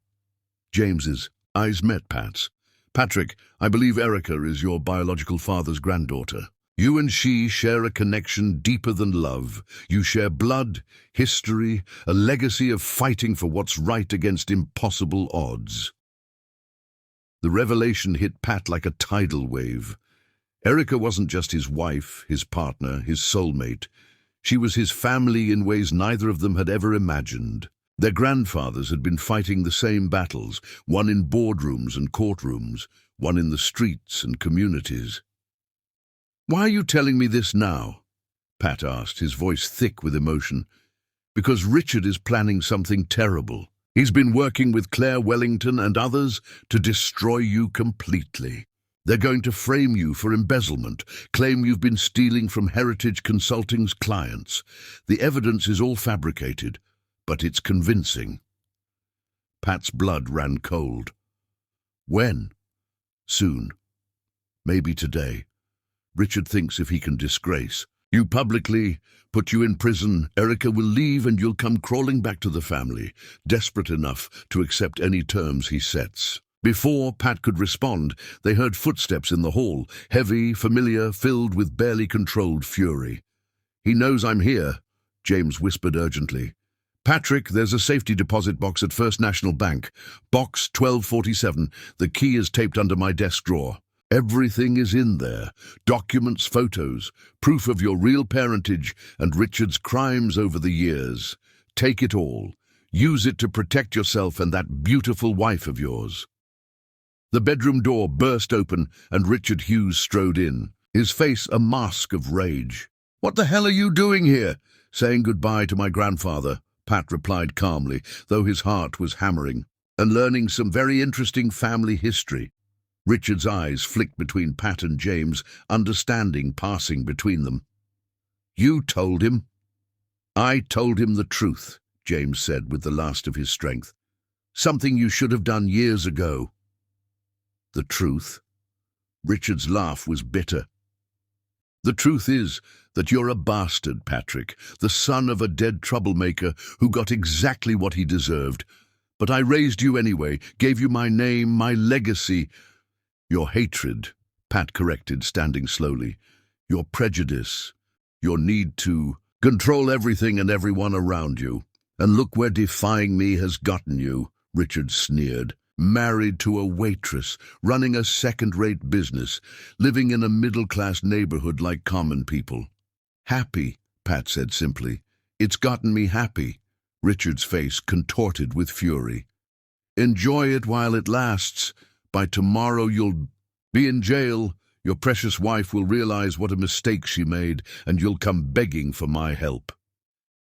S1: James's eyes met Pat's. "Patrick, I believe Erica is your biological father's granddaughter. You and she share a connection deeper than love. You share blood, history, a legacy of fighting for what's right against impossible odds." The revelation hit Pat like a tidal wave. Erica wasn't just his wife, his partner, his soulmate. She was his family in ways neither of them had ever imagined. Their grandfathers had been fighting the same battles, one in boardrooms and courtrooms, one in the streets and communities. "Why are you telling me this now?" Pat asked, his voice thick with emotion. "Because Richard is planning something terrible. He's been working with Claire Wellington and others to destroy you completely. They're going to frame you for embezzlement, claim you've been stealing from Heritage Consulting's clients. The evidence is all fabricated, but it's convincing." Pat's blood ran cold. "When?" "Soon. Maybe today. Richard thinks if he can disgrace you publicly, put you in prison, Erica will leave and you'll come crawling back to the family, desperate enough to accept any terms he sets." Before Pat could respond, they heard footsteps in the hall, heavy, familiar, filled with barely controlled fury. "He knows I'm here," James whispered urgently. "Patrick, there's a safety deposit box at First National Bank. Box 1247. The key is taped under my desk drawer. Everything is in there. Documents, photos, proof of your real parentage and Richard's crimes over the years. Take it all. Use it to protect yourself and that beautiful wife of yours." The bedroom door burst open and Richard Hughes strode in, his face a mask of rage. "What the hell are you doing here?" "Saying goodbye to my grandfather," Pat replied calmly, though his heart was hammering, "and learning some very interesting family history." Richard's eyes flicked between Pat and James, understanding passing between them. "You told him?" "I told him the truth," James said with the last of his strength. "Something you should have done years ago." "The truth?" Richard's laugh was bitter. "The truth is that you're a bastard, Patrick, the son of a dead troublemaker who got exactly what he deserved. But I raised you anyway, gave you my name, my legacy." "Your hatred," Pat corrected, standing slowly. "Your prejudice. Your need to control everything and everyone around you. And look where defying me has gotten you," Richard sneered. "Married to a waitress, running a second-rate business, living in a middle-class neighborhood like common people." "Happy," Pat said simply. "It's gotten me happy." Richard's face contorted with fury. "Enjoy it while it lasts. By tomorrow you'll be in jail. Your precious wife will realize what a mistake she made, and you'll come begging for my help."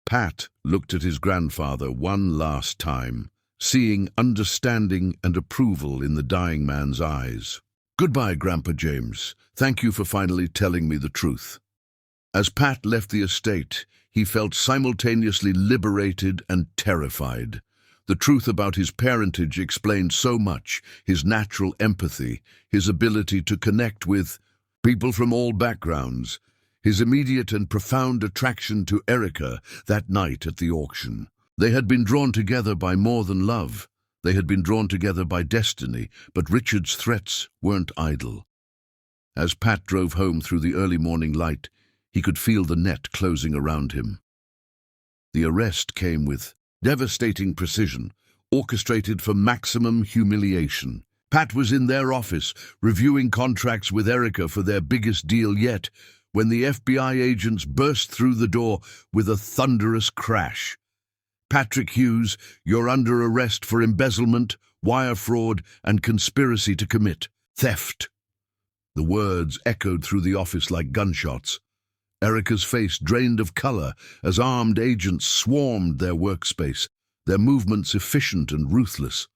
S1: Pat looked at his grandfather one last time, seeing understanding and approval in the dying man's eyes. "Goodbye, Grandpa James. Thank you for finally telling me the truth." As Pat left the estate, he felt simultaneously liberated and terrified. The truth about his parentage explained so much: his natural empathy, his ability to connect with people from all backgrounds, his immediate and profound attraction to Erica that night at the auction. They had been drawn together by more than love. They had been drawn together by destiny, but Richard's threats weren't idle. As Pat drove home through the early morning light, he could feel the net closing around him. The arrest came with devastating precision, orchestrated for maximum humiliation. Pat was in their office, reviewing contracts with Erica for their biggest deal yet, when the FBI agents burst through the door with a thunderous crash. "Patrick Hughes, you're under arrest for embezzlement, wire fraud, and conspiracy to commit theft." The words echoed through the office like gunshots. Erica's face drained of color as armed agents swarmed their workspace, their movements efficient and ruthless.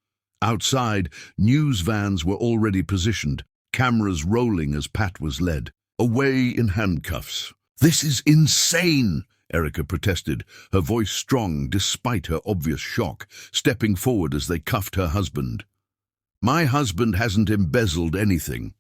S1: Outside, news vans were already positioned, cameras rolling as Pat was led, away in handcuffs. "This is insane!" Erica protested, her voice strong despite her obvious shock, stepping forward as they cuffed her husband. "My husband hasn't embezzled anything.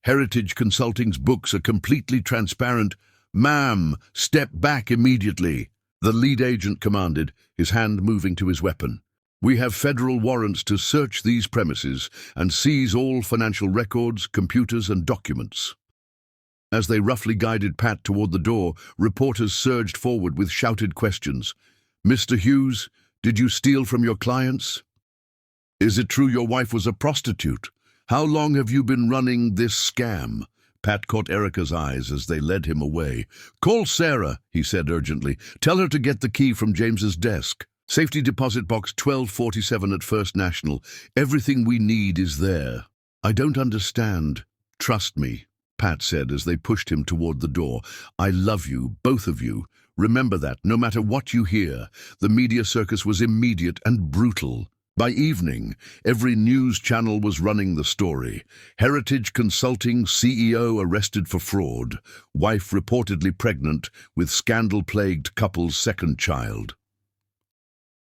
S1: Heritage Consulting's books are completely transparent." "Ma'am, step back immediately," the lead agent commanded, his hand moving to his weapon. "We have federal warrants to search these premises and seize all financial records, computers, and documents." As they roughly guided Pat toward the door, reporters surged forward with shouted questions. "Mr. Hughes, did you steal from your clients? Is it true your wife was a prostitute? How long have you been running this scam? Pat caught Erica's eyes as they led him away. Call Sarah, he said urgently. Tell her to get the key from James's desk. Safety deposit box 1247 at First National. Everything we need is there. I don't understand. Trust me, Pat said as they pushed him toward the door. I love you, both of you. Remember that, no matter what you hear. The media circus was immediate and brutal. By evening, every news channel was running the story. Heritage Consulting CEO arrested for fraud. Wife reportedly pregnant with scandal-plagued couple's second child.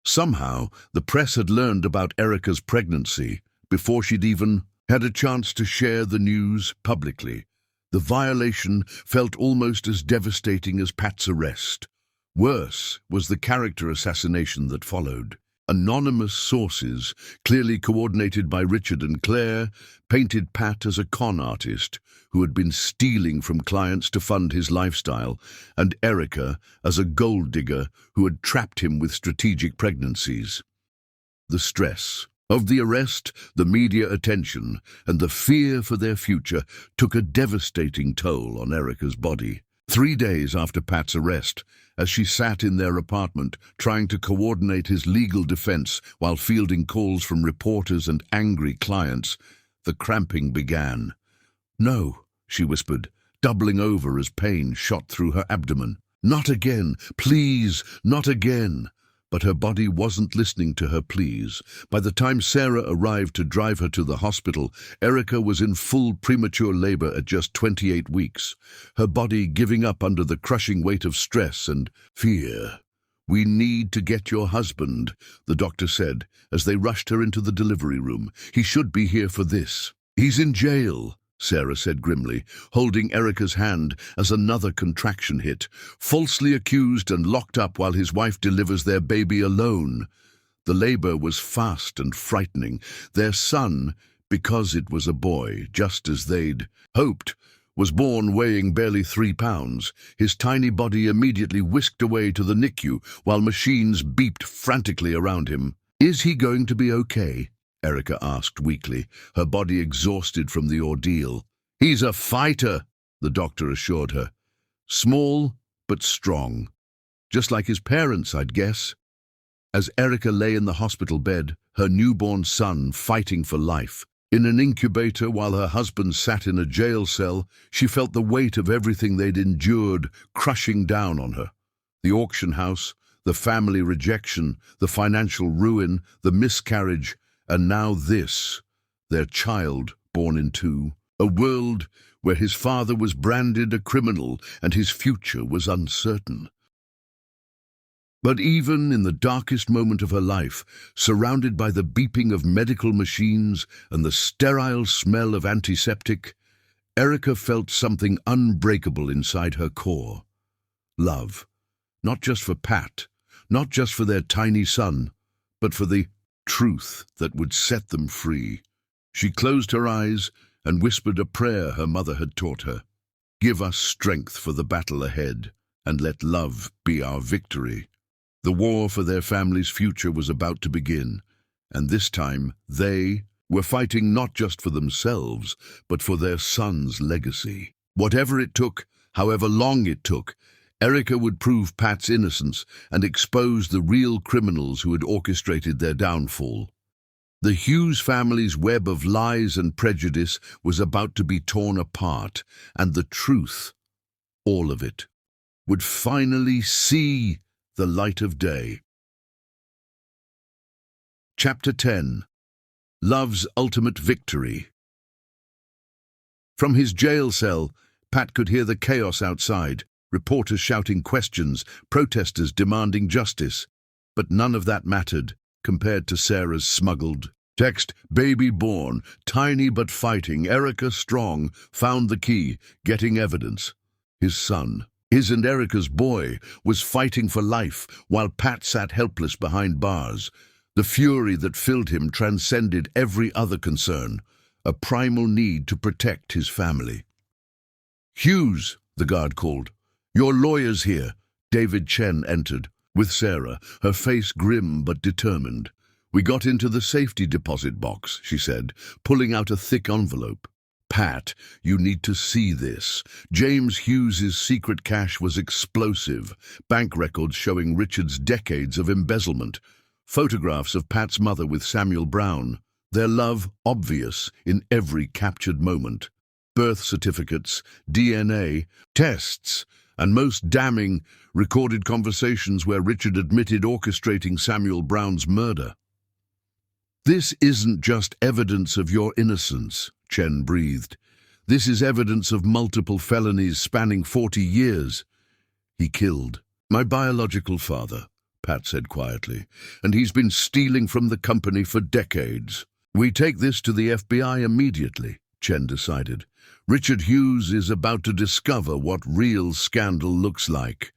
S1: Somehow, the press had learned about Erica's pregnancy before she'd even had a chance to share the news publicly. The violation felt almost as devastating as Pat's arrest. Worse was the character assassination that followed. Anonymous sources, clearly coordinated by Richard and Claire, painted Pat as a con artist who had been stealing from clients to fund his lifestyle, and Erica as a gold digger who had trapped him with strategic pregnancies. The stress of the arrest, the media attention, and the fear for their future took a devastating toll on Erica's body. 3 days after Pat's arrest, as she sat in their apartment trying to coordinate his legal defense while fielding calls from reporters and angry clients, the cramping began. No, she whispered, doubling over as pain shot through her abdomen. Not again, please, not again. But her body wasn't listening to her pleas. By the time Sarah arrived to drive her to the hospital, Erica was in full premature labor at just 28 weeks, her body giving up under the crushing weight of stress and fear. We need to get your husband, the doctor said, as they rushed her into the delivery room. He should be here for this. He's in jail, Sarah said grimly, holding Erica's hand as another contraction hit. Falsely accused and locked up while his wife delivers their baby alone. The labor was fast and frightening. Their son, because it was a boy, just as they'd hoped, was born weighing barely 3 pounds. His tiny body immediately whisked away to the NICU while machines beeped frantically around him. Is he going to be okay? Erica asked weakly, her body exhausted from the ordeal. He's a fighter, the doctor assured her. Small, but strong. Just like his parents, I'd guess. As Erica lay in the hospital bed, her newborn son fighting for life, in an incubator while her husband sat in a jail cell, she felt the weight of everything they'd endured crushing down on her. The auction house, the family rejection, the financial ruin, the miscarriage, and now this, their child born into a world where his father was branded a criminal and his future was uncertain. But even in the darkest moment of her life, surrounded by the beeping of medical machines and the sterile smell of antiseptic, Erica felt something unbreakable inside her core. Love, not just for Pat, not just for their tiny son, but for the truth that would set them free. She closed her eyes and whispered a prayer her mother had taught her. Give us strength for the battle ahead, and let love be our victory. The war for their family's future was about to begin, and this time they were fighting not just for themselves, but for their son's legacy. Whatever it took, however long it took, Erica would prove Pat's innocence and expose the real criminals who had orchestrated their downfall. The Hughes family's web of lies and prejudice was about to be torn apart, and the truth, all of it, would finally see the light of day. Chapter 10. Love's Ultimate Victory. From his jail cell, Pat could hear the chaos outside. Reporters shouting questions, protesters demanding justice. But none of that mattered compared to Sarah's smuggled text. Baby born, tiny but fighting, Erica strong, found the key, getting evidence. His son, his and Erica's boy, was fighting for life while Pat sat helpless behind bars. The fury that filled him transcended every other concern, a primal need to protect his family. Hughes, the guard called. Your lawyer's here. David Chen entered, with Sarah, her face grim but determined. "We got into the safety deposit box," she said, pulling out a thick envelope. "Pat, you need to see this." James Hughes's secret cash was explosive. Bank records showing Richard's decades of embezzlement. Photographs of Pat's mother with Samuel Brown. Their love obvious in every captured moment. Birth certificates, DNA, tests, and most damning, recorded conversations where Richard admitted orchestrating Samuel Brown's murder. "This isn't just evidence of your innocence," Chen breathed. "This is evidence of multiple felonies spanning 40 years. He killed my biological father," Pat said quietly, "and he's been stealing from the company for decades." "We take this to the FBI immediately," Chen decided. "Richard Hughes is about to discover what real scandal looks like."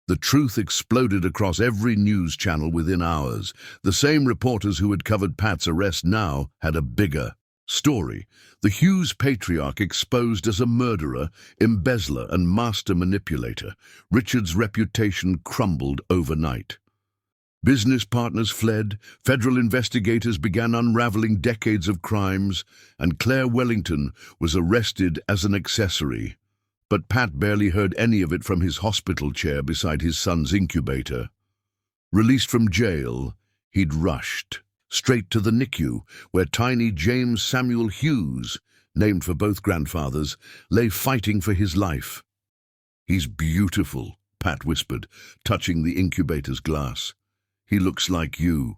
S1: The truth exploded across every news channel within hours. The same reporters who had covered Pat's arrest now had a bigger story. The Hughes patriarch exposed as a murderer, embezzler, and master manipulator. Richard's reputation crumbled overnight. Business partners fled, federal investigators began unraveling decades of crimes, and Claire Wellington was arrested as an accessory. But Pat barely heard any of it from his hospital chair beside his son's incubator. Released from jail, he'd rushed straight to the NICU, where tiny James Samuel Hughes, named for both grandfathers, lay fighting for his life. "He's beautiful," Pat whispered, touching the incubator's glass. "He looks like you."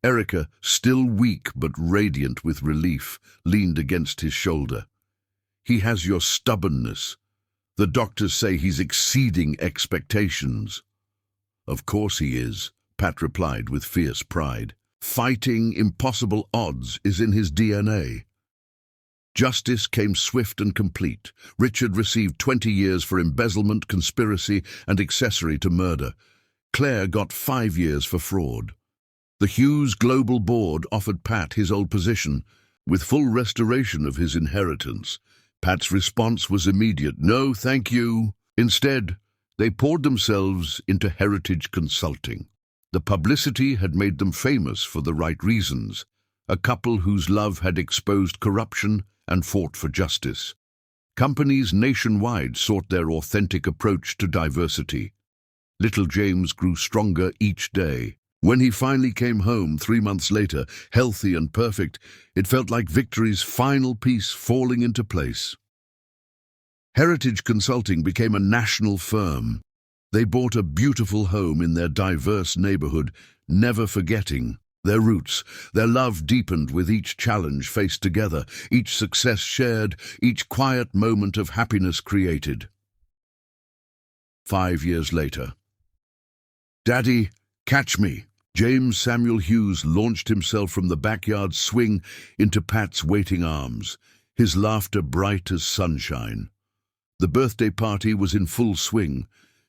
S1: Erica, still weak but radiant with relief, leaned against his shoulder. "He has your stubbornness. The doctors say he's exceeding expectations." "Of course he is," Pat replied with fierce pride. "Fighting impossible odds is in his DNA." Justice came swift and complete. Richard received 20 years for embezzlement, conspiracy, and accessory to murder. Claire got 5 years for fraud. The Hughes Global Board offered Pat his old position, with full restoration of his inheritance. Pat's response was immediate: "No, thank you." Instead, they poured themselves into heritage consulting. The publicity had made them famous for the right reasons, a couple whose love had exposed corruption and fought for justice. Companies nationwide sought their authentic approach to diversity. Little James grew stronger each day. When he finally came home 3 months later, healthy and perfect, it felt like victory's final piece falling into place. Heritage Consulting became a national firm. They bought a beautiful home in their diverse neighborhood, never forgetting their roots. Their love deepened with each challenge faced together, each success shared, each quiet moment of happiness created. 5 years later. "Daddy, catch me." James Samuel Hughes launched himself from the backyard swing into Pat's waiting arms, his laughter bright as sunshine. The birthday party was in full swing,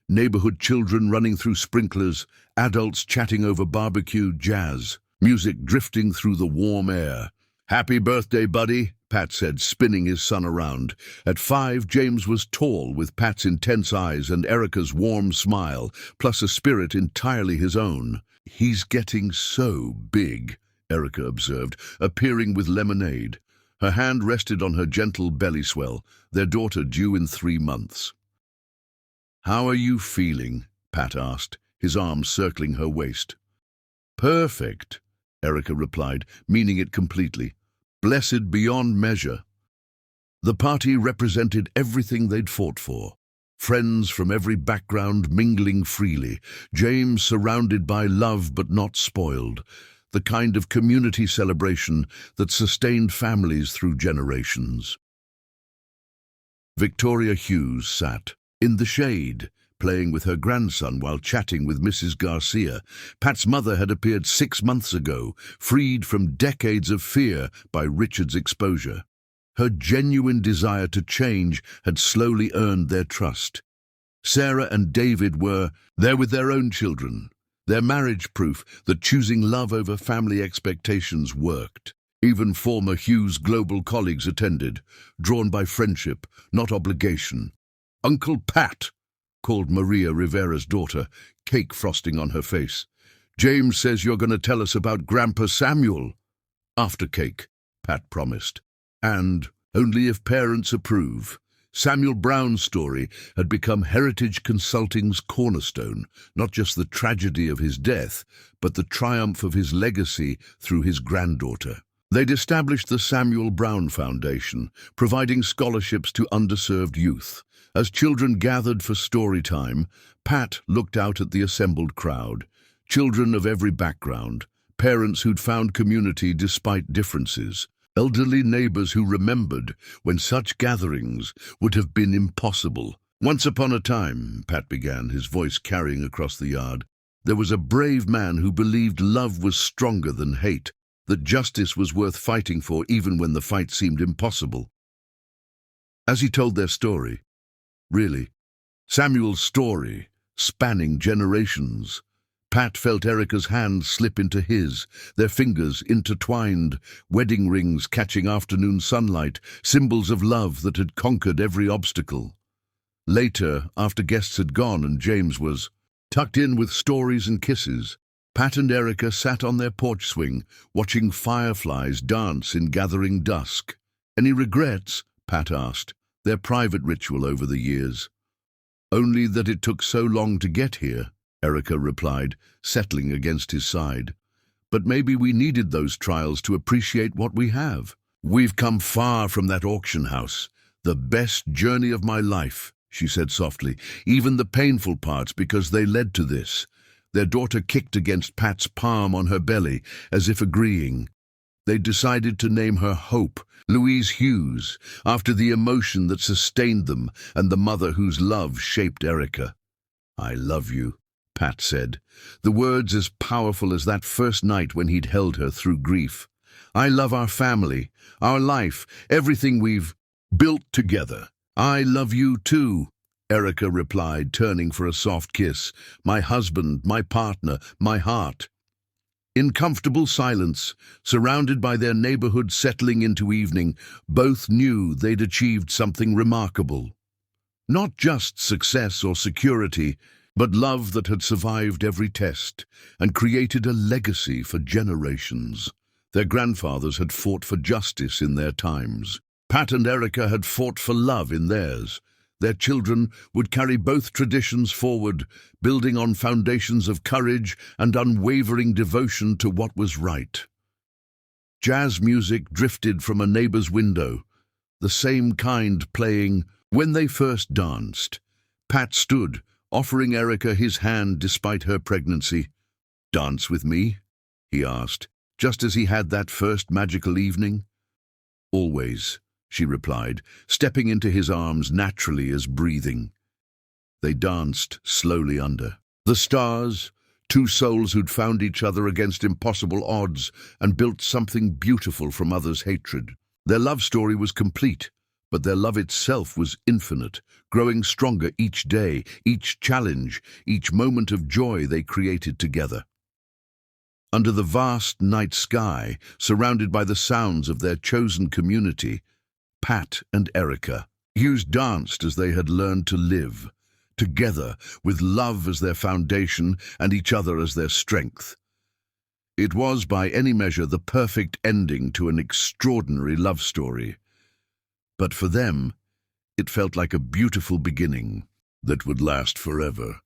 S1: neighborhood children running through sprinklers, adults chatting over barbecue jazz, music drifting through the warm air. "Happy birthday, buddy," Pat said, spinning his son around. At 5, James was tall, with Pat's intense eyes and Erica's warm smile, plus a spirit entirely his own. "He's getting so big," Erica observed, appearing with lemonade. Her hand rested on her gentle belly swell, their daughter due in 3 months. "How are you feeling?" Pat asked, his arms circling her waist. "Perfect," Erica replied, meaning it completely. "Blessed beyond measure." The party represented everything they'd fought for. Friends from every background mingling freely, James surrounded by love but not spoiled, the kind of community celebration that sustained families through generations. Victoria Hughes sat in the shade, playing with her grandson while chatting with Mrs. Garcia. Pat's mother had appeared 6 months ago, freed from decades of fear by Richard's exposure. Her genuine desire to change had slowly earned their trust. Sarah and David were there with their own children, their marriage proof that choosing love over family expectations worked. Even former Hughes Global colleagues attended, drawn by friendship, not obligation. "Uncle Pat," called Maria Rivera's daughter, cake frosting on her face. James says you're going to tell us about Grandpa Samuel. After cake, Pat promised. And only if parents approve. Samuel Brown's story had become Heritage Consulting's cornerstone, not just the tragedy of his death, but the triumph of his legacy through his granddaughter. They'd established the Samuel Brown Foundation, providing scholarships to underserved youth. As children gathered for story time, Pat looked out at the assembled crowd. Children of every background, parents who'd found community despite differences, elderly neighbors who remembered when such gatherings would have been impossible. Once upon a time, Pat began, his voice carrying across the yard, there was a brave man who believed love was stronger than hate, that justice was worth fighting for even when the fight seemed impossible. As he told their story, really, Samuel's story, spanning generations, Pat felt Erica's hand slip into his, their fingers intertwined, wedding rings catching afternoon sunlight, symbols of love that had conquered every obstacle. Later, after guests had gone and James was tucked in with stories and kisses, Pat and Erica sat on their porch swing, watching fireflies dance in gathering dusk. Any regrets? Pat asked, their private ritual over the years. Only that it took so long to get here, Erica replied, settling against his side. But maybe we needed those trials to appreciate what we have. We've come far from that auction house. The best journey of my life, she said softly, even the painful parts because they led to this. Their daughter kicked against Pat's palm on her belly, as if agreeing. They decided to name her Hope, Louise Hughes, after the emotion that sustained them and the mother whose love shaped Erica. I love you, Pat said, the words as powerful as that first night when he'd held her through grief. I love our family, our life, everything we've built together. I love you too, Erica replied, turning for a soft kiss. My husband, my partner, my heart. In comfortable silence, surrounded by their neighborhood settling into evening, both knew they'd achieved something remarkable. Not just success or security, but love that had survived every test and created a legacy for generations. Their grandfathers had fought for justice in their times. Pat and Erica had fought for love in theirs. Their children would carry both traditions forward, building on foundations of courage and unwavering devotion to what was right. Jazz music drifted from a neighbor's window, the same kind playing when they first danced. Pat stood, offering Erica his hand despite her pregnancy. "Dance with me?" he asked, just as he had that first magical evening. "Always," she replied, stepping into his arms naturally as breathing. They danced slowly under the stars, two souls who'd found each other against impossible odds and built something beautiful from others' hatred. Their love story was complete, but their love itself was infinite, growing stronger each day, each challenge, each moment of joy they created together. Under the vast night sky, surrounded by the sounds of their chosen community, Pat and Erica Hughes danced as they had learned to live, together with love as their foundation and each other as their strength. It was, by any measure, the perfect ending to an extraordinary love story. But for them, it felt like a beautiful beginning that would last forever.